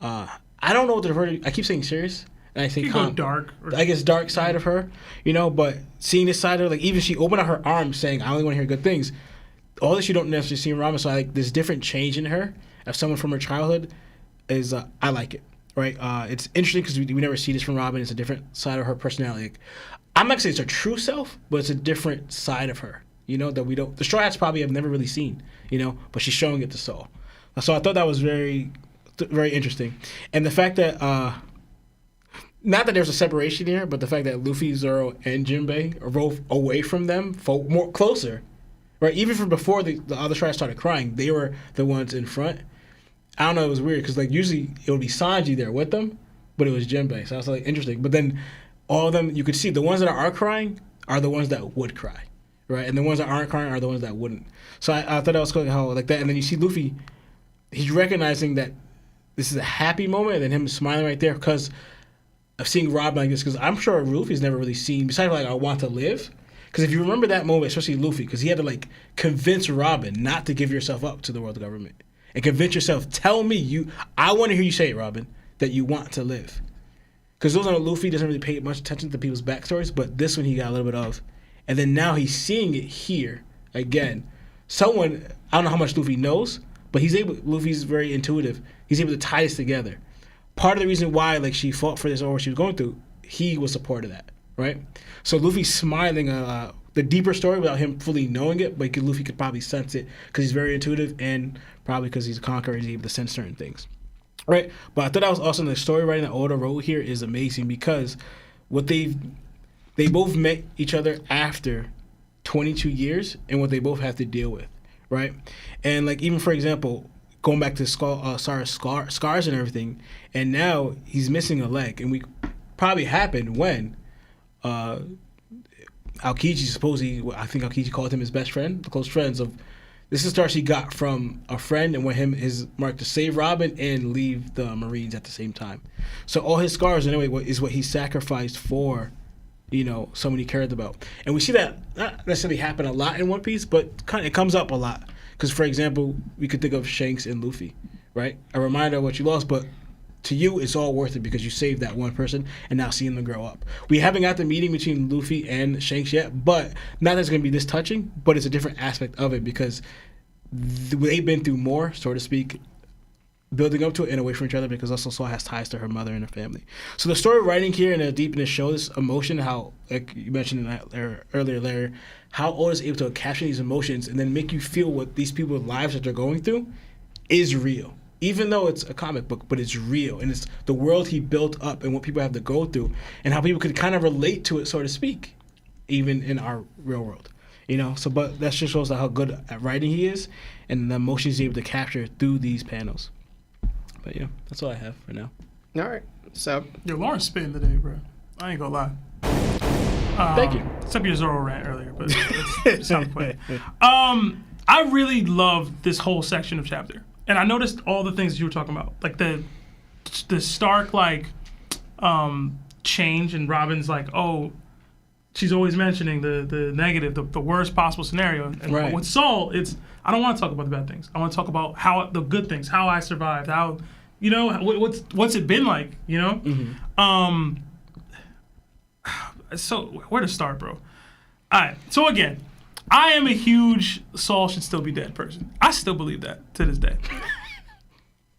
I don't know what to refer to. I keep saying serious, and I say calm. Dark. I guess dark side of her, you know. But seeing this side of her, like even she opened up her arms saying, "I only want to hear good things." All that you don't necessarily see in Robin, so like this different change in her of someone from her childhood is I like it, right? It's interesting because we never see this from Robin. It's a different side of her personality. Like, I'm not gonna say it's her true self, but it's a different side of her, you know, that we don't. The Straw Hats probably have never really seen, you know, but she's showing it to Saul. So I thought that was very, very interesting, and the fact that not that there's a separation here, but the fact that Luffy, Zoro, and Jinbei are both away from them, more closer. Right, even from before the other Straw Hats started crying, they were the ones in front. I don't know, it was weird because like usually it would be Sanji there with them, but it was Jinbei, so I was like interesting. But then all of them, you could see the ones that are crying are the ones that would cry, right? And the ones that aren't crying are the ones that wouldn't. So I thought that was cool how like that. And then you see Luffy, he's recognizing that this is a happy moment, and then him smiling right there because of seeing Robin like this. Because I'm sure Luffy's never really seen, besides like I want to live. Because if you remember that moment, especially Luffy, because he had to like convince Robin not to give yourself up to the world government and convince yourself, tell me I want to hear you say it, Robin, that you want to live. Because those on Luffy doesn't really pay much attention to people's backstories, but this one he got a little bit of. And then now he's seeing it here again. Someone, I don't know how much Luffy knows, but Luffy's very intuitive. He's able to tie this together. Part of the reason why like she fought for this or what she was going through, he was a part of that. Right? So Luffy's smiling the deeper story without him fully knowing it, but Luffy could probably sense it because he's very intuitive and probably because he's a conqueror, he's able to sense certain things. Right? But I thought that was awesome. The story writing that Oda wrote here is amazing because what they've they both met each other after 22 years and what they both have to deal with, right? And like even for example, going back to scars and everything, and now he's missing a leg, and we probably happened when Aokiji supposedly, I think Aokiji called him his best friend, the close friends of. This is stars he got from a friend and when his mark to save Robin and leave the Marines at the same time. So all his scars anyway is what he sacrificed for, someone he cared about. And we see that not necessarily happen a lot in One Piece, but it comes up a lot. Because for example, we could think of Shanks and Luffy, right? A reminder of what you lost, but to you, it's all worth it because you saved that one person and now seeing them grow up. We haven't got the meeting between Luffy and Shanks yet, but not that it's going to be this touching, but it's a different aspect of it because they've been through more, so to speak, building up to it and away from each other because also Saul has ties to her mother and her family. So the story writing here and the deepness shows emotion, how, like you mentioned in that earlier, Larry, how Oda is able to capture these emotions and then make you feel what these people's lives that they're going through is real. Even though it's a comic book, but it's real. And it's the world he built up and what people have to go through and how people could kind of relate to it, so to speak, even in our real world. But that just shows how good at writing he is and the emotions he's able to capture through these panels. But yeah, that's all I have for now. All right. So. Yo, Lawrence spitting today, bro. I ain't gonna lie. Thank you. Except your Zoro rant earlier, but it's not the point. I really love this whole section of chapter. And I noticed all the things you were talking about, like the stark change, and Robin's like, oh, she's always mentioning the negative, the worst possible scenario. And right. with Saul, I don't want to talk about the bad things. I want to talk about the good things, how I survived, how, what's it been like, Mm-hmm. So where to start, bro? All right. So again, I am a huge Saul should still be dead person. I still believe that to this day.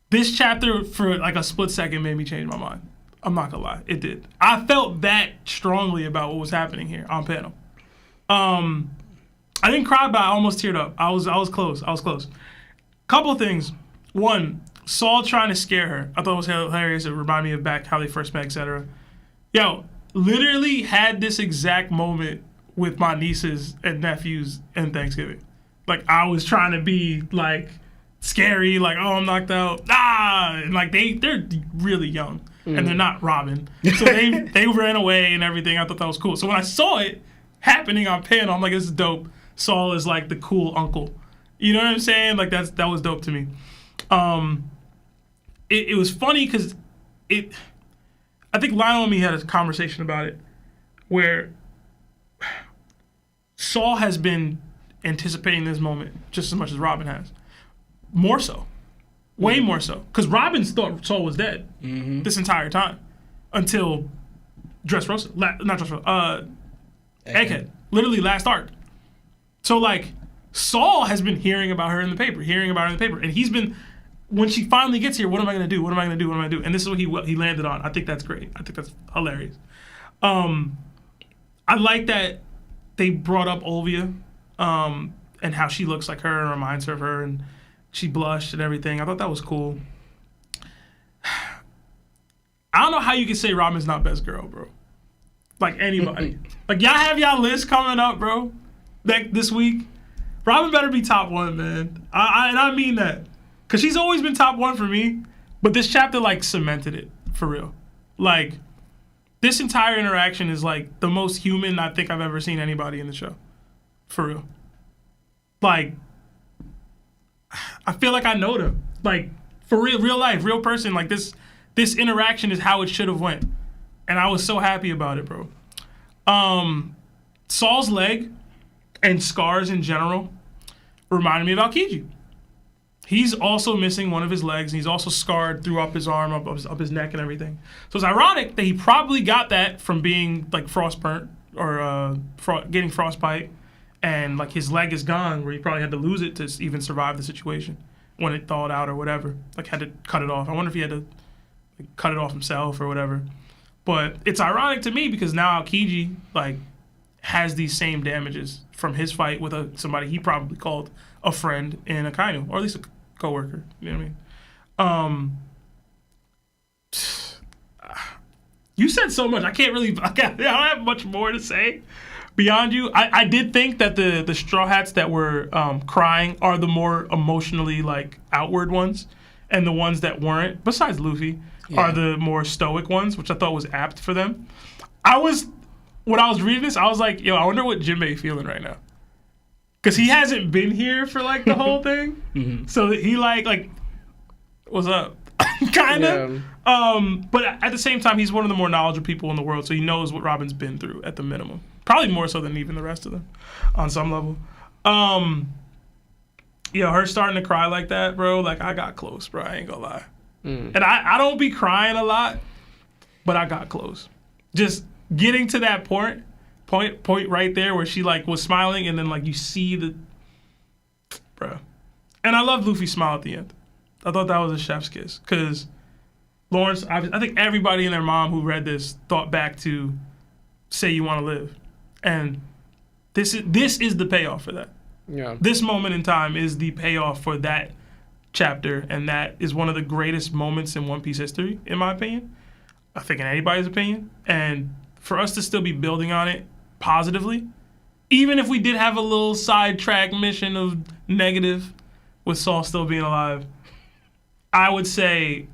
This chapter for like a split second made me change my mind. I'm not gonna lie, it did. I felt that strongly about what was happening here on panel. I didn't cry, but I almost teared up. I was close. Couple of things. One, Saul trying to scare her. I thought it was hilarious. It reminded me of back how they first met, etc. Yo, literally had this exact moment with my nieces and nephews in Thanksgiving. Like, I was trying to be, like, scary, like, oh, I'm knocked out. And, like, they're really young, and they're not Robin. So they ran away and everything. I thought that was cool. So when I saw it happening on panel, I'm like, this is dope. Saul is, like, the cool uncle. You know what I'm saying? Like, that was dope to me. It was funny because I think Lionel and me had a conversation about it where Saul has been anticipating this moment just as much as Robin has. More so. Way more so. Because Robin thought Saul was dead this entire time. Until Egghead. Literally last arc. So, like, Saul has been hearing about her in the paper. And he's been, when she finally gets here, what am I going to do? And this is what he landed on. I think that's great. I think that's hilarious. I like that they brought up Olvia and how she looks like her and reminds her of her, and she blushed and everything. I thought that was cool. I don't know how you can say Robin's not best girl, bro. Like, anybody. Like, y'all have y'all list coming up, bro, this week. Robin better be top one, man. And I mean that. Because she's always been top one for me, but this chapter, like, cemented it, for real. Like, this entire interaction is, like, the most human I think I've ever seen anybody in the show. For real. Like, I feel like I know them. Like, for real life, real person. Like, this interaction is how it should have went. And I was so happy about it, bro. Saul's leg and scars in general reminded me of Aokiji. He's also missing one of his legs, and he's also scarred through up his arm, up his neck and everything. So it's ironic that he probably got that from being, like, frostburnt or getting frostbite, and, like, his leg is gone, where he probably had to lose it to even survive the situation when it thawed out or whatever. Like, had to cut it off. I wonder if he had to, like, cut it off himself or whatever. But it's ironic to me because now Aokiji, like, has these same damages from his fight with somebody he probably called a friend in Akainu, or at least a coworker. You know what I mean? You said so much. I don't have much more to say beyond you. I did think that the Straw Hats that were crying are the more emotionally like outward ones, and the ones that weren't, besides Luffy, are the more stoic ones, which I thought was apt for them. When I was reading this, I was like, yo, I wonder what Jinbei feeling right now. Because he hasn't been here for like the whole thing. Mm-hmm. So he like, what's up? Kind of. Yeah. But at the same time, he's one of the more knowledgeable people in the world, so he knows what Robin's been through at the minimum. Probably more so than even the rest of them on some level. Her starting to cry like that, bro, like I got close, bro. I ain't gonna lie. And I don't be crying a lot, but I got close. Just getting to that point right there where she like was smiling and then like you see the, bro. And I love Luffy's smile at the end. I thought that was a chef's kiss because Lawrence, I think everybody and their mom who read this thought back to Say You Want to Live. And this is the payoff for that. Yeah. This moment in time is the payoff for that chapter, and that is one of the greatest moments in One Piece history, in my opinion. I think in anybody's opinion. And for us to still be building on it positively, even if we did have a little sidetrack mission of negative with Saul still being alive, I would say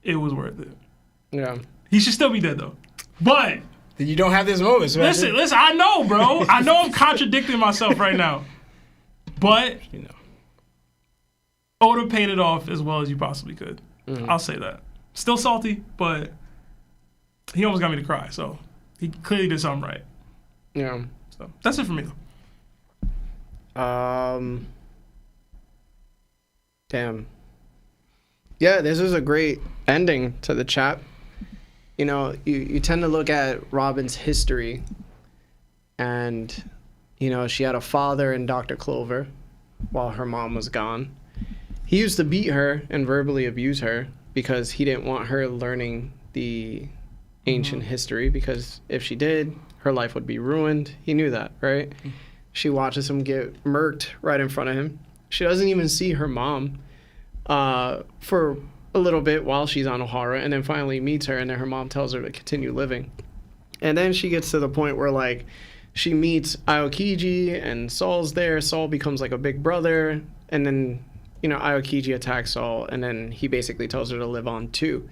it was worth it. Yeah. He should still be dead, though. But you don't have this moment. Listen, I know, bro. I know I'm contradicting myself right now. But Oda paid it off as well as you possibly could. Mm-hmm. I'll say that. Still salty, but he almost got me to cry, so he clearly did something right. Yeah. So that's it for me, though. Damn. Yeah, this is a great ending to the chap. You know, you tend to look at Robin's history, and, you know, she had a father in Dr. Clover while her mom was gone. He used to beat her and verbally abuse her because he didn't want her learning the ancient history, because if she did, her life would be ruined. He knew that, right? She watches him get murked right in front of him. She doesn't even see her mom for a little bit while she's on Ohara, and then finally meets her, and then her mom tells her to continue living. And then she gets to the point where, like, she meets Aokiji, and Saul's there. Saul becomes like a big brother, and then, you know, Aokiji attacks Saul, and then he basically tells her to live on too.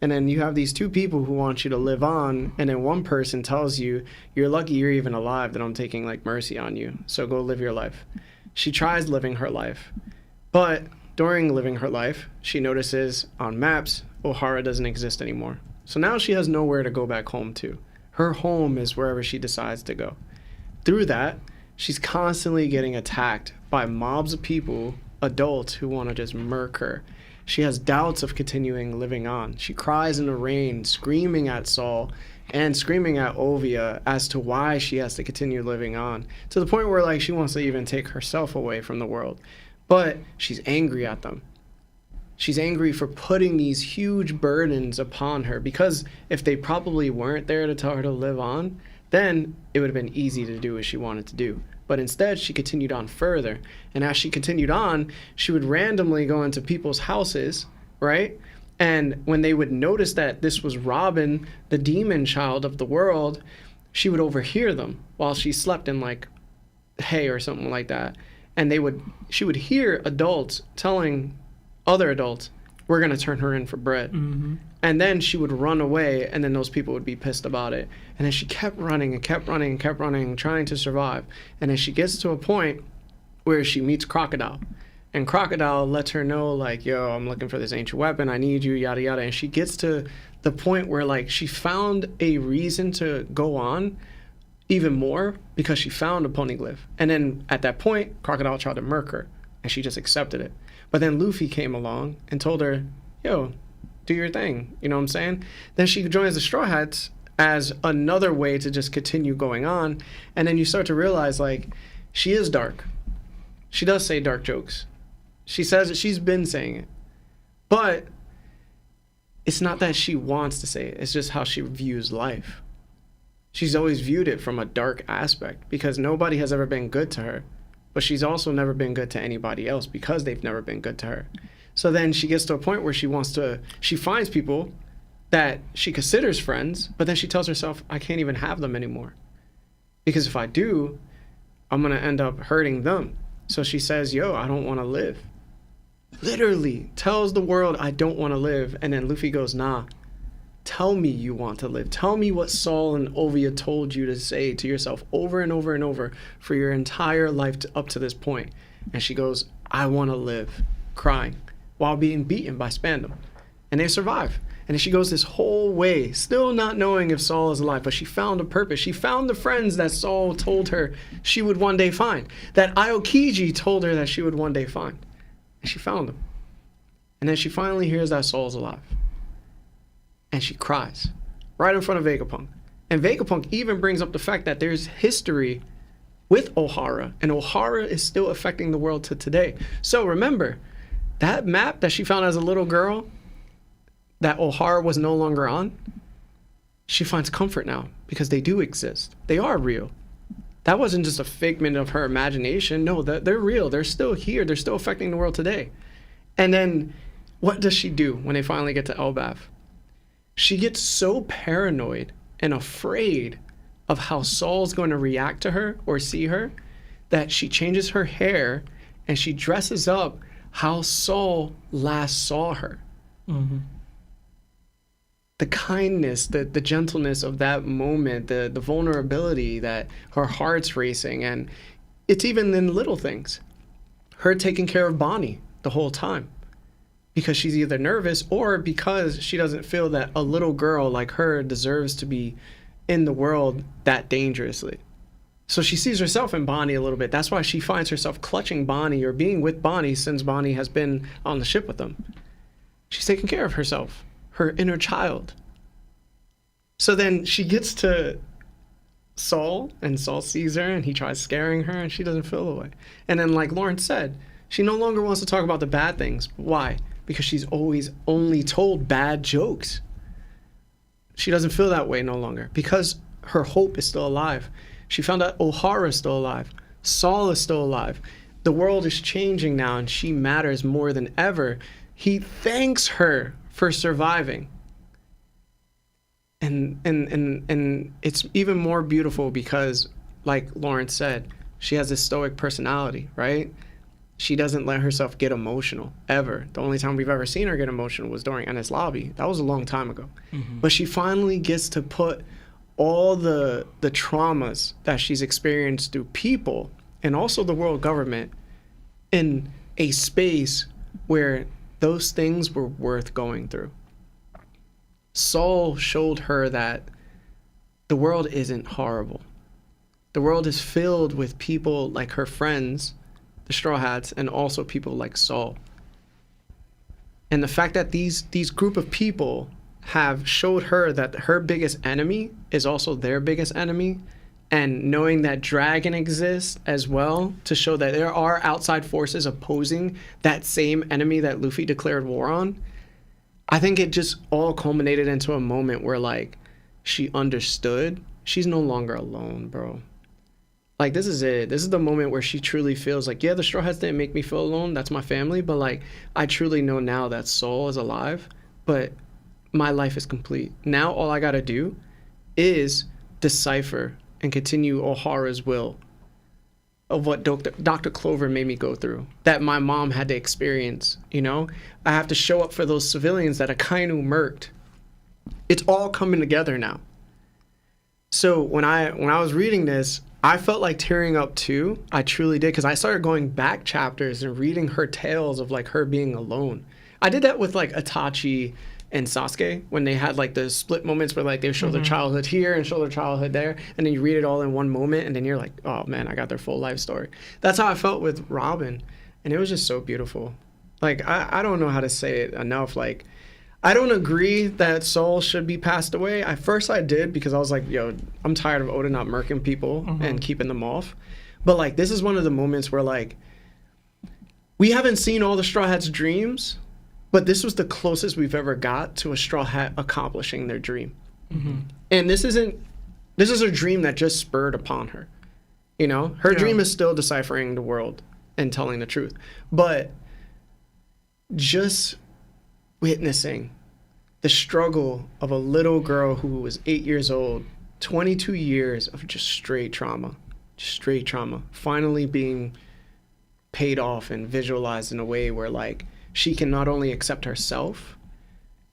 And then you have these two people who want you to live on, and then one person tells you, you're lucky you're even alive, that I'm taking like mercy on you, so go live your life. She tries living her life, but during living her life, she notices on maps, Ohara doesn't exist anymore. So now she has nowhere to go back home to. Her home is wherever she decides to go. Through that, she's constantly getting attacked by mobs of people, adults who want to just murk her. She has doubts of continuing living on. She cries in the rain, screaming at Saul and screaming at Ovia as to why she has to continue living on, to the point where, like, she wants to even take herself away from the world. But she's angry at them. She's angry for putting these huge burdens upon her, because if they probably weren't there to tell her to live on, then it would have been easy to do what she wanted to do. But instead, she continued on further. And as she continued on, she would randomly go into people's houses, right? And when they would notice that this was Robin, the demon child of the world, she would overhear them while she slept in, like, hay or something like that. And she would hear adults telling other adults, we're going to turn her in for bread. Mm-hmm. And then she would run away, and then those people would be pissed about it. And then she kept running and kept running and kept running, trying to survive. And then she gets to a point where she meets Crocodile. And Crocodile lets her know, like, yo, I'm looking for this ancient weapon. I need you, yada, yada. And she gets to the point where, like, she found a reason to go on even more because she found a poneglyph. And then at that point, Crocodile tried to murk her, and she just accepted it. But then Luffy came along and told her, yo, do your thing. You know what I'm saying? Then she joins the Straw Hats as another way to just continue going on. And then you start to realize, like, she is dark. She does say dark jokes. She says it. She's been saying it. But it's not that she wants to say it. It's just how she views life. She's always viewed it from a dark aspect because nobody has ever been good to her. But she's also never been good to anybody else because they've never been good to her. So then she gets to a point where she finds people that she considers friends, but then she tells herself, I can't even have them anymore. Because if I do, I'm going to end up hurting them. So she says, yo, I don't want to live. Literally tells the world, I don't want to live. And then Luffy goes, nah, tell me you want to live. Tell me what Saul and 𝙁𝑉𝐻 told you to say to yourself over and over and over for your entire life up to this point. And she goes, I want to live, crying, while being beaten by Spandam. And they survive. And then she goes this whole way, still not knowing if Saul is alive, but she found a purpose. She found the friends that Saul told her she would one day find, that Aokiji told her that she would one day find. And she found them. And then she finally hears that Saul's alive. And she cries right in front of Vegapunk. And Vegapunk even brings up the fact that there's history with 𝙁𝙁, and 𝙁𝙁 is still affecting the world to today. So remember, that map that she found as a little girl, that 𝙁𝙁 was no longer on, she finds comfort now because they do exist. They are real. That wasn't just a figment of her imagination. No, they're real. They're still here. They're still affecting the world today. And then what does she do when they finally get to Elbaf? She gets so paranoid and afraid of how Saul's going to react to her or see her that she changes her hair and she dresses up how Saul last saw her. Mm-hmm. The kindness, the gentleness of that moment, the vulnerability, that her heart's racing. And it's even in little things. Her taking care of Bonnie the whole time because she's either nervous or because she doesn't feel that a little girl like her deserves to be in the world that dangerously. So she sees herself in Bonnie a little bit. That's why she finds herself clutching Bonnie or being with Bonnie since Bonnie has been on the ship with them. She's taking care of herself, her inner child. So then she gets to Saul, and Saul sees her, and he tries scaring her, and she doesn't feel the way. And then, like Lawrence said, she no longer wants to talk about the bad things. Why? Because she's always only told bad jokes. She doesn't feel that way no longer because her hope is still alive. She found out 𝙁𝙁 is still alive. Saul is still alive. The world is changing now, and she matters more than ever. He thanks her for surviving. And it's even more beautiful because, like Lawrence said, she has this stoic personality, right? She doesn't let herself get emotional, ever. The only time we've ever seen her get emotional was during Enies Lobby. That was a long time ago. Mm-hmm. But she finally gets to put all the traumas that she's experienced through people and also the world government in a space where those things were worth going through. Saul showed her that the world isn't horrible. The world is filled with people like her friends, the Straw Hats, and also people like Saul. And the fact that these group of people have showed her that her biggest enemy is also their biggest enemy, and knowing that Dragon exists as well to show that there are outside forces opposing that same enemy that Luffy declared war on, I think it just all culminated into a moment where, like, she understood she's no longer alone, bro. Like, this is it. This is the moment where she truly feels like, yeah, the Straw Hats didn't make me feel alone. That's my family. But, like, I truly know now that Saul is alive. But my life is complete. Now all I got to do is decipher and continue 𝙁𝙁's will of what Dr. Clover made me go through, that my mom had to experience, you know? I have to show up for those civilians that Akainu murked. It's all coming together now. So when I was reading this, I felt like tearing up too. I truly did, because I started going back chapters and reading her tales of like her being alone. I did that with like Itachi and Sasuke when they had like the split moments where like they show their childhood here and show their childhood there, and then you read it all in one moment, and then you're like, oh man, I got their full life story. That's how I felt with Robin, and it was just so beautiful. Like I don't know how to say it enough. Like, I don't agree that Saul should be passed away. At first I did, because I was like, yo, I'm tired of Oda not murking people and keeping them off. But like, this is one of the moments where like, we haven't seen all the Straw Hats' dreams, but this was the closest we've ever got to a Straw Hat accomplishing their dream. And this is a dream that just spurred upon her. You know, her dream is still deciphering the world and telling the truth. But just witnessing the struggle of a little girl who was 8 years old, 22 years of just straight trauma, finally being paid off and visualized in a way where like she can not only accept herself,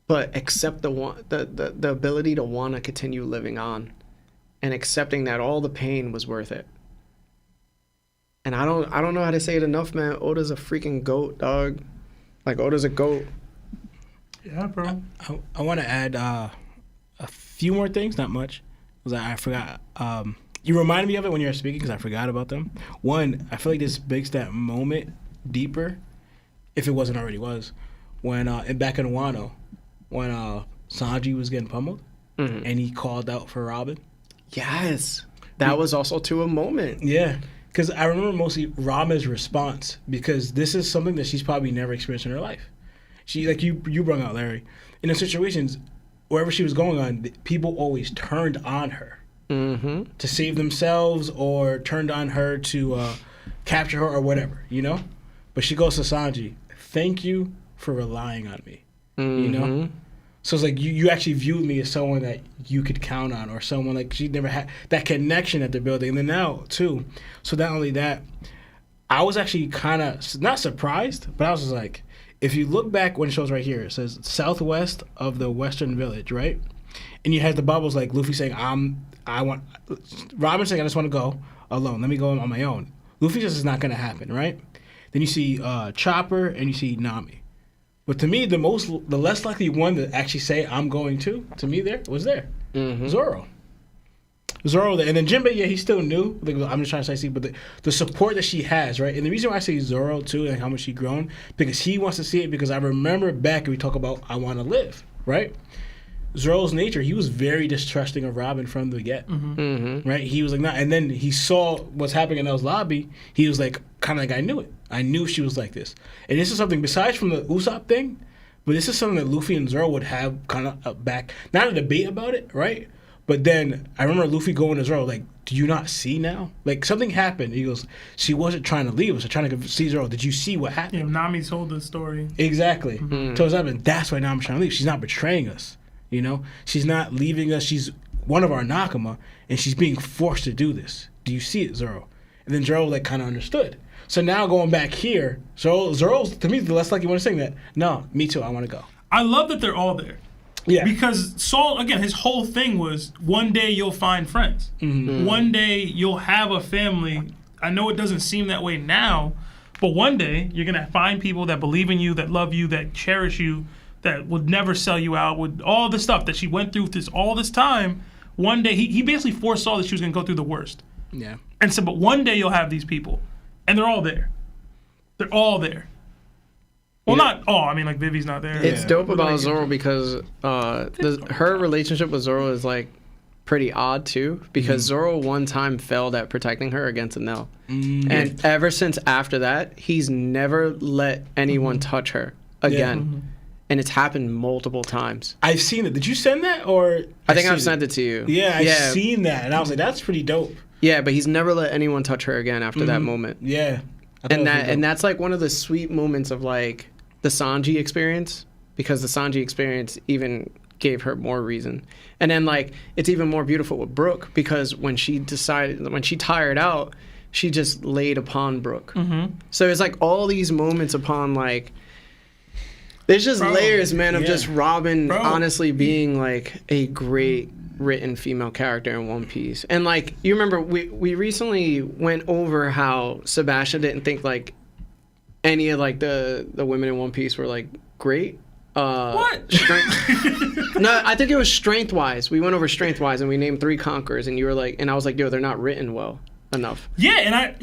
but accept the ability to want to continue living on, and accepting that all the pain was worth it. And I don't know how to say it enough, man. Oda's a freaking goat, dog. Like, Oda's a goat. Yeah, bro. I want to add a few more things, not much, because I forgot. You reminded me of it when you were speaking, because I forgot about them. One, I feel like this makes that moment deeper, if it wasn't already was, when back in Wano, when Sanji was getting pummeled, and he called out for Robin. Yes. That was also to a moment. Yeah. Because I remember mostly Robin's response, because this is something that she's probably never experienced in her life. She, like you brought out, Larry, in the situations, wherever she was going on, people always turned on her to save themselves, or turned on her to capture her or whatever, you know? But she goes to Sanji, thank you for relying on me, you know? So it's like you actually viewed me as someone that you could count on, or someone like she never had that connection that they're building. And then now, too, so not only that, I was actually kind of not surprised, but I was just like, if you look back when it shows right here, it says southwest of the western village, right? And you had the bubbles like Luffy saying, Robin saying, I just want to go alone. Let me go on my own. Luffy says it's not going to happen, right? Then you see Chopper and you see Nami. But to me, the less likely one to actually say I'm going to me was Zoro. Zoro, and then Jinbei, yeah, he still knew. Like, I'm just trying to say, but the support that she has, right? And the reason why I say Zoro too, and how much she grown, because he wants to see it. Because I remember back when we talk about I want to live, right? Zoro's nature, he was very distrusting of Robin from the get, right? He was like, nah. And then he saw what's happening in L's lobby. He was like, kind of like, I knew it. I knew she was like this. And this is something, besides from the Usopp thing, but this is something that Luffy and Zoro would have kind of back, not a debate about it, right? But then I remember Luffy going to Zoro, like, do you not see now? Like, something happened. He goes, she wasn't trying to leave us. She's trying to see Zoro. Did you see what happened? Yeah, Nami told the story. Exactly. So it's happened. That's why Nami's trying to leave. She's not betraying us. You know, she's not leaving us. She's one of our Nakama, and she's being forced to do this. Do you see it, Zoro? And then Zoro like kind of understood. So now going back here, Zoro's to me the less likely one to saying that. No, me too. I want to go. I love that they're all there. Yeah. Because Saul, again, his whole thing was one day you'll find friends. One day you'll have a family. I know it doesn't seem that way now, but one day you're gonna find people that believe in you, that love you, that cherish you, that would never sell you out, with all the stuff that she went through all this time. One day, he basically foresaw that she was going to go through the worst. Yeah. And said, but one day you'll have these people. And they're all there. They're all there. Well, not all. I mean, like, Vivi's not there. It's dope about Zoro because her relationship with Zoro is, like, pretty odd, too. Because Zoro one time failed at protecting her against Enel. And ever since after that, he's never let anyone touch her again. And it's happened multiple times. I've seen it. Did you send that, or I think I've sent it to you. Yeah, I've seen that, and I was like, "That's pretty dope." Yeah, but he's never let anyone touch her again after that moment. Yeah, and that's like one of the sweet moments of like the Sanji experience, because the Sanji experience even gave her more reason. And then like it's even more beautiful with Brooke, because when she tired out, she just laid upon Brooke. So it's like all these moments upon like. There's just layers, man, of just Robin honestly being like a great written female character in One Piece. And like you remember we recently went over how Sebastian didn't think like any of like the women in One Piece were like great. What? No, I think it was strength wise. We went over strength wise and we named 3 conquerors, and you were like, and I was like, yo, they're not written well enough. Yeah, and I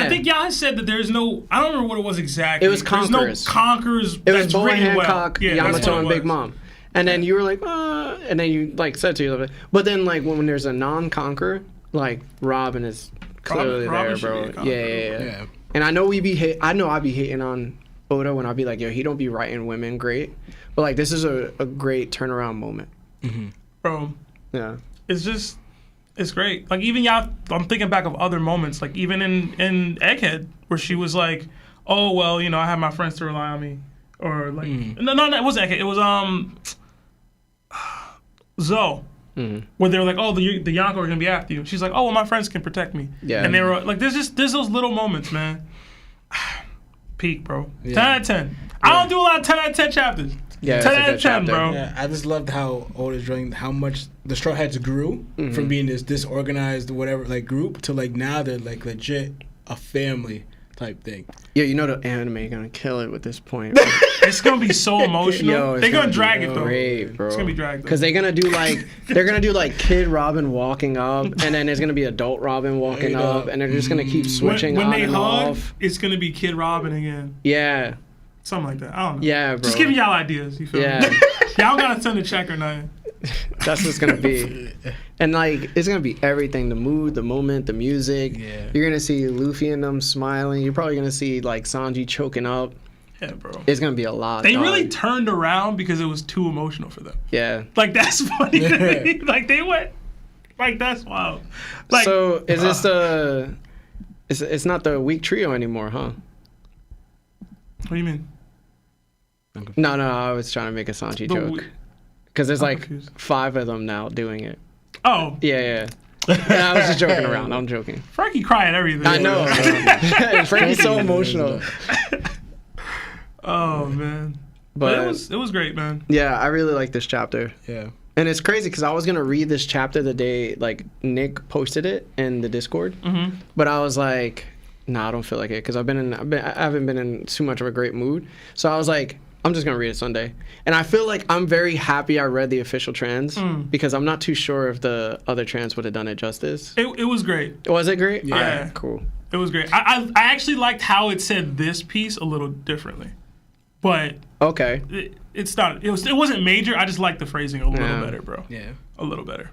think y'all said that there's no. I don't remember what it was exactly. It was conquerors. There's no conquerors. It was Boa written Hancock, well. Yamato, and Big Mom. And then you were like, and then you like said to yourself, but then like when there's a non-conqueror, like Robin is clearly Robin there, bro. Yeah. And I know I be hating on Oda when I be like, yo, he don't be writing women great, but like this is a great turnaround moment. Bro. Yeah. It's great. Like even y'all, I'm thinking back of other moments, like even in Egghead, where she was like, "Oh well, you know, I have my friends to rely on me," or like, no, it wasn't Egghead. It was Zoe. Where they were like, oh, the Yonko are gonna be after you. She's like, oh, well, my friends can protect me. Yeah. And they were like, there's those little moments, man. Peak, bro. Yeah. 10 out of 10. I don't do a lot of 10 out of 10 chapters. Yeah, 10 it's a out good of 10, chapter. bro. Yeah, I just loved how Oda's drawing how much the Straw Hats grew from being this disorganized whatever like group to like now they're like legit a family type thing. Yeah, you know the anime gonna kill it with this point. It's gonna be so emotional. Yo, it's They're gonna gonna drag be it though. great, bro. It's gonna be dragged though. Because they're gonna do like Kid Robin walking up, and then there's gonna be adult Robin walking up, and they're just gonna keep switching when on they and hug, off. it's gonna be Kid Robin again. Yeah, Something like that. I don't know. yeah, bro. Just giving y'all ideas. You feel Yeah. me? Y'all gotta send a check or nothing. That's what it's gonna be. And like it's gonna be everything: the mood, the moment, the music. Yeah. You're gonna see Luffy and them smiling. You're probably gonna see like Sanji choking up. Yeah, bro. It's gonna be a lot. They dog. really turned around because it was too emotional for them. Yeah. Like that's funny to me. Like they went. Like that's wild. Like So is this the? It's not the weak trio anymore, huh? What do you mean? No, I was trying to make a Sanji The joke. we- Because there's I'm like confused. 5 of them now doing it. Oh, Yeah. Yeah, I was just joking around. I'm joking. Frankie cried at everything. I know. Frankie's so emotional. Oh man. But it was great, man. Yeah, I really like this chapter. Yeah. And it's crazy because I was gonna read this chapter the day like Nick posted it in the Discord, but I was like, nah, I don't feel like it because I haven't been in too much of a great mood. So I was like, I'm just gonna read it Sunday. And I feel like I'm very happy I read the official trans because I'm not too sure if the other trans would have done it justice. It was great. Was it great? Yeah. Alright, cool. It was great. I actually liked how it said this piece a little differently, but Okay. it's not. It wasn't major. I just liked the phrasing a little Yeah. better, bro. Yeah. A little better.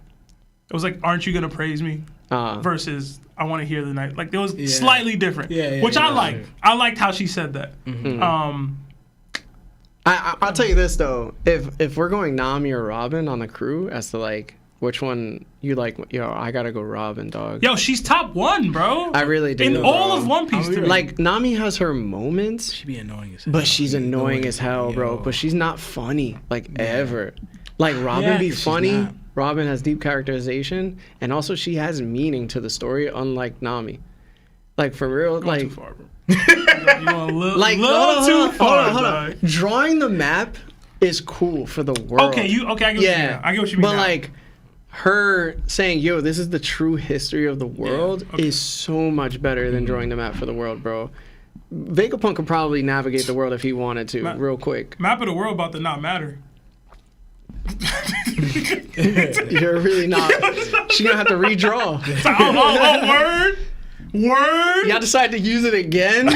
It was like, "Aren't you gonna praise me?" Versus, "I want to hear the night." Like it was slightly different, which I liked. Sure. I liked how she said that. I'll tell you this though, if we're going Nami or Robin on the crew as to like which one you like, yo, I gotta go Robin, dog. Yo, she's top 1, bro. I really do. In bro. all of One Piece, dude. Like Nami has her moments, She'd be annoying as hell. but she's annoying as hell, bro. Yo. But she's not funny, like ever. Like Robin Yeah, be 'cause she's funny. not. Robin has deep characterization, and also she has meaning to the story, unlike Nami. Like for real, Going like too far, bro. You going a little, like little too far, hold dog. on. Drawing the map is cool for the world. Okay, I get what you mean. Now. I get what you mean. But now. like her saying, "Yo, this is the true history of the world," okay. is so much better than drawing the map for the world, bro. Vegapunk could probably navigate the world if he wanted to, real quick. Map of the world about to not matter. You're really not. She's gonna have to redraw. Word. Y'all decide to use it again.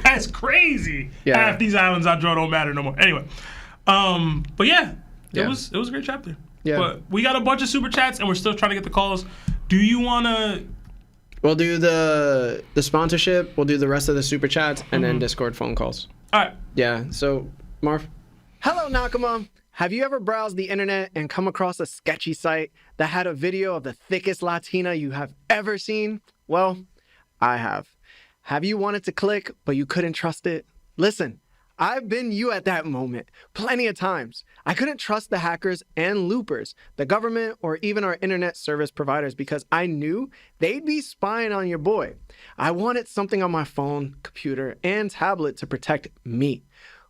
That's crazy. Yeah. Half these islands I draw don't matter no more. Anyway, but yeah, Yeah. it was a great chapter. Yeah. But we got a bunch of super chats and we're still trying to get the calls. Do you wanna? We'll do the sponsorship. We'll do the rest of the super chats and then Discord phone calls. All right. Yeah. So, Marv. Hello, Nakama. Have you ever browsed the internet and come across a sketchy site that had a video of the thickest Latina you have ever seen? Well, I have. Have you wanted to click, but you couldn't trust it? Listen, I've been you at that moment plenty of times. I couldn't trust the hackers and loopers, the government, or even our internet service providers because I knew they'd be spying on your boy. I wanted something on my phone, computer, and tablet to protect me.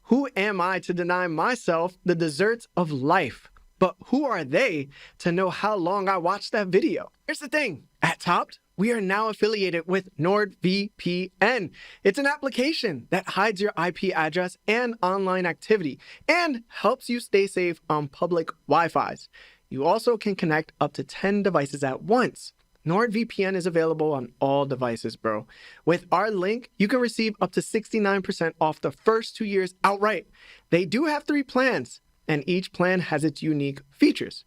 Who am I to deny myself the desserts of life? But who are they to know how long I watched that video? Here's the thing. At Topped, we are now affiliated with NordVPN. It's an application that hides your IP address and online activity and helps you stay safe on public Wi-Fis. You also can connect up to 10 devices at once. NordVPN is available on all devices, bro. With our link, you can receive up to 69% off the first 2 years outright. They do have 3 plans, and each plan has its unique features.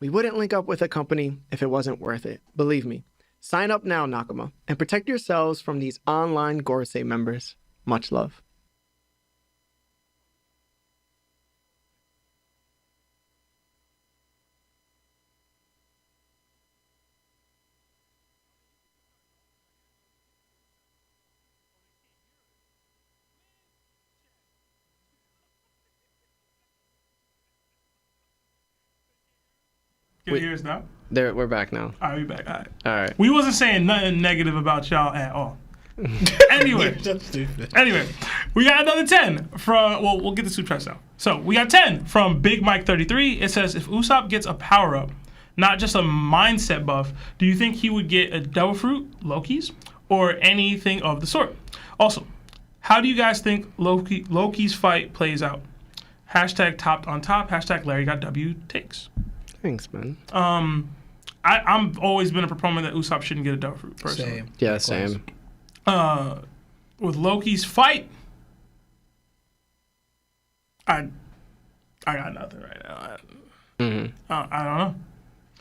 We wouldn't link up with a company if it wasn't worth it, believe me. Sign up now, Nakama, and protect yourselves from these online Gorosei members. Much love. Can you hear us now? We're back now. All right, we back. All right. All right. We wasn't saying nothing negative about y'all at all. Anyway, we got another 10 from, well, we'll get the super chats now. So we got 10 from Big Mike 33. It says, if Usopp gets a power up, not just a mindset buff, do you think he would get a devil fruit, Loki's, or anything of the sort? Also, how do you guys think Loki's fight plays out? Hashtag topped on top. Hashtag Larry got W takes. Thanks, man. I'm always been a proponent that Usopp shouldn't get a devil fruit personally. Same. Yeah, same. With Loki's fight, I got nothing right now. I don't know.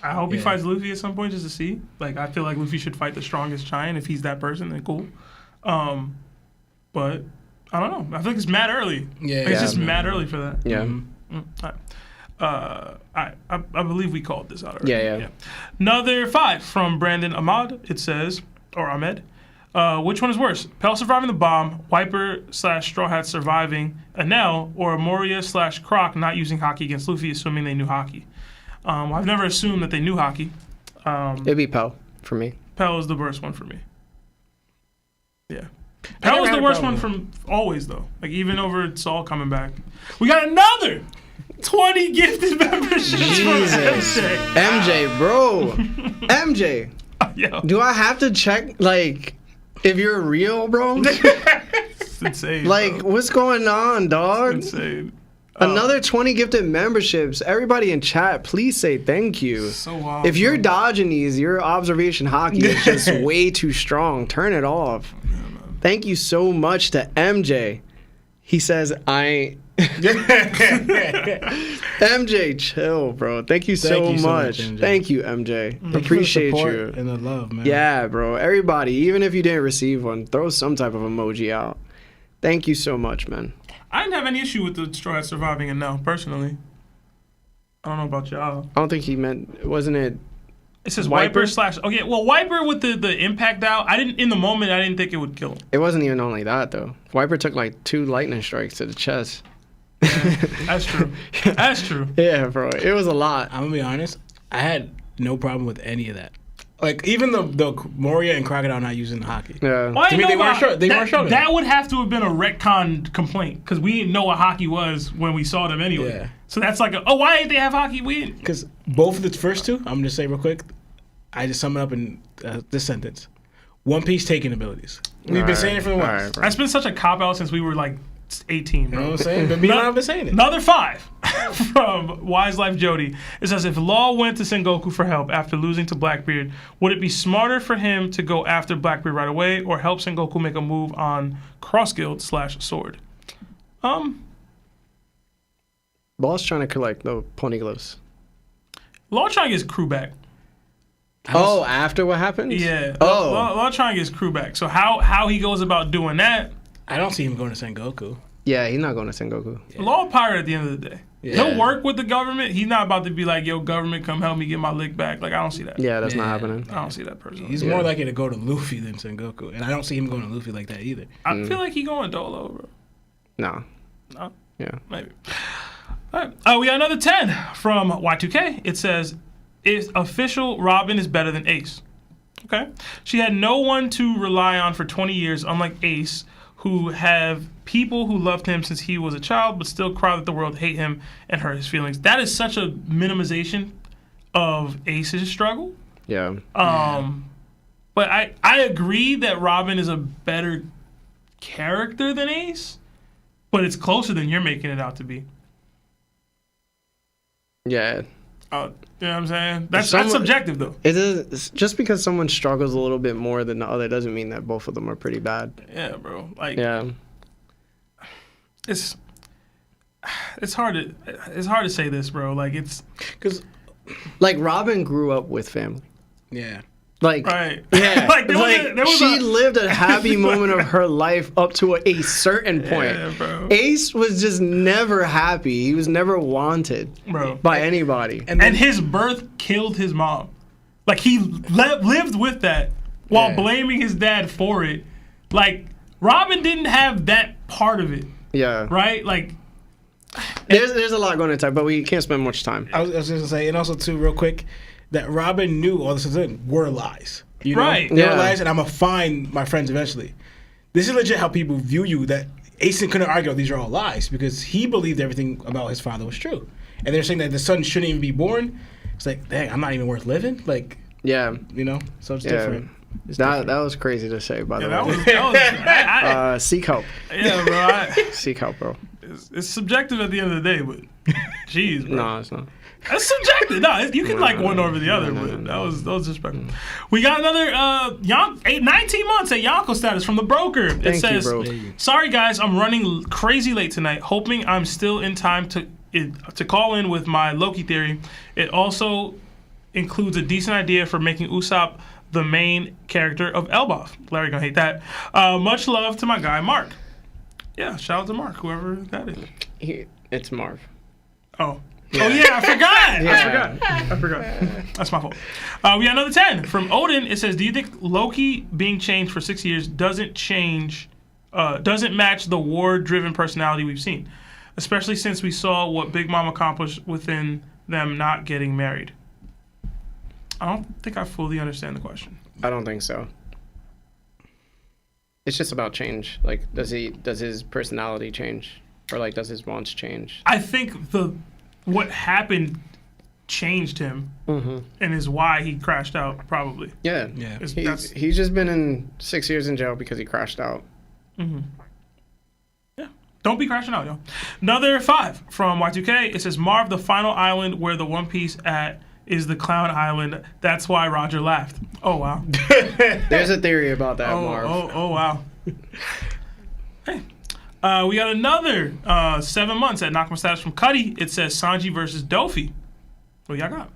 I hope he fights Luffy at some point just to see. Like, I feel like Luffy should fight the strongest giant. If he's that person, then cool. But I don't know. I think it's mad early. Yeah, It's just mad early for that. Yeah. All right. I believe we called this out already. Yeah. Another 5 from Brandon Ahmad. It says, or Ahmed. Which one is worse? Pell surviving the bomb, Wiper/Straw Hat surviving Enel, or Moria/Croc not using hockey against Luffy, assuming they knew hockey? I've never assumed that they knew hockey. It'd be Pell for me. Pell is the worst one for me. Yeah. Pell was the worst one from always, though. Like, even over Saul coming back. We got another 20 gifted memberships Jesus. from MJ, bro. MJ. Yo, Do I have to check, like, if you're real, bro? it's insane. Like, bro. what's going on, dog? Insane. Another 20 gifted memberships. Everybody in chat, please say thank you. So wild. If you're bro. dodging these, your observation hockey is just way too strong. Turn it off. Thank you so much to MJ. He says, MJ, chill, bro. Thank you so much. MJ. Thank you, MJ. Thank you for the Appreciate support you. and the love, man. Yeah, bro. Everybody, even if you didn't receive one, throw some type of emoji out. Thank you so much, man. I didn't have any issue with the Straw Hat surviving it now, personally. I don't know about y'all. I don't think he meant, wasn't it? It says Wiper? Wiper / Okay, well, Wiper with the impact out, in the moment, I didn't think it would kill him. It wasn't even only that, though. Wiper took like 2 lightning strikes to the chest. That's true. That's true. Yeah, bro. It was a lot. I'm gonna be honest. I had no problem with any of that. Like, even the Moria and Crocodile not using hockey. Yeah. Well, I To didn't me, know they weren't strong enough. That would have to have been a retcon complaint because we didn't know what hockey was when we saw them anyway. Yeah. So that's like, why didn't they have hockey? We didn't. Because both of the first two, I'm gonna say real quick. I just sum it up in this sentence: One Piece taking abilities. We've been saying it for the Alright, once. bro. That's been such a cop out since we were like 18. You know Bro. what I'm saying? But me and I've been saying it. Another 5 from Wise Life Jody. It says, if Law went to Sengoku for help after losing to Blackbeard, would it be smarter for him to go after Blackbeard right away or help Sengoku make a move on Cross Guild / Sword? Law's trying to collect the poneglyphs. Law trying to get his crew back. Oh, after what happened? Yeah. Oh. Law trying to get his crew back. So how he goes about doing that, I don't see him going to Sengoku. Yeah, he's not going to Sengoku. Law a pirate at the end of the day. Yeah. He'll work with the government. He's not about to be like, yo, government, come help me get my lick back. Like, I don't see that. Yeah, that's not Yeah. happening. I don't see that personally. He's more likely to go to Luffy than Sengoku, and I don't see him going to Luffy like that either. I feel like he going Dolo, bro. No. No? Yeah. Maybe. All right. We got another 10 from Y2K. It says, is official Robin is better than Ace. Okay. She had no one to rely on for 20 years, unlike Ace, who have people who loved him since he was a child, but still cry that the world hate him and hurt his feelings. That is such a minimization of Ace's struggle. Yeah. But I agree that Robin is a better character than Ace, but it's closer than you're making it out to be. Yeah. You know what I'm saying? That's Someone- subjective, though. It is just because someone struggles a little bit more than the other doesn't mean that both of them are pretty bad. Yeah, bro. Like, Yeah. it's hard to say this, bro. Like, it's Because, Like Robin grew up with family. yeah. Like, right. yeah, Like, there was she a- lived a happy moment of her life up to a certain point. Yeah, bro. Ace was just never happy. He was never wanted Bro. by anybody. And his birth killed his mom. Like, he lived with that while Yeah. blaming his dad for it. Like, Robin didn't have that part of it, Yeah. right? Like, There's a lot going into it, but we can't spend much time. I was just gonna say, and also too, real quick, that Robin knew all this were lies. You know? Right. They were Yeah. lies, and I'm gonna find my friends eventually. This is legit how people view you. That Asen couldn't argue these are all lies because he believed everything about his father was true, and they're saying that the son shouldn't even be born. It's like, dang, I'm not even worth living. Like, Yeah. you know, so it's Yeah. different. It's That was crazy to say, by the Yeah, way. that was Seek help. yeah, bro. Seek help, bro. It's subjective at the end of the day, but jeez, bro. No, it's not. That's subjective. No, you can like one over the other, no, but no. that was disrespectful. We got another 19 months at 𝐿𝐴 status from the broker. It Thank says, you, bro. "Sorry guys, I'm running crazy late tonight. Hoping I'm still in time to call in with my Loki theory. It also includes a decent idea for making Usopp the main character of Elbaf. Larry gonna hate that. Much love to my guy Mark. Yeah, shout out to Mark, whoever that is. It's Marv. Oh. Oh yeah, I forgot. Yeah. I forgot. That's my fault. We got another 10 from Odin. It says, "Do you think Loki being changed for 6 years doesn't match the war-driven personality we've seen, especially since we saw what Big Mom accomplished within them not getting married?" I don't think I fully understand the question. I don't think so. It's just about change. Like, does his personality change, or like, does his wants change? I think what happened changed him, and is why he crashed out. Probably. Yeah. Yeah. He's just been in 6 years in jail because he crashed out. Yeah. Don't be crashing out, yo. Another 5 from Y2K. It says, "Marv, the final island where the One Piece at is the Clown Island. That's why Roger laughed." Oh, wow. There's a theory about that, Marv. Oh, wow. Hey. We got another 7 months at Nakama status from Cuddy. It says Sanji versus Dofi. What y'all got?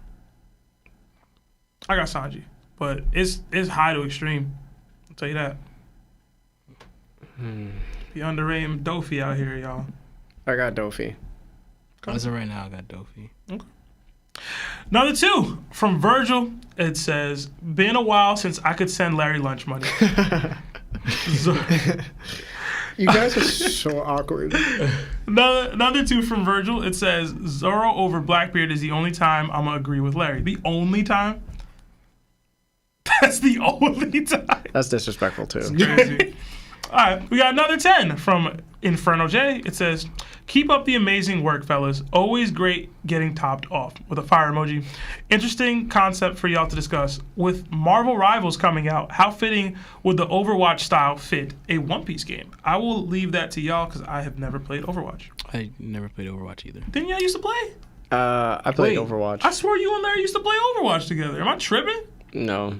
I got Sanji, but it's high to extreme. I'll tell you that. The underrated Dofi out here, y'all. I got Dofi. As of right now, I got Dofi. Okay. Another 2 from Virgil. It says, "Been a while since I could send Larry lunch money." You guys are so awkward. Another 2 from Virgil. It says, "Zoro over Blackbeard is the only time I'm gonna agree with Larry." The only time? That's the only time. That's disrespectful too. Crazy. All right, we got another 10 from Inferno J. It says, "Keep up the amazing work, fellas. Always great getting topped off," with a fire emoji. "Interesting concept for y'all to discuss. With Marvel Rivals coming out, how fitting would the Overwatch style fit a One Piece game? I will leave that to y'all because I have never played Overwatch." I never played Overwatch either. Didn't y'all used to play? I played Wait. Overwatch. I swear you and Larry used to play Overwatch together. Am I tripping? No.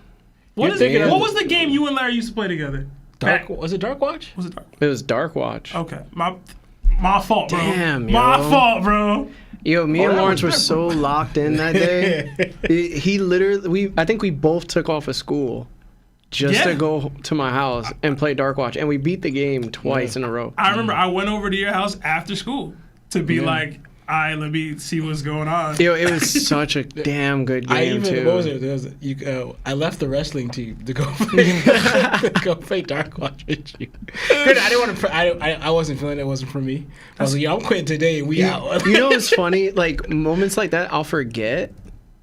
What thinking of- was the game you and Larry used to play together? Was it Dark Watch? Was it Dark? It was Dark Watch. Okay, my fault, bro. Damn, my yo. fault, bro. Yo, me and that Lawrence were was so locked in that day. he literally, I think we both took off of school just Yeah. to go to my house and play Dark Watch, and we beat the game twice in a row. I remember I went over to your house after school to be like, "All right, let me see what's going on." Yo, it was such a damn good game too. What was it? I left the wrestling team to go play Dark Watch with you. Good, I didn't want to. I wasn't feeling it wasn't for me. I was like, "Yo, I'm quitting today, and we out." You know what's funny? Like moments like that, I'll forget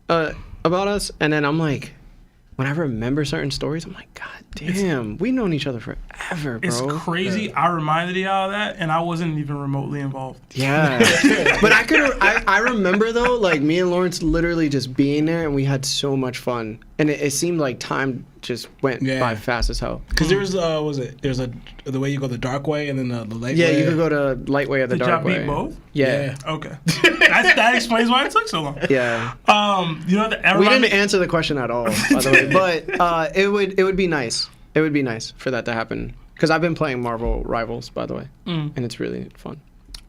about us, and then I'm like, when I remember certain stories, I'm like, God damn, we've known each other forever, bro. It's crazy. I reminded y'all of that, and I wasn't even remotely involved. Yeah, but I remember though, like me and Lawrence literally just being there, and we had so much fun, and it seemed like time just went by fast as hell. Because there's the way you go the dark way and then the light Yeah, way. you could go to light way or the Did dark y'all way. beat both? Yeah, Okay. that explains why it took so long. yeah. You know, We didn't answer the question at all, by the way, but it would be nice. It would be nice for that to happen because I've been playing Marvel Rivals, by the way, and it's really fun.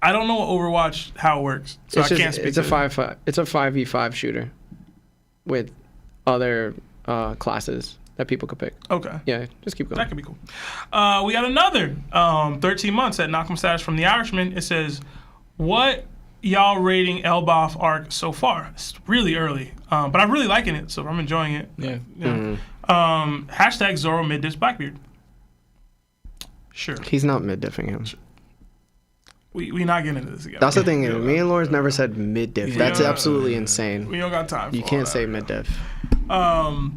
I don't know Overwatch how it works, so I can't speak. It's a 5v5 shooter with other classes that people could pick. Okay. Yeah, just keep going. That could be cool. We got another 13 months at Nakama status from the Irishman. It says, "What y'all rating Elbaf arc so far?" It's really early, but I'm really liking it, so I'm enjoying it. Yeah. You know. Hashtag Zoro mid diss Blackbeard. Sure. He's not mid-diffing him. We not getting into this again. That's the thing. We Me and Lawrence never said mid diff. That's Yeah. absolutely insane. don't got time. For You all can't that. say mid diff. I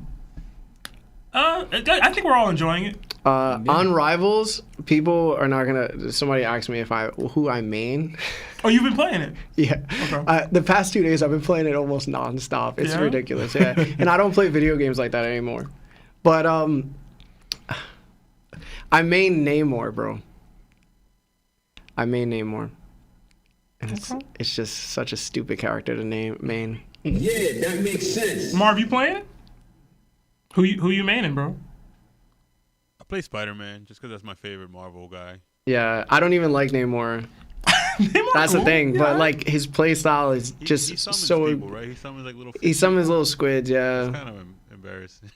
think we're all enjoying it. On Rivals, people are not gonna. Somebody asked me who I main. Oh, you've been playing it. Yeah. Okay. The past 2 days, I've been playing it almost nonstop. It's Yeah? ridiculous. Yeah. And I don't play video games like that anymore. But I main Namor, bro. I main Namor. And it's just such a stupid character to main. Yeah, that makes sense. Marv, you playing it? Who you maining, bro? I play Spider-Man just because that's my favorite Marvel guy. Yeah, I don't even like Namor. Namor That's the cool. thing. Yeah. But like his play style is He just summons so. people, right? He summons like little. He summons little squids, yeah. It's kind of embarrassing.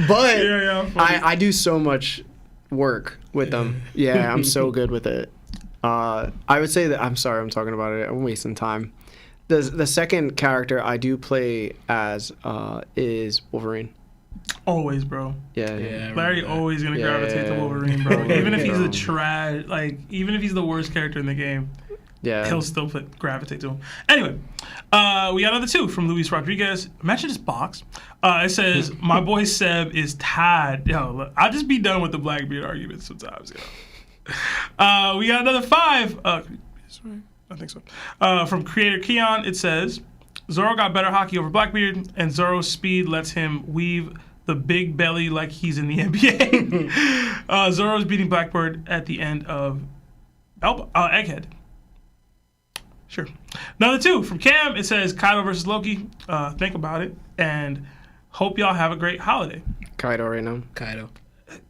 But Yeah. I do so much work with them. Yeah, I'm so good with it. I would say that I'm sorry I'm talking about it. I'm wasting time. The second character I do play as is Wolverine. Always, bro. Yeah. Larry always gonna gravitate to Yeah. Wolverine, bro. Yeah. Even if he's a trash, like even if he's the worst character in the game, Yeah. he'll still gravitate to him. Anyway, we got another 2 from Luis Rodriguez. Imagine this box. It says, "My boy Seb is tired." Yo, look, I'll just be done with the Blackbeard argument sometimes. Yo. We got another 5. Sorry, I think so. From creator Keon, it says, "Zoro got better hockey over Blackbeard, and Zoro's speed lets him weave the big belly like he's in the NBA." Zoro's beating Blackbeard at the end of Egghead. Sure. Another 2 from Cam. It says Kaido versus Loki. Think about it, and hope y'all have a great holiday. Kaido right now. Kaido.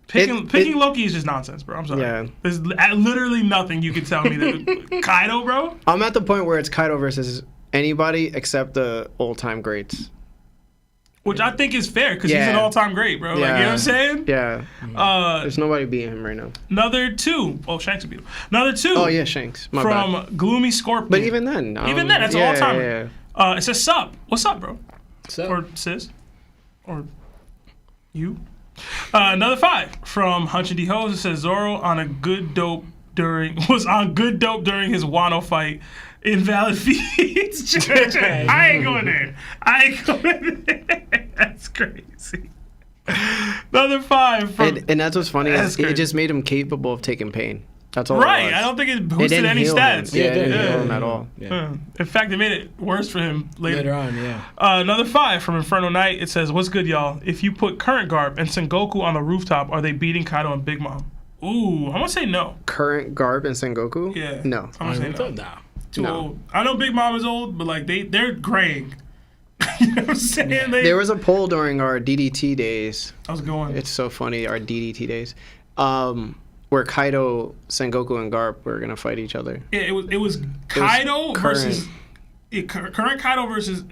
Picking Loki is just nonsense, bro. I'm sorry. Yeah. There's literally nothing you can tell me that Kaido, bro. I'm at the point where it's Kaido versus anybody except the all-time greats. Which I think is fair because he's Yeah. an all-time great, bro. Like, you know what I'm saying? Yeah. Uh, There's nobody beating him right now. another 2. Oh, Shanks will beat him. Another 2. Oh yeah, Shanks. My from bad. Gloomy Scorpion. But even then. Even then, that's yeah, all time. Yeah. It says sup. What's up, bro? So Or sis. Or you. Another 5 from Hunch and D Hose. It says Zoro was on good dope during his Wano fight. Invalid feeds. I ain't going there. That's crazy. Another 5 from And that's what's funny. That's Is it crazy. just made him capable of taking pain. That's all. right. It was. I don't think it It boosted didn't any heal stats. Him. Yeah, it didn't Yeah. heal him at all. yeah. In fact, it made it worse for him later. Later on, yeah. Another 5 from Inferno Knight. It says, "What's good, y'all? If you put current Garp and Sengoku on the rooftop, are they beating Kaido and Big Mom?" Ooh, I'm gonna say no. Current Garb and Sengoku? Yeah. No. I'm gonna say no. Nah. Too No. old. I know Big Mom is old, but like they're graying. You know what I'm saying? There was a poll during our DDT days. How's it going? It's so funny, our DDT days. Where Kaido, Sengoku, and Garp were gonna fight each other. Yeah, it was Kaido current. versus current Kaido versus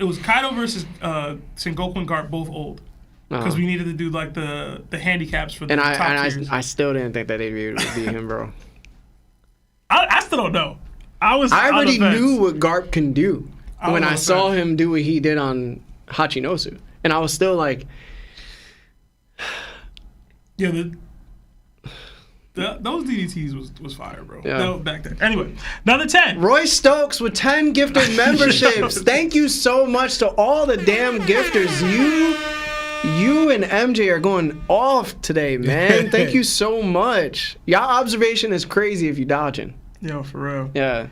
Sengoku and Garp both old because we needed to do like the handicaps for the And top tiers. I still didn't think that they'd be able to beat him, bro. I still don't know. I I on already the fence. knew what Garp can do I when was I on the saw fence. him do what he did on Hachinosu. And I was still like, Yeah, those DDTs was fire, bro. Yeah. No, back then. Anyway, another 10. Roy Stokes with 10 gifted memberships. Thank you so much to all the damn gifters. You and MJ are going off today, man. Thank you so much. Y'all observation is crazy if you dodging. Yo, for real. Yeah.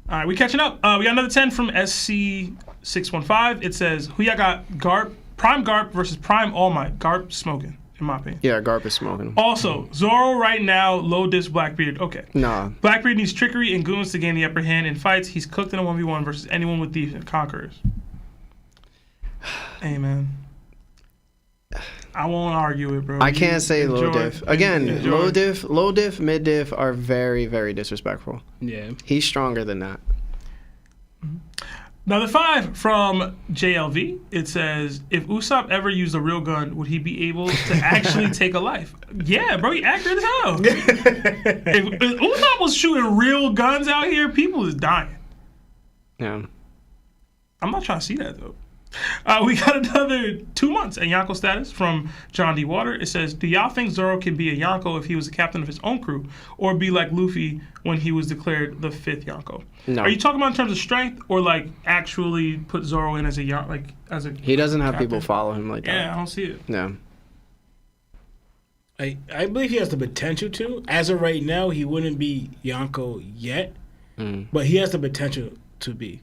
All right, we catching up. We got another 10 from SC615. It says, who y'all got? Garp, Prime Garp versus Prime All Might. Garp smoking, in my opinion. Yeah, Garp is smoking. Also, Zoro right now, low disc Blackbeard. Okay. Nah. Blackbeard needs trickery and goons to gain the upper hand in fights. He's cooked in a 1v1 versus anyone with decent conquerors. Hey, man. I won't argue it, bro. I can't say low Enjoy. diff. Again, Enjoy. low diff, mid diff are very, very disrespectful. Yeah. He's stronger than that. Another 5 from JLV. It says, if Usopp ever used a real gun, would he be able to actually take a life? Yeah, bro, he accurate as hell. if Usopp was shooting real guns out here, people is dying. Yeah. I'm not trying to see that, though. We got another 2 months at Yonko status from John D. Water. It says, do y'all think Zoro can be a Yonko if he was the captain of his own crew, or be like Luffy when he was declared the 5th Yonko? No. Are you talking about in terms of strength, or like actually put Zoro in as a He doesn't have captain? people follow him like that. Yeah, I don't see it. No. I believe he has the potential to. As of right now, he wouldn't be Yonko yet, but he has the potential to be.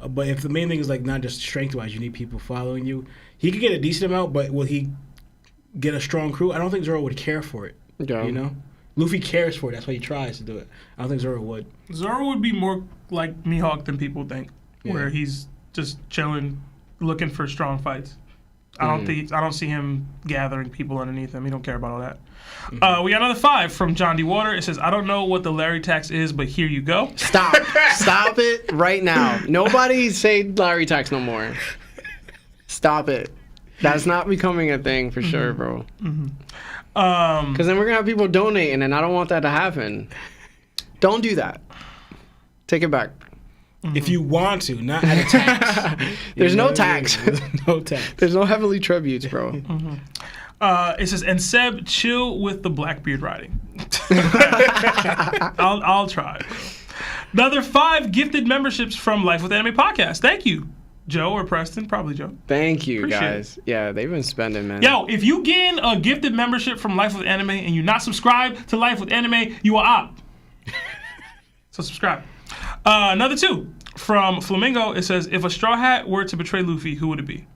But if the main thing is like not just strength-wise, you need people following you. He could get a decent amount, but will he get a strong crew? I don't think Zoro would care for it. Yeah. You know, Luffy cares for it. That's why he tries to do it. I don't think Zoro would. Zoro would be more like Mihawk than people think, where he's just chilling, looking for strong fights. I don't see him gathering people underneath him. He don't care about all that. We got another 5 from John D. Water. It says, I don't know what the Larry tax is, but here you go. Stop. Stop it right now. Nobody say Larry tax no more. Stop it. That's not becoming a thing for sure, bro. Because then we're going to have people donating, and I don't want that to happen. Don't do that. Take it back. If you want to, not at a tax. There's no tax. There's no tax. There's no heavenly tributes, bro. It says, and Seb, chill with the Blackbeard riding. I'll try. Another 5 gifted memberships from Life with Anime Podcast. Thank you, Joe or Preston. Probably Joe. Thank you, Appreciate guys. Yeah, they've been spending, man. Yo, if you gain a gifted membership from Life with Anime and you're not subscribed to Life with Anime, you are op. So subscribe. Another 2 from Flamingo. It says, if a Straw Hat were to betray Luffy, who would it be?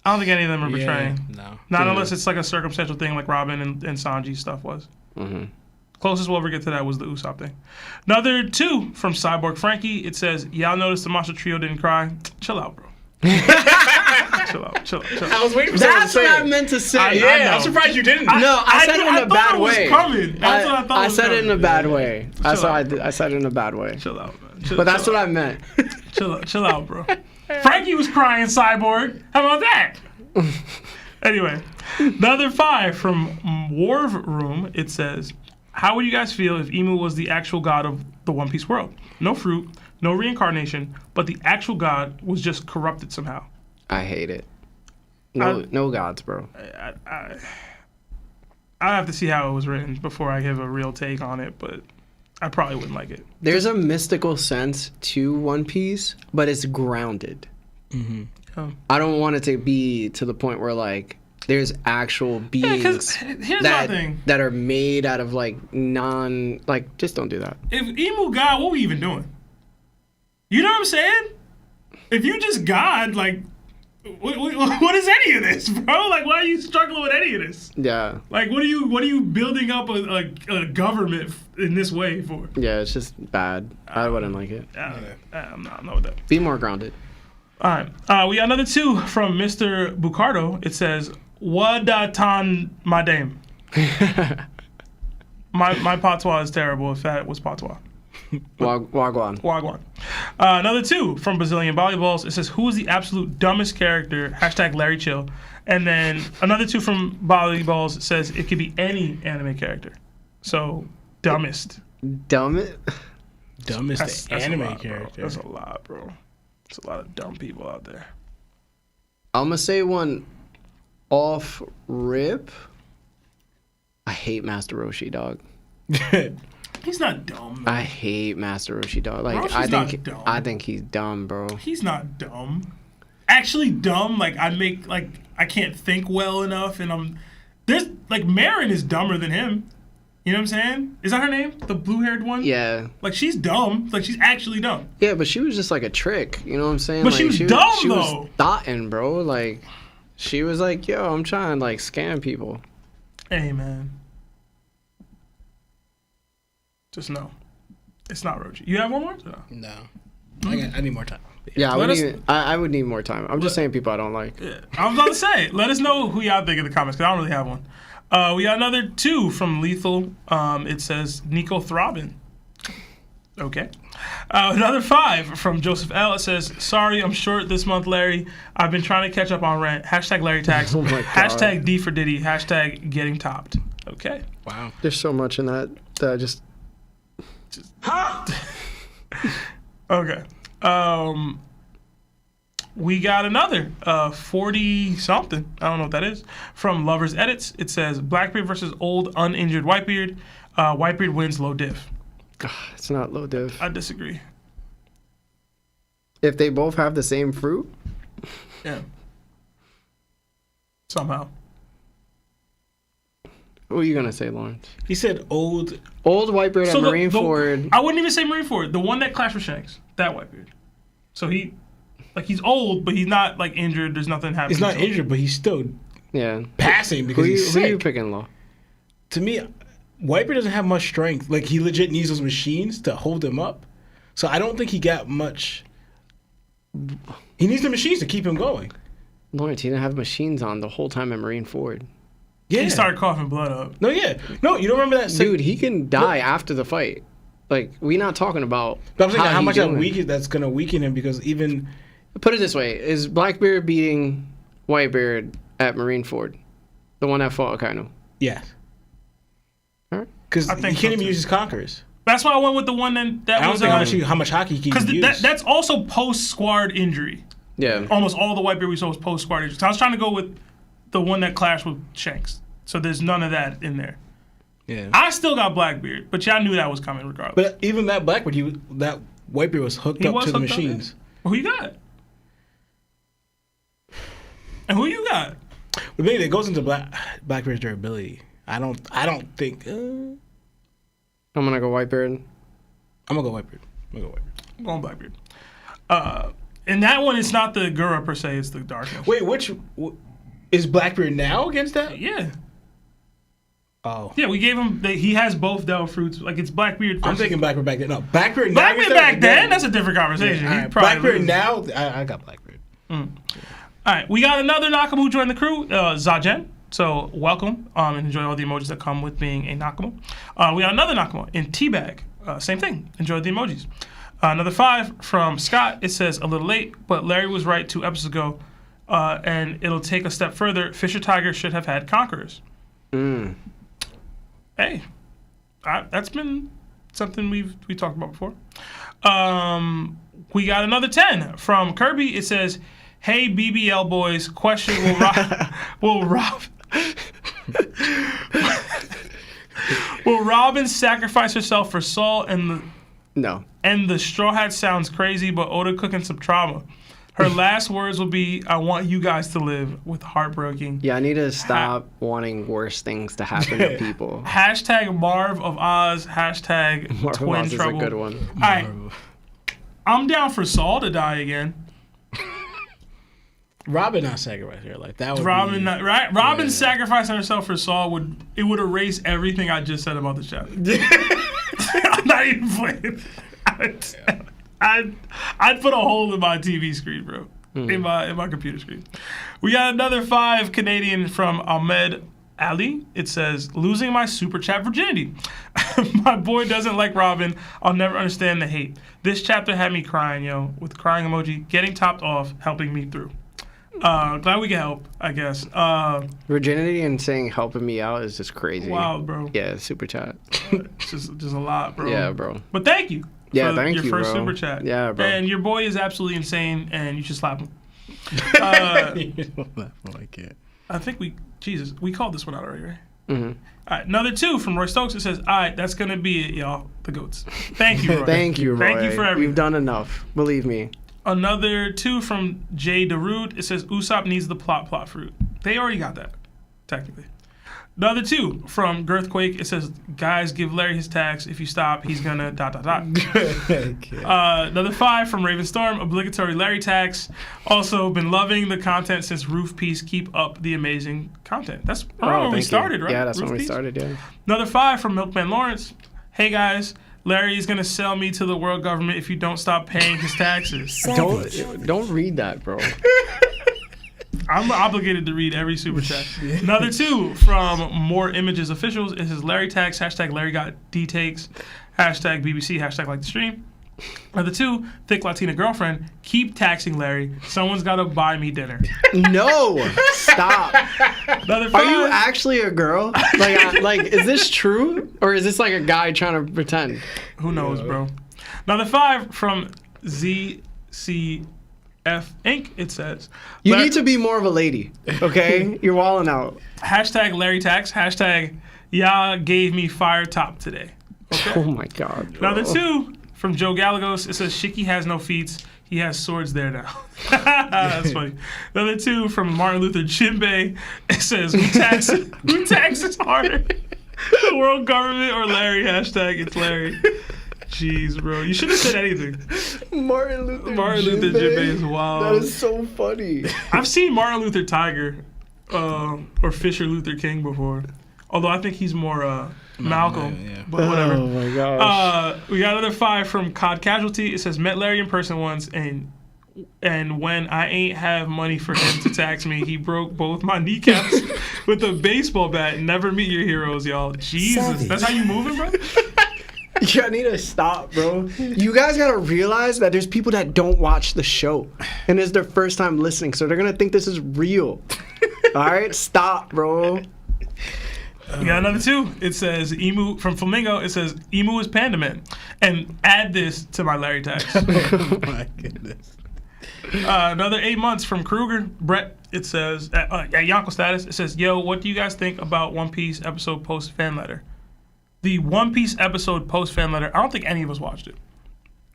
I don't think any of them are betraying. No. Not unless it's like a circumstantial thing like Robin and Sanji stuff was. Closest we'll ever get to that was the Usopp thing. Another 2 from Cyborg Frankie. It says, y'all noticed the Monster Trio didn't cry? Chill out, bro. Chill out. I was waiting for someone to That's say what I it. meant to say. I know. I'm surprised you didn't. No, I said it in a bad way. That's what I thought I was said it coming. in a bad way. I out. said it in a bad way. Chill out, man. But that's what I meant. Chill out, bro. Frankie was crying, Cyborg. How about that? Anyway, another 5 from Warv Room. It says, how would you guys feel if Emu was the actual god of the One Piece world? No fruit, no reincarnation, but the actual god was just corrupted somehow. I hate it. No gods, bro. I have to see how it was written before I give a real take on it, but I probably wouldn't like it. There's a mystical sense to One Piece, but it's grounded. I don't want it to be to the point where like there's actual beings here's my thing. that are made out of like just don't do that. If Emu God, what we even doing? You know what I'm saying? If you just God, like, what is any of this, bro? Like, why are you struggling with any of this? Yeah. Like, what are you building up a government in this way for? Yeah, it's just bad. I wouldn't like it. I'm not with that. Be more grounded. All right. We got another 2 from Mr. Bucardo. It says, Wadatan Madame. My patois is terrible if that was patois. Wagwan. Wagwan. Another 2 from Brazilian Volleyballs. It says, who is the absolute dumbest character? Hashtag Larry Chill. And then another 2 from Volleyballs says it could be any anime character. So, dumbest. Dumbest That's anime a lot, character. Bro. That's a lot, bro. There's a lot of dumb people out there. I'm gonna say one off rip. I hate Master Roshi, dog. He's not dumb, man. I hate Master Roshi, dog. Like Roshi's not dumb. I think he's dumb, bro. He's not dumb. Actually dumb, like I can't think well enough, and there's like Marin is dumber than him. You know what I'm saying? Is that her name? The blue-haired one? Yeah. Like, she's dumb. Like, she's actually dumb. Yeah, but she was just like a trick. You know what I'm saying? But like, she was dumb, she though. Was thoughtin', bro. Like, she was like, yo, I'm trying to, like, scam people. Hey, man. Just no. It's not Rochi. You have one more? No. I need more time. Yeah, I would need more time. I'm just saying people I don't like. Yeah. I was about to say, let us know who y'all think in the comments, because I don't really have one. We got another 2 from Lethal. It says Nico Throbbing. Okay. Another 5 from Joseph L. It says, sorry, I'm short this month, Larry. I've been trying to catch up on rent. Hashtag Larry Tax. Oh my God. Hashtag D for Diddy. Hashtag getting topped. Okay. Wow. There's so much in that I just... Okay. we got another 40 something. I don't know what that is. From Lovers Edits. It says Blackbeard versus old uninjured Whitebeard. Whitebeard wins low diff. It's not low diff. I disagree. If they both have the same fruit, Yeah. Somehow. what are you gonna say, Lawrence? He said old. Old Whitebeard at Marineford. I wouldn't even say Marineford. The one that clashed with Shanks. That Whitebeard. So he's old, but he's not like injured. There's nothing happening. He's not to him. injured, but he's still Yeah. passing because he's Who sick. you picking, Law? To me, Whitebeard doesn't have much strength. Like, he legit needs those machines to hold him up. So I don't think he got much. He needs the machines to keep him going. Lawrence, he didn't have machines on the whole time at Marineford. Yeah. He started coughing blood up. No, yeah. No, you don't remember that? Dude, he can die after the fight. Like, we not talking about But I'm saying how he much doing. that's going to weaken him because even. Put it this way. Is Blackbeard beating Whitebeard at Marineford? The one that fought Akainu? Yeah. Alright. Because I he think can't so, even too. use his conquerors. That's why I went with the one that I don't was think how much hockey he because can use. that's also post squad injury. Yeah. Almost all the Whitebeard we saw was post squad injury. So I was trying to go with the one that clashed with Shanks. So there's none of that in there. Yeah. I still got Blackbeard, but y'all knew that was coming regardless. But even that Blackbeard, that Whitebeard was hooked He up was to the hooked up, yeah. machines. Who you got? And who you got? But maybe it goes into Blackbeard's durability. I don't think. I'm gonna go Whitebeard. I'm gonna go Whitebeard. I'm going Blackbeard. And that one, it's not the Gura per se, it's the darkness. Wait, is Blackbeard now against that? Yeah. Oh. Yeah, we gave him, he has both Devil Fruits. Like, it's Blackbeard I'm versus... thinking Blackbeard back then. No, Blackbeard now. Blackbeard back then? That's a different conversation. Yeah, He all right. probably Blackbeard loses. now. I got Blackbeard. All right, we got another Nakama who joined the crew, Zajen. So welcome, and enjoy all the emojis that come with being a Nakama. We got another Nakama in Teabag. Same thing. Enjoy the emojis. Another 5 from Scott. It says a little late, but Larry was right 2 episodes ago, and it'll take a step further. Fisher Tiger should have had Conquerors. Hey, that's been something we talked about before. We got another 10 from Kirby. It says, "Hey BBL boys, question: Will Robin sacrifice herself for Saul No. and the Straw Hat sounds crazy, but Oda cooking some trauma. Her last words will be, I want you guys to live with heartbreaking. Yeah, I need to stop wanting worse things to happen to people. Hashtag Marv of Oz. Hashtag Marv of Twin Oz is Trouble. a good one. All right. I'm down for Saul to die again. Robin not sacrificing her life. That would Robin, be, not, right? Robin sacrificing herself for Saul would erase everything I just said about the chapter. I'm not even playing. I'd put a hole in my TV screen, bro. In my computer screen. We got another 5 Canadian from Ahmed Ali. It says, losing my super chat virginity. My boy doesn't like Robin. I'll never understand the hate. This chapter had me crying, yo, with crying emoji, getting topped off, helping me through. Glad we can help, I guess. Virginity and saying helping me out is just crazy. Wow, bro. Yeah, super chat. It's just a lot, bro. Yeah, bro. But thank you. Yeah, for thank your you, first bro. super chat. Yeah, bro. And your boy is absolutely insane, and you should slap him. I can't. I think we called this one out already, right? Mm-hmm. All right, another 2 from Roy Stokes. It says, all right, that's going to be it, y'all. The GOATs. Thank you, Roy. Thank you, Roy. Thank you for everything. You've done enough. Believe me. Another 2 from Jay Darude. It says, Usopp needs the plot fruit. They already got that, technically. Another 2 from Girthquake. It says, guys, give Larry his tax. If you stop, he's gonna ... Another 5 from Ravenstorm. Obligatory Larry tax. Also, been loving the content since Roof Piece. Keep up the amazing content. That's when we started, right? Yeah, that's Roof when we Piece? started, yeah. Another 5 from Milkman Lawrence. Hey, guys. Larry is gonna sell me to the world government if you don't stop paying his taxes. Don't read that, bro. I'm obligated to read every super chat. Another 2 from More Images Officials. It says Larry tax, hashtag Larry got D takes, hashtag BBC, hashtag like the stream. Another 2, thick Latina girlfriend. Keep taxing Larry. Someone's got to buy me dinner. No, stop. Another 5. Are you actually a girl? Like, is this true, or is this like a guy trying to pretend? Who knows, bro? Another 5 from ZC Inc. It says. You need to be more of a lady, okay? You're walling out. Hashtag Larry Tax. Hashtag y'all gave me fire top today. Okay. Oh my God. Bro. Now the 2 from Joe Gallegos. It says Shiki has no feet. He has swords there now. That's funny. Another 2 from Martin Luther Jinbei. It says who taxes harder? The world government or Larry? Hashtag it's Larry. Jeez, bro. You should have said anything. Martin Luther Jinbei is wild. That is so funny. I've seen Martin Luther Tiger or Fisher Luther King before. Although I think he's more Malcolm. Yeah. But whatever. Oh my gosh. We got another 5 from COD Casualty. It says, met Larry in person once, and when I ain't have money for him to tax me, he broke both my kneecaps with a baseball bat. Never meet your heroes, y'all. Jesus. Savage. That's how you moving, bro? You need to stop, bro. You guys gotta realize that there's people that don't watch the show, and it's their first time listening, so they're gonna think this is real. All right, stop, bro. We got another 2. It says Emu from Flamingo. It says Emu is Panda Man, and add this to my Larry tax. Oh my goodness. Another 8 months from Kruger. Brett. It says at Yonko status. It says, yo, what do you guys think about One Piece episode post fan letter? The One Piece episode post fan letter. I don't think any of us watched it.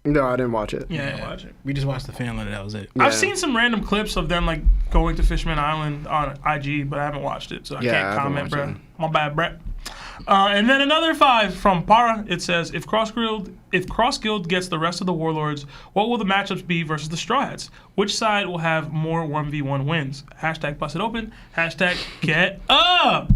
No, I didn't watch it. Yeah, I didn't watch it. We just watched the fan letter. That was it. Yeah. I've seen some random clips of them like going to Fishman Island on IG, but I haven't watched it, so I can't comment, bro. My bad, Brett. And then another 5 from Para. It says, if Cross Guild gets the rest of the Warlords, what will the matchups be versus the Straw Hats? Which side will have more 1v1 wins? Hashtag bust it open. Hashtag get up.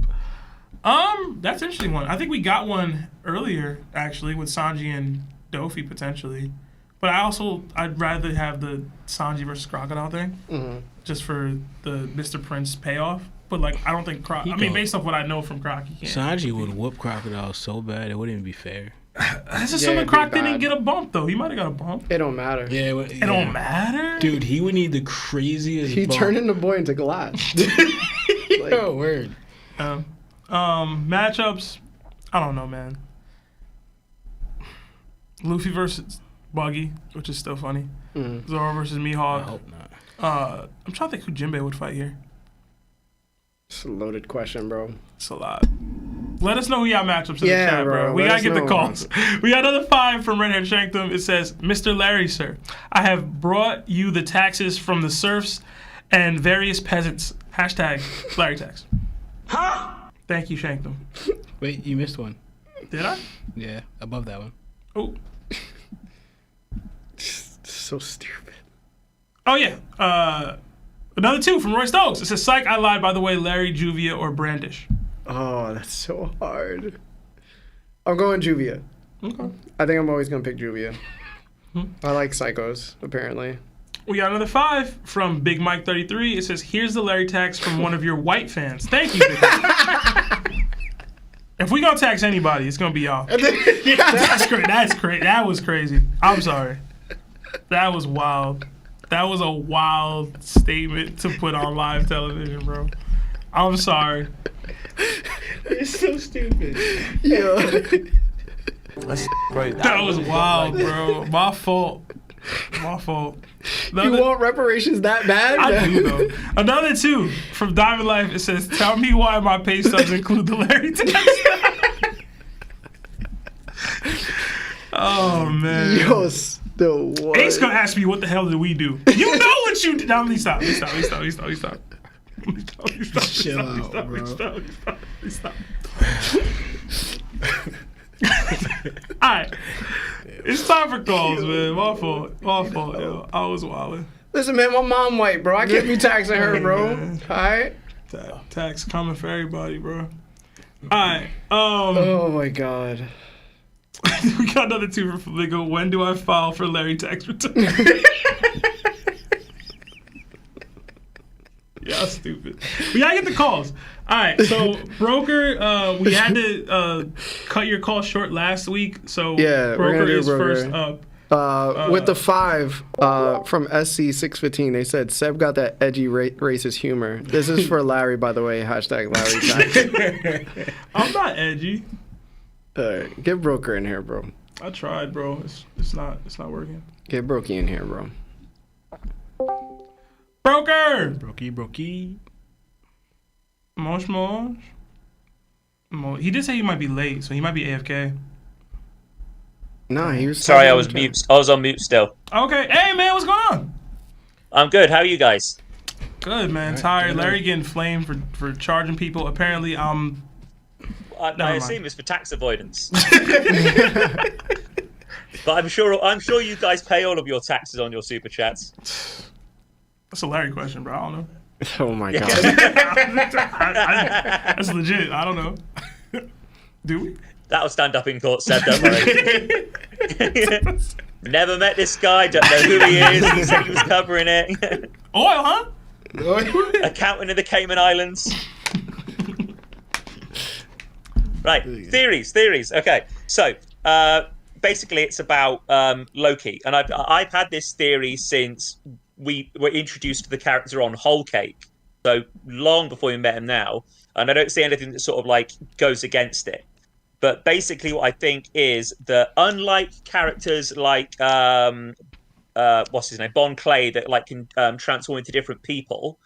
That's an interesting one. I think we got one earlier, actually, with Sanji and Dofi potentially. But I'd rather have the Sanji versus Crocodile thing, just for the Mr. Prince payoff. But like, I don't think based off what I know from Croc, he can't. Sanji would whoop Crocodile so bad it wouldn't even be fair. That's assuming Croc didn't get a bump though. He might have got a bump. It don't matter. Yeah, It don't matter, dude. He would need the craziest. He bump. turned the boy into glass. Yo, word. Matchups, I don't know, man. Luffy versus Buggy, which is still funny. Zoro versus I Mihawk. hope not. I'm trying to think who Jinbei would fight here. It's a loaded question, bro. It's a lot. Let us know who y'all matchups in the chat, bro. We let gotta us get the know. calls. We got another 5 from Red Hair Shanktum. It says, Mr. Larry, sir, I have brought you the taxes from the serfs and various peasants. Hashtag Larry tax. Thank you, Shanktum. Wait, you missed one. Did I? Yeah, above that one. Oh. So stupid. Oh, yeah. Another 2 from Roy Stokes. It says, psych, I lied, by the way, Larry, Juvia, or Brandish. Oh, that's so hard. I'm going Juvia. Okay. I think I'm always going to pick Juvia. I like psychos, apparently. We got another 5 from Big Mike 33. It says, here's the Larry tax from one of your white fans. Thank you, Big Mike. If we gonna tax anybody, it's gonna be y'all. That's great. That's great. That was crazy. I'm sorry. That was wild. That was a wild statement to put on live television, bro. I'm sorry. It's so stupid. Yo. That was wild, bro. My fault. My fault. You want reparations that bad? I do, though. Another 2 from Diamond Life. It says, tell me why my pay stubs include the Larry tax. Oh, man. Yo, still what? Ace gonna ask me what the hell did we do? You know what you did. Now, let me stop. Chill out, bro. Stop. Alright. It's time for calls, man. My fault, yo. I was wildin'. Listen, man, my mom white, bro. I can't be taxing her, bro. All right? Tax coming for everybody, bro. Alright. Oh, my God. We got another 2 from Flamingo. When do I file for Larry tax return? Yeah, stupid. We gotta get the calls. All right, so Broker, we had to cut your call short last week, so Yeah, we're Broker gonna do is Broker. first up. With the 5 from SC615, they said Seb got that edgy racist humor. This is for Larry, by the way. Hashtag Larry tax. I'm not edgy. All right, get Broker in here, bro. I tried, bro. It's not working. Get Brokey in here, bro. word. Brokey. Mosh. He did say he might be late, so he might be AFK. No, he was. Sorry, I talking was to him. mute. I was on mute still. Okay. Hey, man, what's going on? I'm good. How are you guys? Good, man. Alright, Tired. good. Larry getting flamed for charging people. Apparently, I mind. assume it's for tax avoidance. But I'm sure you guys pay all of your taxes on your super chats. That's a Larry question, bro. I don't know. Oh my god. That's legit. I don't know. Do we? That'll stand up in court, said, don't worry. Never met this guy, don't know who he is. He said he was covering it. Oil, huh? Accountant in the Cayman Islands. Right, theories. Okay, so basically it's about Loki, and I've had this theory since we were introduced to the character on Whole Cake, so long before we met him now, and I don't see anything that sort of like goes against it. But basically, what I think is that unlike characters like what's his name, Bon Clay, that like can transform into different people,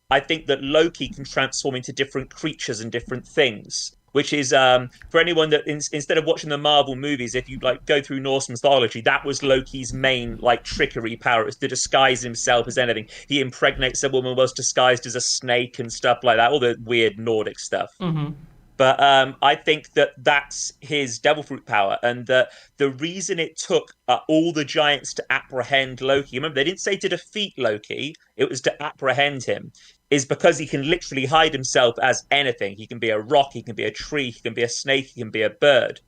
I think that Loki can transform into different creatures and different things. Which is for anyone that instead of watching the Marvel movies, if you like go through Norse mythology, that was Loki's main like trickery power, is to disguise himself as anything. He impregnates a woman, was disguised as a snake and stuff like that, all the weird Nordic stuff. Mm-hmm. But I think that that's his devil fruit power, and that the reason it took all the giants to apprehend Loki, remember they didn't say to defeat Loki, it was to apprehend him, is because he can literally hide himself as anything. He can be a rock, he can be a tree, he can be a snake, he can be a bird.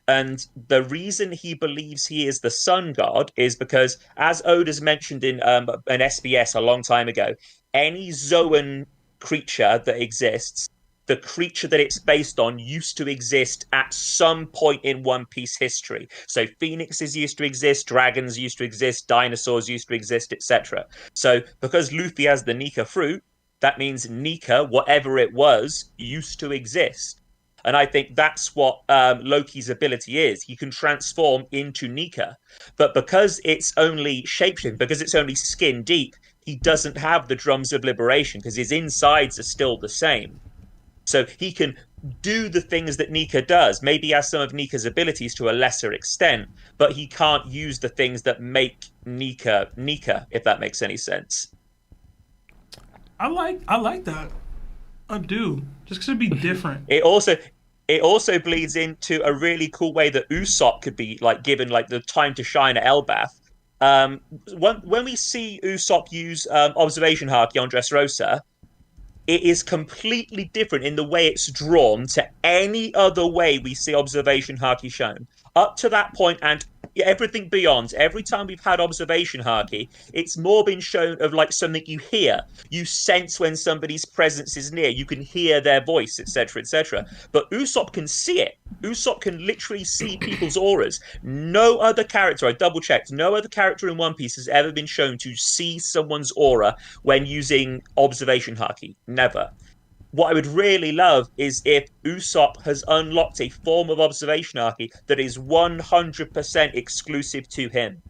And the reason he believes he is the sun god is because, as Oda's mentioned in an SBS a long time ago, any Zoan creature that exists, the creature that it's based on used to exist at some point in One Piece history. So phoenixes used to exist, dragons used to exist, dinosaurs used to exist, etc. So because Luffy has the Nika fruit, that means Nika, whatever it was, used to exist. And I think that's what Loki's ability is. He can transform into Nika. But because it's only shapeshifting, because it's only skin deep, he doesn't have the drums of liberation because his insides are still the same. So he can do the things that Nika does. Maybe he has some of Nika's abilities to a lesser extent, but he can't use the things that make Nika, if that makes any sense. I like that. I do. Just 'cause it'd be different. It also bleeds into a really cool way that Usopp could be like given like the time to shine at Elbaf. When we see Usopp use observation haki on Dressrosa, it is completely different in the way it's drawn to any other way we see observation haki shown. Up to that point and everything beyond, every time we've had observation haki, it's more been shown of like something you hear. You sense when somebody's presence is near. You can hear their voice, etc., etc. But Usopp can see it. Usopp can literally see people's auras. No other character, I double-checked, no other character in One Piece has ever been shown to see someone's aura when using observation haki. Never. What I would really love is if Usopp has unlocked a form of observation haki that is 100% exclusive to him,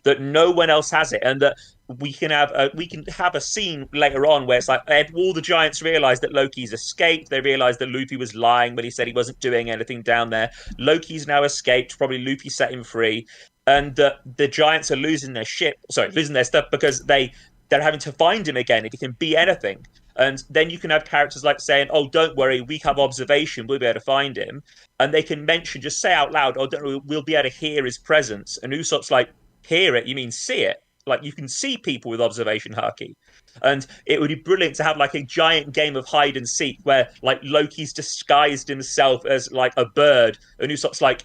that no one else has it, and that we can have a scene later on where it's like all the giants realize that Loki's escaped. They realize that Luffy was lying when he said he wasn't doing anything down there. Loki's now escaped. Probably Luffy set him free, and the giants are losing their stuff because they're having to find him again. If he can be anything. And then you can have characters like saying, oh, don't worry, we have observation, we'll be able to find him. And they can mention, just say out loud, oh, don't worry, we'll be able to hear his presence. And Usopp's like, hear it? You mean see it? Like, you can see people with observation haki. And it would be brilliant to have, like, a giant game of hide and seek where, like, Loki's disguised himself as, like, a bird. And Usopp's like,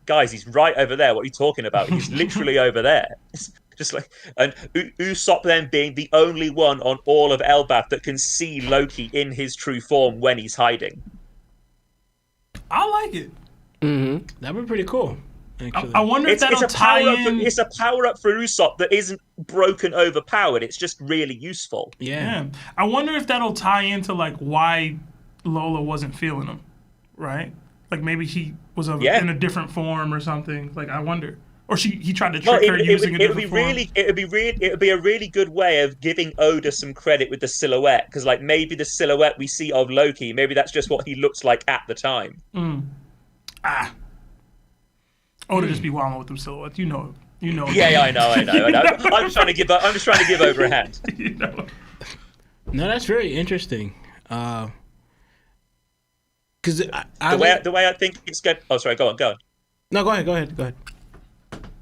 guys, he's right over there. What are you talking about? He's literally over there. Just like, and Usopp then being the only one on all of Elbaf that can see Loki in his true form when he's hiding. I like it. Mm-hmm. That'd be pretty cool. Actually. I wonder if that'll tie in. It's a power up for Usopp that isn't broken overpowered. It's just really useful. Yeah. I wonder if that'll tie into like why Lola wasn't feeling him, right? Like maybe he was in a different form or something. Like I wonder. Or he tried to Well, trick her using a different form. it would be a really good way of giving Oda some credit with the silhouette, because like maybe the silhouette we see of Loki, maybe that's just what he looks like at the time. Oda just be wilding with them silhouettes. You know. Yeah, I know. I'm just trying to give Oda a hand. You know. No, that's very interesting. Because the way I think it's going. Oh, sorry. Go on. No, go ahead.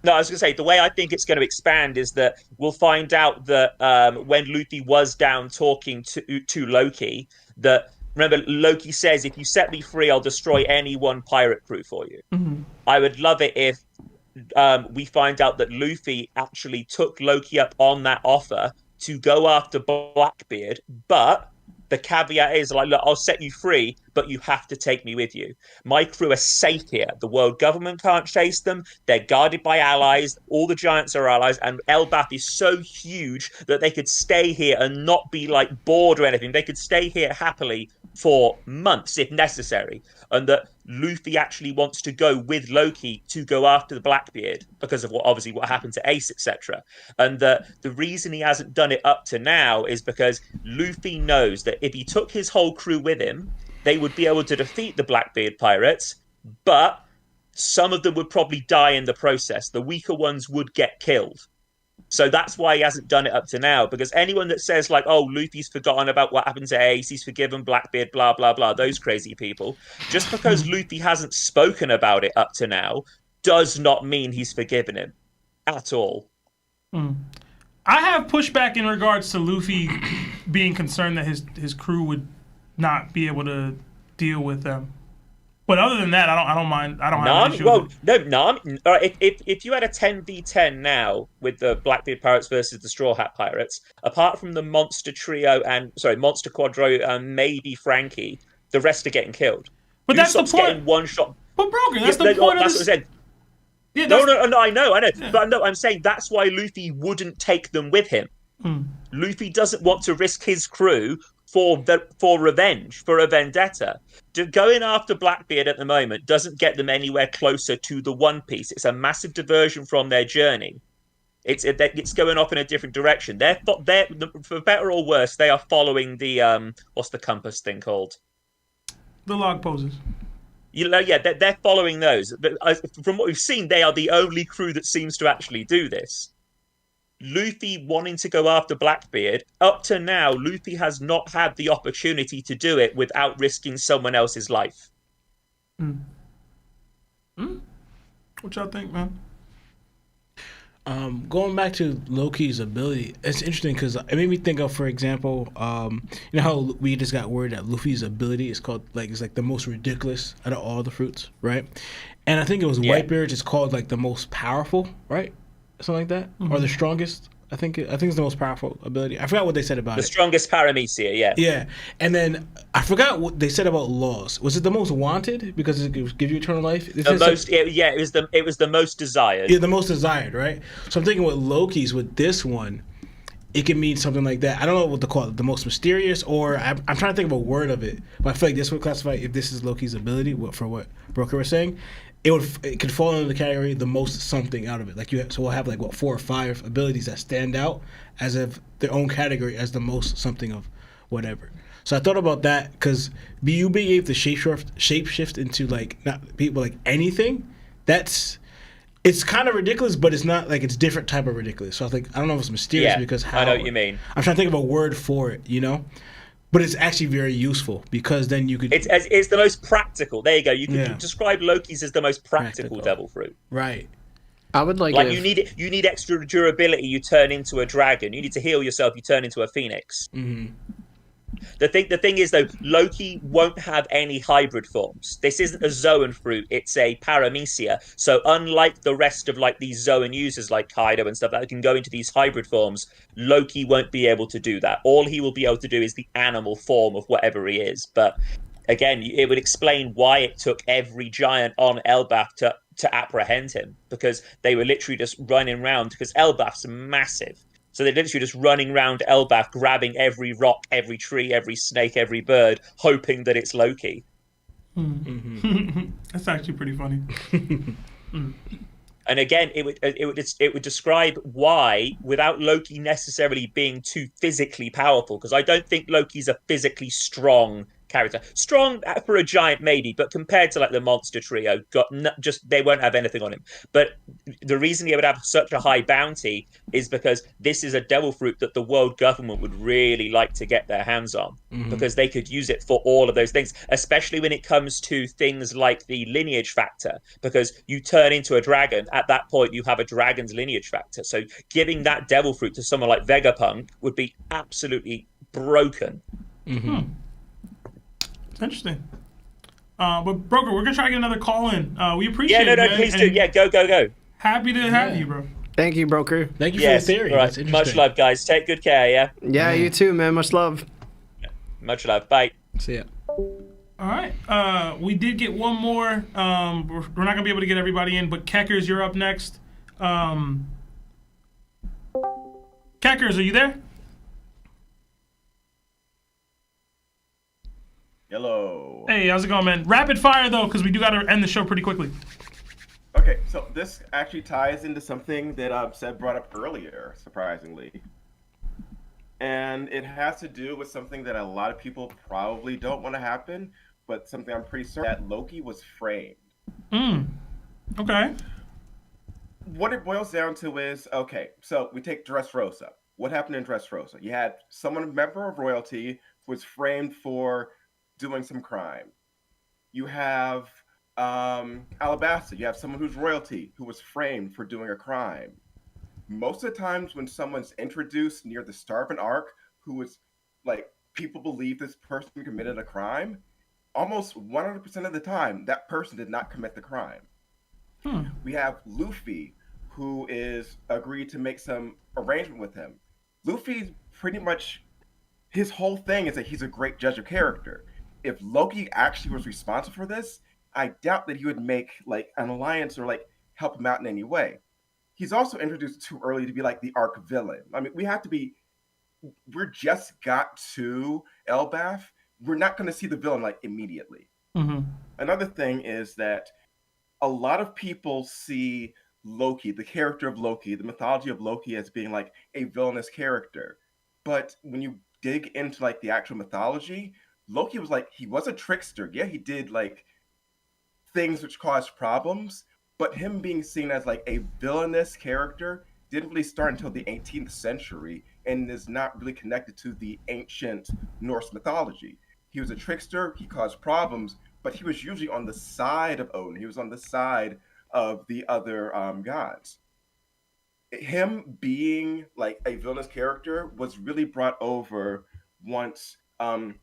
No, I was going to say, the way I think it's going to expand is that we'll find out that when Luffy was down talking to Loki, that, remember, Loki says, if you set me free, I'll destroy any one pirate crew for you. Mm-hmm. I would love it if we find out that Luffy actually took Loki up on that offer to go after Blackbeard, but the caveat is, like, look, I'll set you free, but you have to take me with you. My crew are safe here. The world government can't chase them. They're guarded by allies. All the giants are allies, and Elbaf is so huge that they could stay here and not be, like, bored or anything. They could stay here happily for months if necessary, and that Luffy actually wants to go with Loki to go after the Blackbeard because of what happened to Ace, etc. And that the reason he hasn't done it up to now is because Luffy knows that if he took his whole crew with him, they would be able to defeat the Blackbeard pirates, but some of them would probably die in the process. The weaker ones would get killed. So that's why he hasn't done it up to now, because anyone that says, like, oh, Luffy's forgotten about what happened to Ace, he's forgiven Blackbeard, blah, blah, blah, those crazy people, just because Luffy hasn't spoken about it up to now does not mean he's forgiven him at all. I have pushback in regards to Luffy being concerned that his crew would not be able to deal with them. But other than that, I don't mind. I don't have an issue with it. If you had a 10v10 now with the Blackbeard Pirates versus the Straw Hat Pirates, apart from the Monster Quadro and maybe Frankie, the rest are getting killed. But that's the point. Getting one shot. But Brogan, that's the point of this. That's what I said. Yeah, no, I know. Yeah. But no, I'm saying that's why Luffy wouldn't take them with him. Luffy doesn't want to risk his crew for revenge, for a vendetta. Going after Blackbeard at the moment doesn't get them anywhere closer to the One Piece. It's a massive diversion from their journey. It's going off in a different direction. They're for better or worse, they are following the what's the compass thing called? The log poses. They're following those. But from what we've seen, they are the only crew that seems to actually do this. Luffy wanting to go after Blackbeard, up to now, Luffy has not had the opportunity to do it without risking someone else's life. What y'all think, man? Going back to Loki's ability, it's interesting because it made me think of, for example, you know how we just got word that Luffy's ability is called, like, it's like the most ridiculous out of all the fruits, right? And I think it was Whitebeard is called like the most powerful, right? Something like that, or the strongest. I think it's the most powerful ability. I forgot what they said about it. The strongest Paramecia, yeah. Yeah, and then I forgot what they said about laws. Was it the most wanted because it gives you eternal life? It was the most desired. Yeah, the most desired, right? So I'm thinking with Loki's, with this one, it can mean something like that. I don't know what to call it, the most mysterious, or I'm trying to think of a word of it. But I feel like this would classify, if this is Loki's ability, for what Broker was saying, it could fall into the category the most something out of it. So we'll have 4 or 5 abilities that stand out as of their own category as the most something of whatever. So I thought about that because you being able to shapeshift into not people anything, it's kind of ridiculous, but it's not it's different type of ridiculous. So I was I don't know if it's mysterious because how I know what you mean. I'm trying to think of a word for it, But it's actually very useful because then you could. It's the most practical. There you go. You can describe Loki's as the most practical devil fruit. Right. I would you need extra durability. You turn into a dragon. You need to heal yourself. You turn into a phoenix. Mm-hmm. The thing is though, Loki won't have any hybrid forms. This isn't a Zoan fruit; it's a Paramecia. So unlike the rest of these Zoan users like Kaido and stuff that can go into these hybrid forms, Loki won't be able to do that. All he will be able to do is the animal form of whatever he is. But again, it would explain why it took every giant on Elbaf to apprehend him, because they were literally just running around, because Elbaf's massive. So they're literally just running around Elbaf, grabbing every rock, every tree, every snake, every bird, hoping that it's Loki. That's actually pretty funny. And again, it would describe why, without Loki necessarily being too physically powerful, because I don't think Loki's a physically strong character. Strong for a giant, maybe, but compared to like the monster trio, they won't have anything on him. But the reason he would have such a high bounty is because this is a devil fruit that the world government would really like to get their hands on, because they could use it for all of those things, especially when it comes to things like the lineage factor, because you turn into a dragon. At that point, you have a dragon's lineage factor. So giving that devil fruit to someone like Vegapunk would be absolutely broken. Interesting. But Broker, we're gonna try to get another call in. We appreciate it. Yeah, man. please do. Yeah, go. Happy to have you, bro. Thank you, Broker. Thank you for the theory. All right. That's interesting. Much love, guys. Take good care. Yeah. Yeah, you too, man. Much love. Much love. Bye. See ya. All right. We did get one more. We're not gonna be able to get everybody in, but Kekers, you're up next. Kekers, are you there? Hello. Hey, how's it going, man? Rapid fire though, because we do gotta end the show pretty quickly. Okay, so this actually ties into something that Seb brought up earlier, surprisingly. And it has to do with something that a lot of people probably don't want to happen, but something I'm pretty certain that Loki was framed. Okay. What it boils down to is, okay, so we take Dressrosa. What happened in Dressrosa? You had someone, a member of royalty, who was framed for doing some crime. You have Alabasta. You have someone who's royalty who was framed for doing a crime. Most of the times when someone's introduced near the start of an arc who is like, people believe this person committed a crime, almost 100% of the time, that person did not commit the crime. We have Luffy, who is agreed to make some arrangement with him. Luffy's pretty much, his whole thing is that he's a great judge of character. If Loki actually was responsible for this, I doubt that he would make like an alliance or like help him out in any way. He's also introduced too early to be like the arc villain. I mean, we're just got to Elbaf. We're not going to see the villain like immediately. Another thing is that a lot of people see Loki, the character of Loki, the mythology of Loki, as being like a villainous character. But when you dig into like the actual mythology, Loki was like, he was a trickster. Yeah, he did like things which caused problems, but him being seen as like a villainous character didn't really start until the 18th century and is not really connected to the ancient Norse mythology. He was a trickster, he caused problems, but he was usually on the side of Odin. He was on the side of the other gods. Him being like a villainous character was really brought over once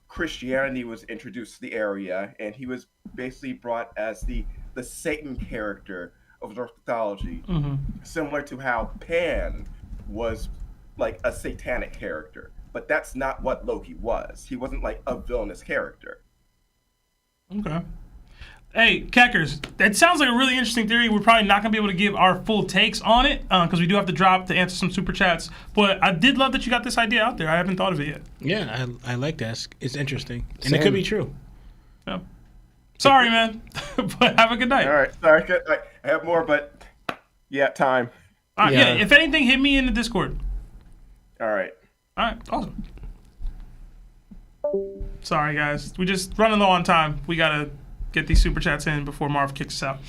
Christianity was introduced to the area, and he was basically brought as the Satan character of Norse mythology, similar to how Pan was like a satanic character. But that's not what Loki was. He wasn't like a villainous character. Okay. Hey, Kekers, that sounds like a really interesting theory. We're probably not going to be able to give our full takes on it because we do have to drop to answer some super chats. But I did love that you got this idea out there. I haven't thought of it yet. Yeah, I like that. It's interesting. And it could be true. Yeah. Sorry, man. But have a good night. All right. Sorry, I have more, but yeah, time. All right, yeah, if anything, hit me in the Discord. All right. All right, awesome. Sorry, guys. We just running low on time. We got to get these super chats in before Marv kicks us out.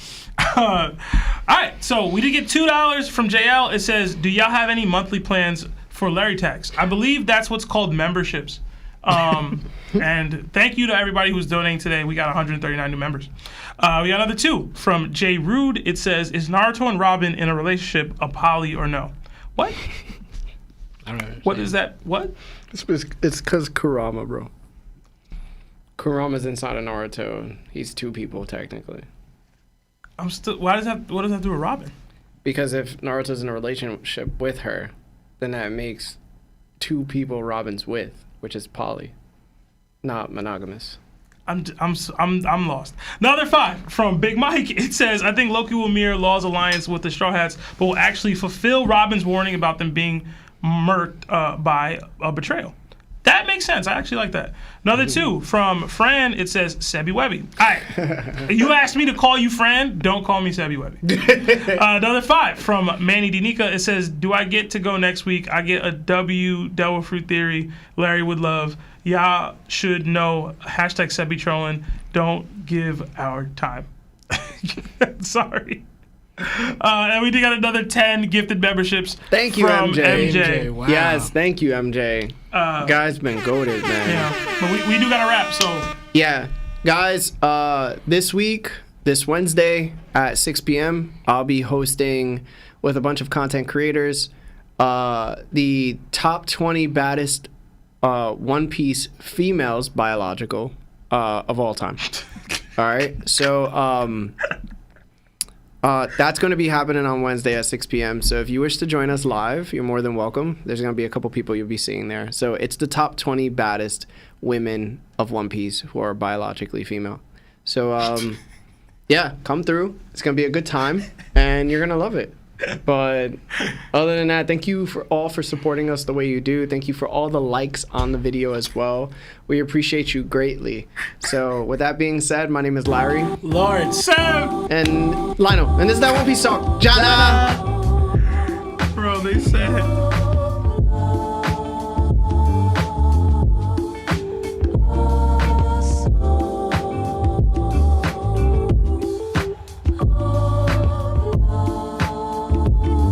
All right, so we did get $2 from JL. It says, do y'all have any monthly plans for Larry Tax? I believe that's what's called memberships. And thank you to everybody who's donating today. We got 139 new members. We got another 2 from Jay Rude. It says, is Naruto and Robin in a relationship, a poly or no? What? I don't know. What is that? What? It's because Kurama, bro. Kurama's inside of Naruto, and he's 2 people technically. I'm still. What does that do with Robin? Because if Naruto's in a relationship with her, then that makes 2 people Robin's with, which is poly, not monogamous. I'm lost. Another 5 from Big Mike. It says, I think Loki will mirror Law's alliance with the Straw Hats, but will actually fulfill Robin's warning about them being murked by a betrayal. That makes sense. I actually like that. Another 2 from Fran. It says Sebi Webby. All right. You asked me to call you Fran. Don't call me Sebi Webby. Another 5 from Manny Danica. It says, do I get to go next week? I get a W, Devil Fruit Theory. Larry would love. Y'all should know. Hashtag Sebi trolling. Don't give our time. Sorry. And we did got another 10 gifted memberships. Thank you, from MJ. Wow. Yes, thank you, MJ. Guys been goated, man. Yeah, but we do got a wrap, so. Yeah, guys, this week, this Wednesday at 6 p.m., I'll be hosting with a bunch of content creators the top 20 baddest One Piece females biological of all time. All right, so that's going to be happening on Wednesday at 6 p.m. So if you wish to join us live, you're more than welcome. There's going to be a couple people you'll be seeing there. So it's the top 20 baddest women of One Piece who are biologically female. So yeah, come through. It's going to be a good time, and you're going to love it. But other than that, thank you for supporting us the way you do. Thank you for all the likes on the video as well. We appreciate you greatly. So with that being said, my name is Larry. Lawrence. Sam! And Lionel. And this is that One Piece Talk. Jana!